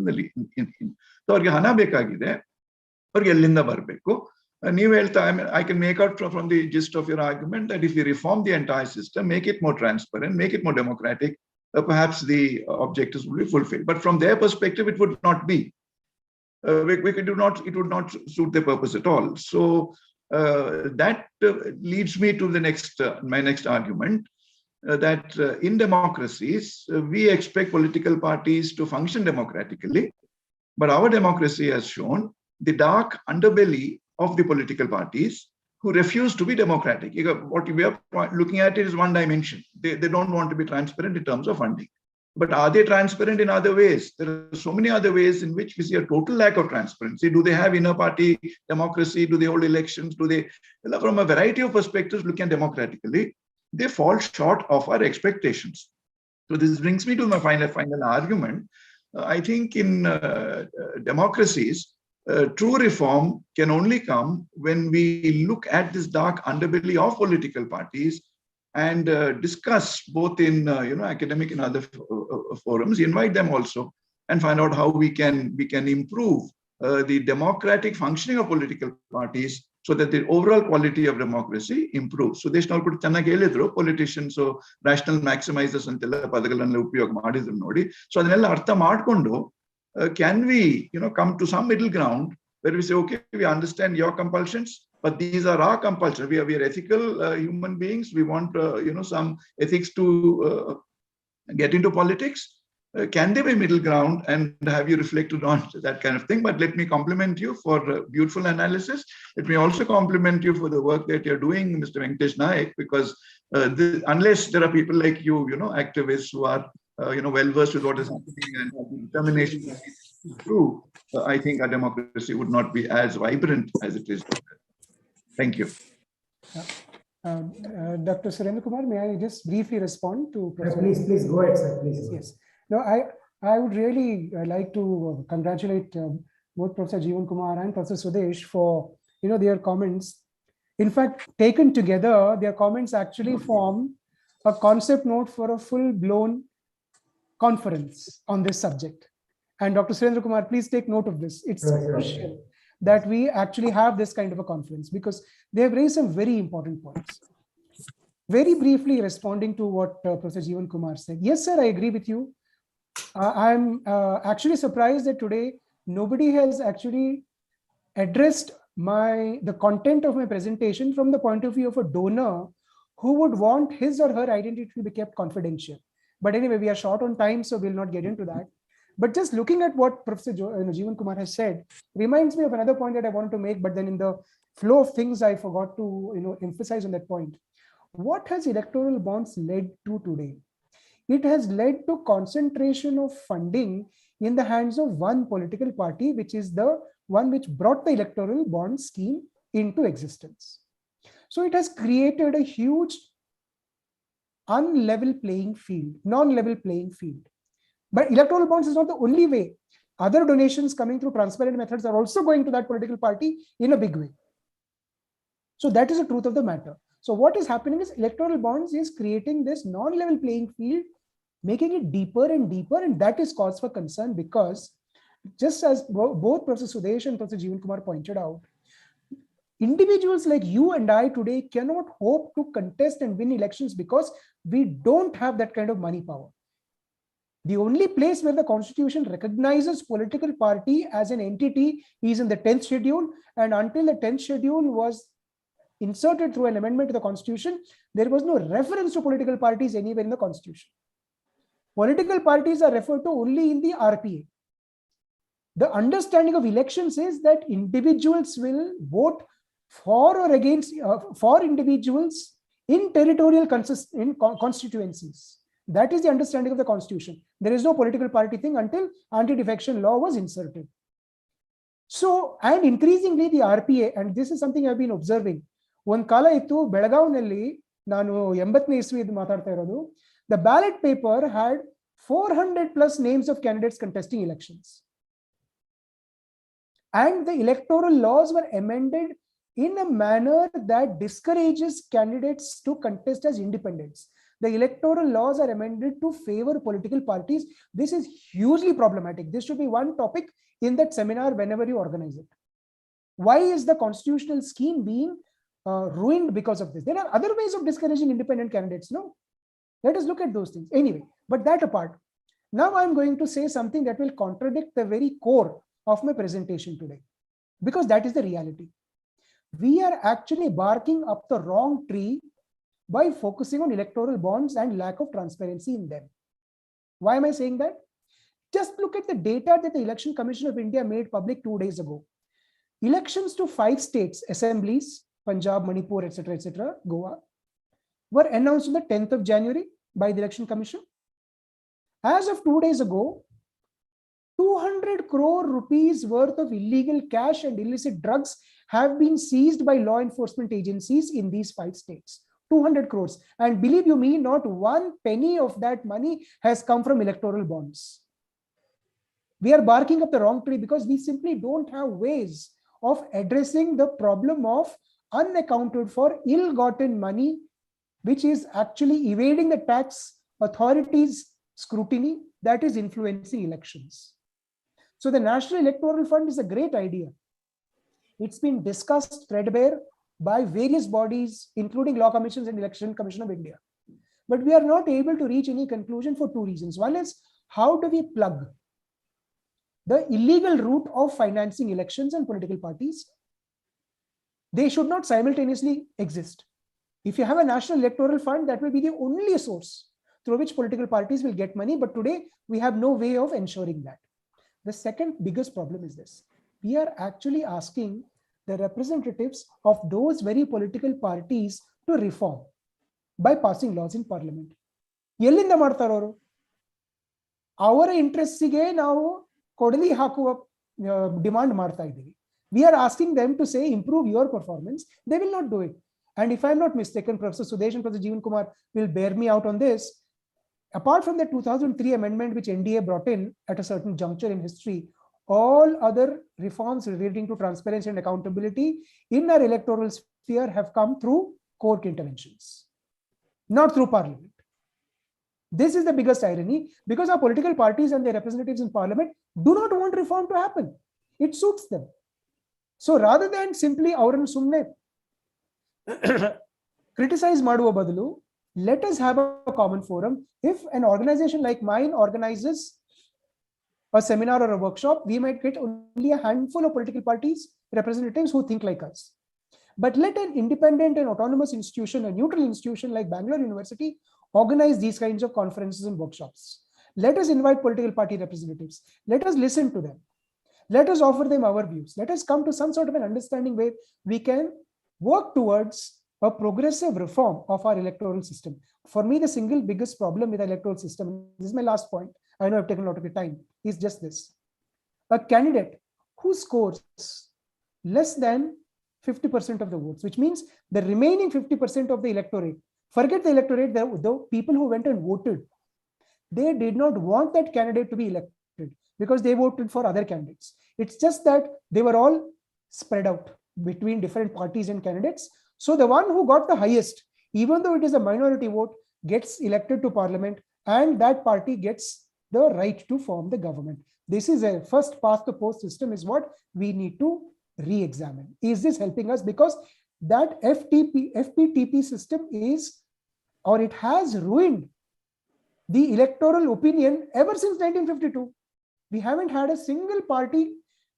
in. So ಅವ್ರಿಗೆ ಹಣ ಬೇಕಾಗಿದೆ, ಅವ್ರಿಗೆ ಎಲ್ಲಿಂದ ಬರಬೇಕು? ನೀವು ಹೇಳ್ತಾ, I can make out from the gist of your argument that if we reform the entire system, make it more transparent, make it more democratic, perhaps the objectives will be fulfilled. But from their perspective, it would not be. It would not suit their purpose at all. So that leads me to the my next argument, that in democracies, we expect political parties to function democratically, but our democracy has shown the dark underbelly of the political parties who refuse to be democratic. What we are looking at is one dimension. They don't want to be transparent in terms of funding. But are they transparent in other ways? There are so many other ways in which we see a total lack of transparency. Do they have inner party democracy? Do they hold elections? Do they, from a variety of perspectives, looking democratically, they fall short of our expectations. So this brings me to my final argument. I think in democracies, true reform can only come when we look at this dark underbelly of political parties and discuss both in academic and other forums, invite them also, and find out how we can improve the democratic functioning of political parties so that the overall quality of democracy improves. So Sudesh ನಾವು ಕೂಡ ಚೆನ್ನಾಗಿ ಹೇಳಿದ್ರು, politicians rational maximizers ಅಂತೆಲ್ಲ ಪದಗಳನ್ನ ಉಪಯೋಗ ಮಾಡಿದ್ರು ನೋಡಿ. So ಅದನ್ನೆಲ್ಲ ಅರ್ಥ ಮಾಡಿಕೊಂಡು can we come to some middle ground where we say, okay, we understand your compulsions, but these are our compulsions. We are ethical human beings. We want some ethics to get into politics. Can there be middle ground, and have you reflected on that kind of thing? But let me compliment you for beautiful analysis. Let me also compliment you for the work that you're doing, Mr. Venakatesh Nayak, because unless there are people like you, activists who are well versed with what is happening and have the determination to improve, I think our democracy would not be as vibrant as it is. Thank you. Dr. Surendra Kumar, may I just briefly respond to? Please go ahead, sir. Please. Yes. No, I would really like to congratulate both Professor Jeevan Kumar and Professor Sudesh for their comments. In fact, taken together, their comments actually form a concept note for a full-blown conference on this subject. And Dr. Surendra Kumar, please take note of this. It's crucial that we actually have this kind of a conference, because they have raised some very important points. Very briefly responding to what Professor Jeevan Kumar said. Yes, sir, I agree with you. I'm actually surprised that today nobody has actually addressed the content of my presentation from the point of view of a donor who would want his or her identity to be kept confidential. But anyway, we are short on time, so we'll not get into that. But just looking at what Professor Jeevan Kumar has said reminds me of another point that I wanted to make, but then in the flow of things, I forgot to emphasize on that point. What has electoral bonds led to today? It has led to concentration of funding in the hands of one political party, which is the one which brought the electoral bond scheme into existence. So it has created a huge non-level playing field. But electoral bonds is not the only way. Other donations coming through transparent methods are also going to that political party in a big way. So that is the truth of the matter. So what is happening is electoral bonds is creating this non-level playing field, making it deeper and deeper, and that is cause for concern, because just as both Professor Sudesh and Professor Jeevan Kumar pointed out, individuals like you and I today cannot hope to contest and win elections because we don't have that kind of money power. The only place where the Constitution recognizes political party as an entity is in the 10th schedule, and until the 10th schedule was inserted through an amendment to the Constitution, there was no reference to political parties anywhere in the Constitution. Political parties are referred to only in the RPA. The understanding of elections is that individuals will vote for or against, for individuals in territorial constituencies. That is the understanding of the constitution. There is no political party thing until anti-defection law was inserted. So, and increasingly the RPA, and this is something I've been observing. One kala ittu Belagaonalli, nanu 80ನೇ ಇಸ್ವಿದು ಮಾತಾಡ್ತಾ ಇರೋದು, the ballot paper had 400 plus names of candidates contesting elections. And the electoral laws were amended in a manner that discourages candidates to contest as independents. The electoral laws are amended to favor political parties. This is hugely problematic. This should be one topic in that seminar whenever you organize it. Why is the constitutional scheme being ruined because of this? There are other ways of discouraging independent candidates, no? Let us look at those things. Anyway, but that apart, now I'm going to say something that will contradict the very core of my presentation today, because that is the reality. We are actually barking up the wrong tree by focusing on electoral bonds and lack of transparency in them. Why am I saying that? Just look at the data that the Election Commission of India made public 2 days ago. Elections to 5 states, assemblies, Punjab, Manipur, etc., Goa, were announced on the 10th of January by the Election Commission. As of 2 days ago, 200 crore rupees worth of illegal cash and illicit drugs have been seized by law enforcement agencies in these 5 states. 200 crores. And believe you me, not 1 penny of that money has come from electoral bonds. We are barking up the wrong tree because we simply don't have ways of addressing the problem of unaccounted for ill-gotten money, which is actually evading the tax authorities' scrutiny that is influencing elections. So the National Electoral Fund is a great idea. It's been discussed threadbare by various bodies, including law commissions and Election Commission of India. But we are not able to reach any conclusion for 2 reasons. One is, how do we plug the illegal route of financing elections and political parties? They should not simultaneously exist. If you have a National Electoral Fund, that will be the only source through which political parties will get money. But today, we have no way of ensuring that. The second biggest problem is this. We are actually asking the representatives of those very political parties to reform by passing laws in parliament. ಎಲ್ಲಿಂದ ಮಾಡ್ತಾರೋ ಅವರು? ಅವರ ಇಂಟ್ರೆಸ್ಟ್ಗೆ ನಾವು ಕೊಡಲಿ ಹಾಕುವ demand ಮಾಡ್ತಾ ಇದ್ದೀವಿ. We are asking them to say, improve your performance. They will not do it. And if I'm not mistaken, Professor Sudesh and Professor Jeevan Kumar will bear me out on this. Apart from the 2003 amendment, which NDA brought in at a certain juncture in history, all other reforms relating to transparency and accountability in our electoral sphere have come through court interventions, not through parliament. This is the biggest irony, because our political parties and their representatives in parliament do not want reform to happen. It suits them. So rather than simply avarannu sumne criticize maduva badalu, let us have a common forum. If an organization like mine organizes a seminar or a workshop, we might get only a handful of political parties representatives who think like us. But let an independent and autonomous institution, a neutral institution like Bangalore University, organize these kinds of conferences and workshops. Let us invite political party representatives. Let us listen to them. Let us offer them our views. Let us come to some sort of an understanding where we can work towards a progressive reform of our electoral system. For me, the single biggest problem with the electoral system, this is my last point, I know I've taken a lot of your time, is just this. A candidate who scores less than 50% of the votes, which means the remaining 50% of the electorate, forget the electorate, the people who went and voted, they did not want that candidate to be elected because they voted for other candidates. It's just that they were all spread out between different parties and candidates. So the one who got the highest, even though it is a minority vote, gets elected to parliament, and that party gets the right to form the government. This is a first past the post system is what we need to re-examine. Is this helping us? Because that FPTP system is, or it has ruined the electoral opinion ever since 1952. We haven't had a single party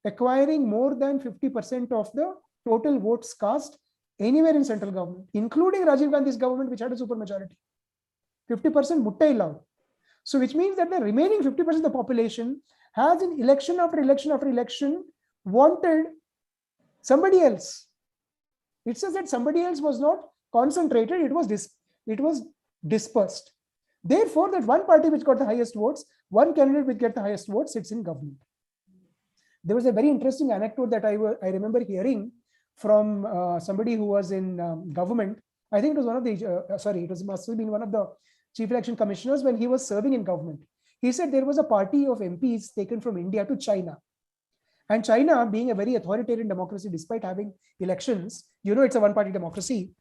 acquiring more than 50% of the total votes cast anywhere in central government, including Rajiv Gandhi's government, which had a super majority. 50% mutta illa. So which means that the remaining 50% of the population has, in election after election after election, wanted somebody else. It says that somebody else was not concentrated, it was dispersed. Therefore, that one party which got the highest votes, one candidate which get the highest votes sits in government. There was a very interesting anecdote that I remember hearing from somebody who was in government. I think it was one of the, must have been one of the chief election commissioners when he was serving in government. He said there was a party of MPs taken from India to China. And China, being a very authoritarian democracy, despite having elections, it's a one-party democracy.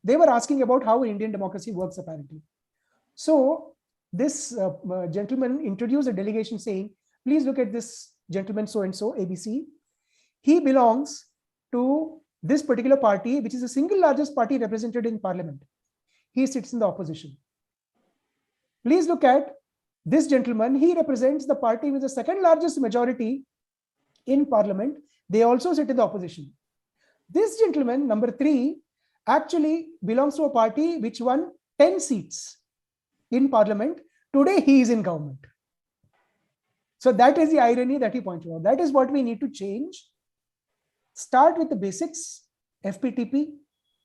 They were asking about how Indian democracy works, apparently. So this gentleman introduced a delegation saying, please look at this gentleman so-and-so, ABC. He belongs to this particular party, which is the single largest party represented in parliament. He sits in the opposition. Please look at this gentleman. He represents the party with the second largest majority in parliament. They also sit in the opposition. This gentleman, number 3, actually belongs to a party which won 10 seats in parliament. Today, he is in government. So that is the irony that he pointed out. That is what we need to change. Start with the basics, FPTP,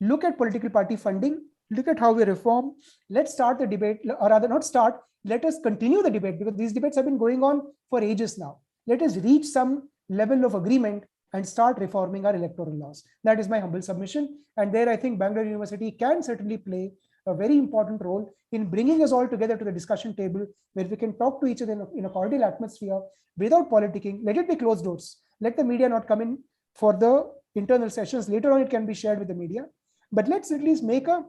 look at political party funding, look at how we reform. Let's start the debate, or rather not start, let us continue the debate, because these debates have been going on for ages now. Let us reach some level of agreement and start reforming our electoral laws. That is my humble submission. And there I think Bangalore University can certainly play a very important role in bringing us all together to the discussion table, where we can talk to each other in a cordial atmosphere without politicking. Let it be closed doors. Let the media not come in for the internal sessions. Later on, it can be shared with the media. But let's at least make a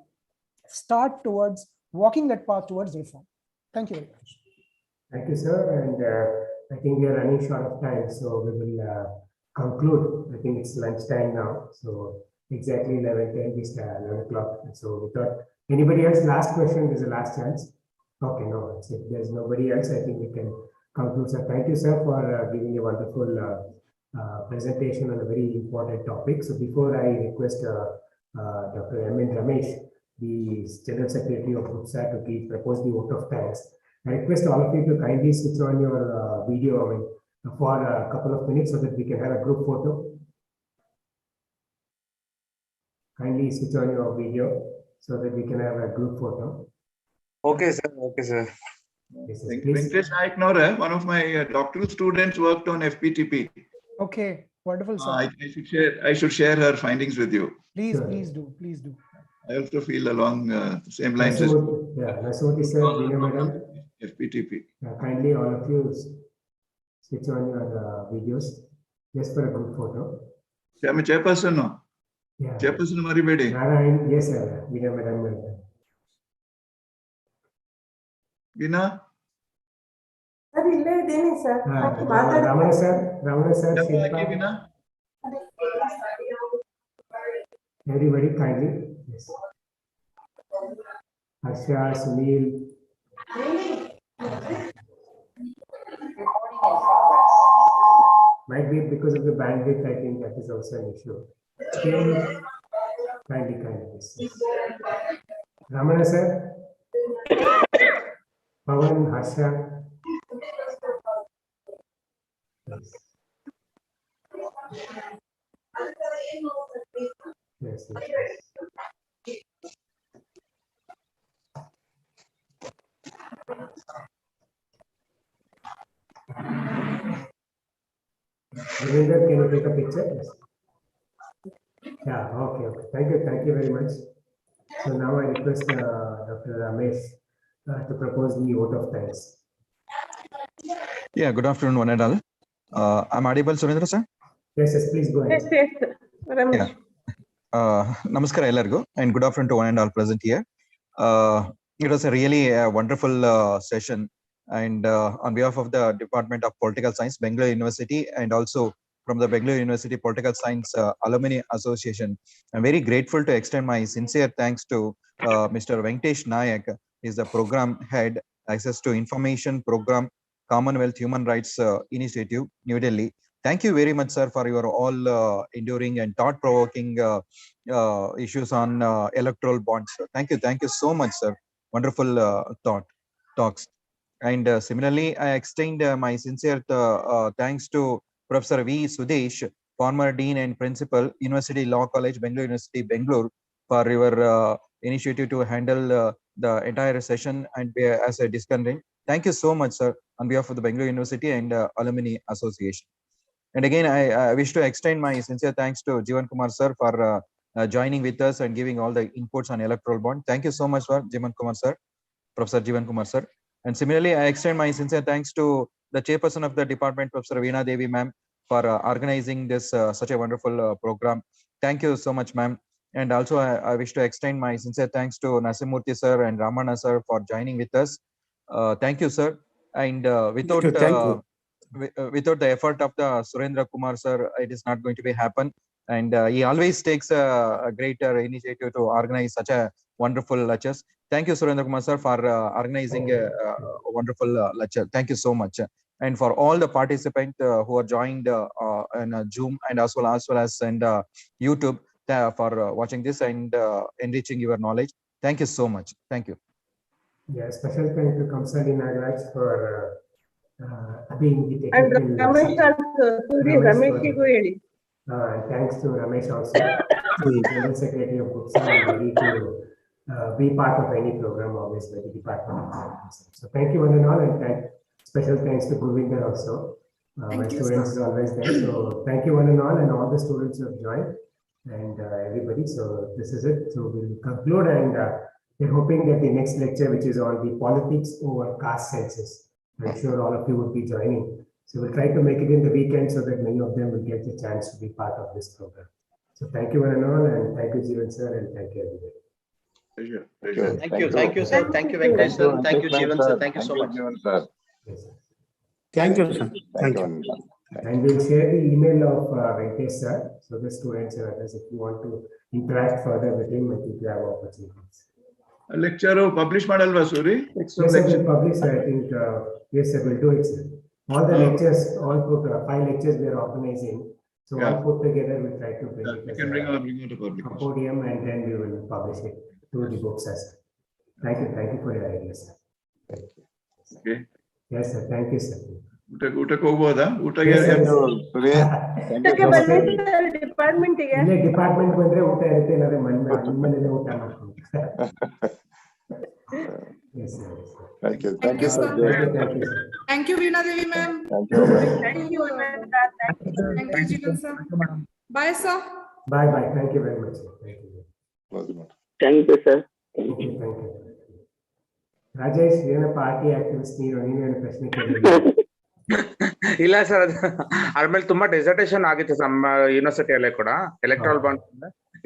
start towards walking that path towards reform. Thank you very much. Thank you, sir. And I think we are running short of time, so we will conclude. I think it's lunchtime now. So exactly 11:10, we start 11 o'clock. So we thought, anybody else? Last question, there's a last chance. Okay, no, if there's nobody else, I think we can conclude. Sir, thank you, sir, for giving a wonderful presentation on a very important topic. So before I request Dr. M. Ramesh, the General Secretary of UPSA, to propose the vote of thanks, I request all of you to kindly switch on your video for a couple of minutes so that we can have a group photo. Kindly switch on your video so that we can have a group photo. Okay, sir. Okay, sir. Yes, Venakatesh Nayak, one of my doctoral students worked on FPTP. Okay, wonderful, sir. I should share her findings with you. Please, please do. Please do. I also feel along the same lines as Nasumati sir, Veena madam. FPTP. Kindly all of you switch on your videos just for a group photo. Chairperson, no? Yeah. Chairperson, Maribedi. Narayan, yes, sir. Veena madam. Veena? Sir ಇಲ್ಲೇ ಇದ್ದೀನಿ sir. Ramana sir, Shilpa. Everybody kindly. Yes. Harsha, Sunil. Might be because of the bandwidth, I think that is also an issue. Kindly. Yes. Ramana sir. Pawan, Harsha. Yes. Yes. Ravinder, can you take a picture? Yes. Yeah, okay. Thank you very much. So now I request Dr. Ramesh to propose the vote of thanks. Yeah, good afternoon, one and all. I'm audible, Surendra sir? Yes, please go ahead. Yes, Ramesh. Yeah. Namaskara ellargu, and good afternoon to one and all present here. It was a really wonderful session, and on behalf of the Department of Political Science, Bangalore University, and also from the Bangalore University Political Science Alumni Association, I'm very grateful to extend my sincere thanks to Mr. Venakatesh Nayak, is the program head, Access to Information Program, Commonwealth Human Rights Initiative, New Delhi. Thank you very much, sir, for your all enduring and thought-provoking issues on electoral bonds. Thank you so much, sir. Wonderful talks. And similarly, I extend my sincere thanks to Professor V. Sudesh, former Dean and Principal, University Law College, Bangalore University, Bangalore, for your initiative to handle the entire session and be as a discussant. Thank you so much, sir, on behalf of the Bangalore University and Alumni Association. And again, I wish to extend my sincere thanks to Jeevan Kumar sir for joining with us and giving all the inputs on electoral bond. Thank you so much, sir, Jeevan Kumar sir, Professor Jeevan Kumar sir. And similarly, I extend my sincere thanks to the chairperson of the department, Professor Veena Devi ma'am, for organizing this such a wonderful program. Thank you so much, ma'am. And also, I wish to extend my sincere thanks to Nasimurthy sir and Ramana sir for joining with us. Thank you, sir. And without the effort of the Surendra Kumar sir, it is not going to be happen. And he always takes a greater initiative to organize such a wonderful lectures. Thank you, Surendra Kumar sir, for organizing a wonderful lecture. Thank you so much. And for all the participants who are joined in Zoom and as well as in YouTube for watching this and enriching your knowledge. Thank you so much. Thank you. Yeah, special thanks to Kamsali Nagaraj for being the And technical Ramesh also, thanks to Ramesh also, General Secretary of BUPSA, and ready to be part of any program always by the Department of Education. So thank you one and all, and special thanks to Govinder also. My students is always there. So thank you one and all the students who have joined and everybody. So this is it. So we'll conclude, and we're hoping that the next lecture, which is on the politics over caste census, I'm sure all of you would be joining. So we'll try to make it in the weekend so that many of them will get the chance to be part of this program. So thank you one and all, and thank you, Jeevan sir, and thank you everybody. Pleasure. Thank you, sir. Thank you, Venkatesh sir. Thank you, Jeevan sir. Thank you so much. Thank you, sir. Thank you. And we'll share the email of Venkatesh sir, so the students and others, if you want to interact further with him, I think you have opportunities. Lecture publish madalva Suri. Yes, sir, we'll publish. I think yes, sir, we'll do it, sir. All the lectures, all put 5 lectures we are organizing. So all put together, we try to bring it as a podium, and then we will publish it to the books as. Thank you for your ideas, sir. Okay. Yes, sir. Thank you, sir. ಊಟಕ್ಕೆ ಹೋಗ್ಬೋದಾ ಊಟಕ್ಕೆ department ಬಂದ್ರೆ ಊಟ ಇರುತ್ತೆ, ಇಲ್ಲಾಂದ್ರೆ ಮನೆಯಲ್ಲೇ ಊಟ ಮಾಡ್ಕೊಂಡು. Yes, sir. Thank you, sir. Thank you, Veena Devi ma'am. Thank you, Thank you, Jeevan sir. Bye, sir. Bye. Thank you very much, sir. Thank you. Thank you, sir. Thank you. Rajesh, ಏನ party activist ನೀವೇನು ಪ್ರಶ್ನೆ ಕೇಳಿದ್ರಿ? ಇಲ್ಲ sir, ಅದ್ರ ಮೇಲೆ ತುಂಬಾ dissertation ಆಗಿತ್ತು ನಮ್ಮ ಯೂನಿವರ್ಸಿಟಿಯಲ್ಲೇ ಕೂಡ. ಎಲೆಕ್ಟ್ರಾಲ್ ಬಾಂಡ್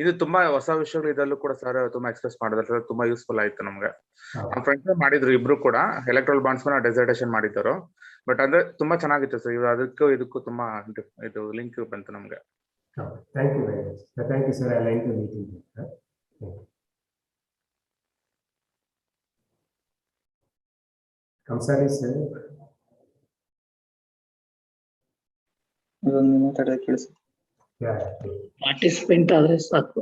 ಇದು ತುಂಬಾ ಹೊಸ ವಿಷಯಗಳು ಇದರಲ್ಲೂ ಕೂಡ ಸರ್ ತುಂಬಾ ಎಕ್ಸ್ಪ್ರೆಸ್ ಮಾಡಿದ್ರು, ತುಂಬಾ ಯೂಸ್ಫುಲ್ ಆಯ್ತು ನಮ್ಗೆ. ನಮ್ಮ ಫ್ರೆಂಡ್ಸ್ ಮಾಡಿದ್ರು, ಇಬ್ರು ಕೂಡ ಎಲೆಕ್ಟ್ರಾಲ್ ಬಾಂಡ್ಸ್ ಡೆಸರ್ಟೇಷನ್ ಮಾಡಿದ್ರು. ಬಟ್ ಅಂದ್ರೆ ತುಂಬಾ ಚೆನ್ನಾಗಿತ್ತು ಸರ್, ಇದಕ್ಕೂ ತುಂಬಾ ಇದು ಲಿಂಕ್ ಬಂತು ನಮ್ಗೆ. Thank you very much. Thank you, sir. I like the meeting. Thank you. Kamsali sir. Participant ಆದ್ರೆ ಸಾಕು.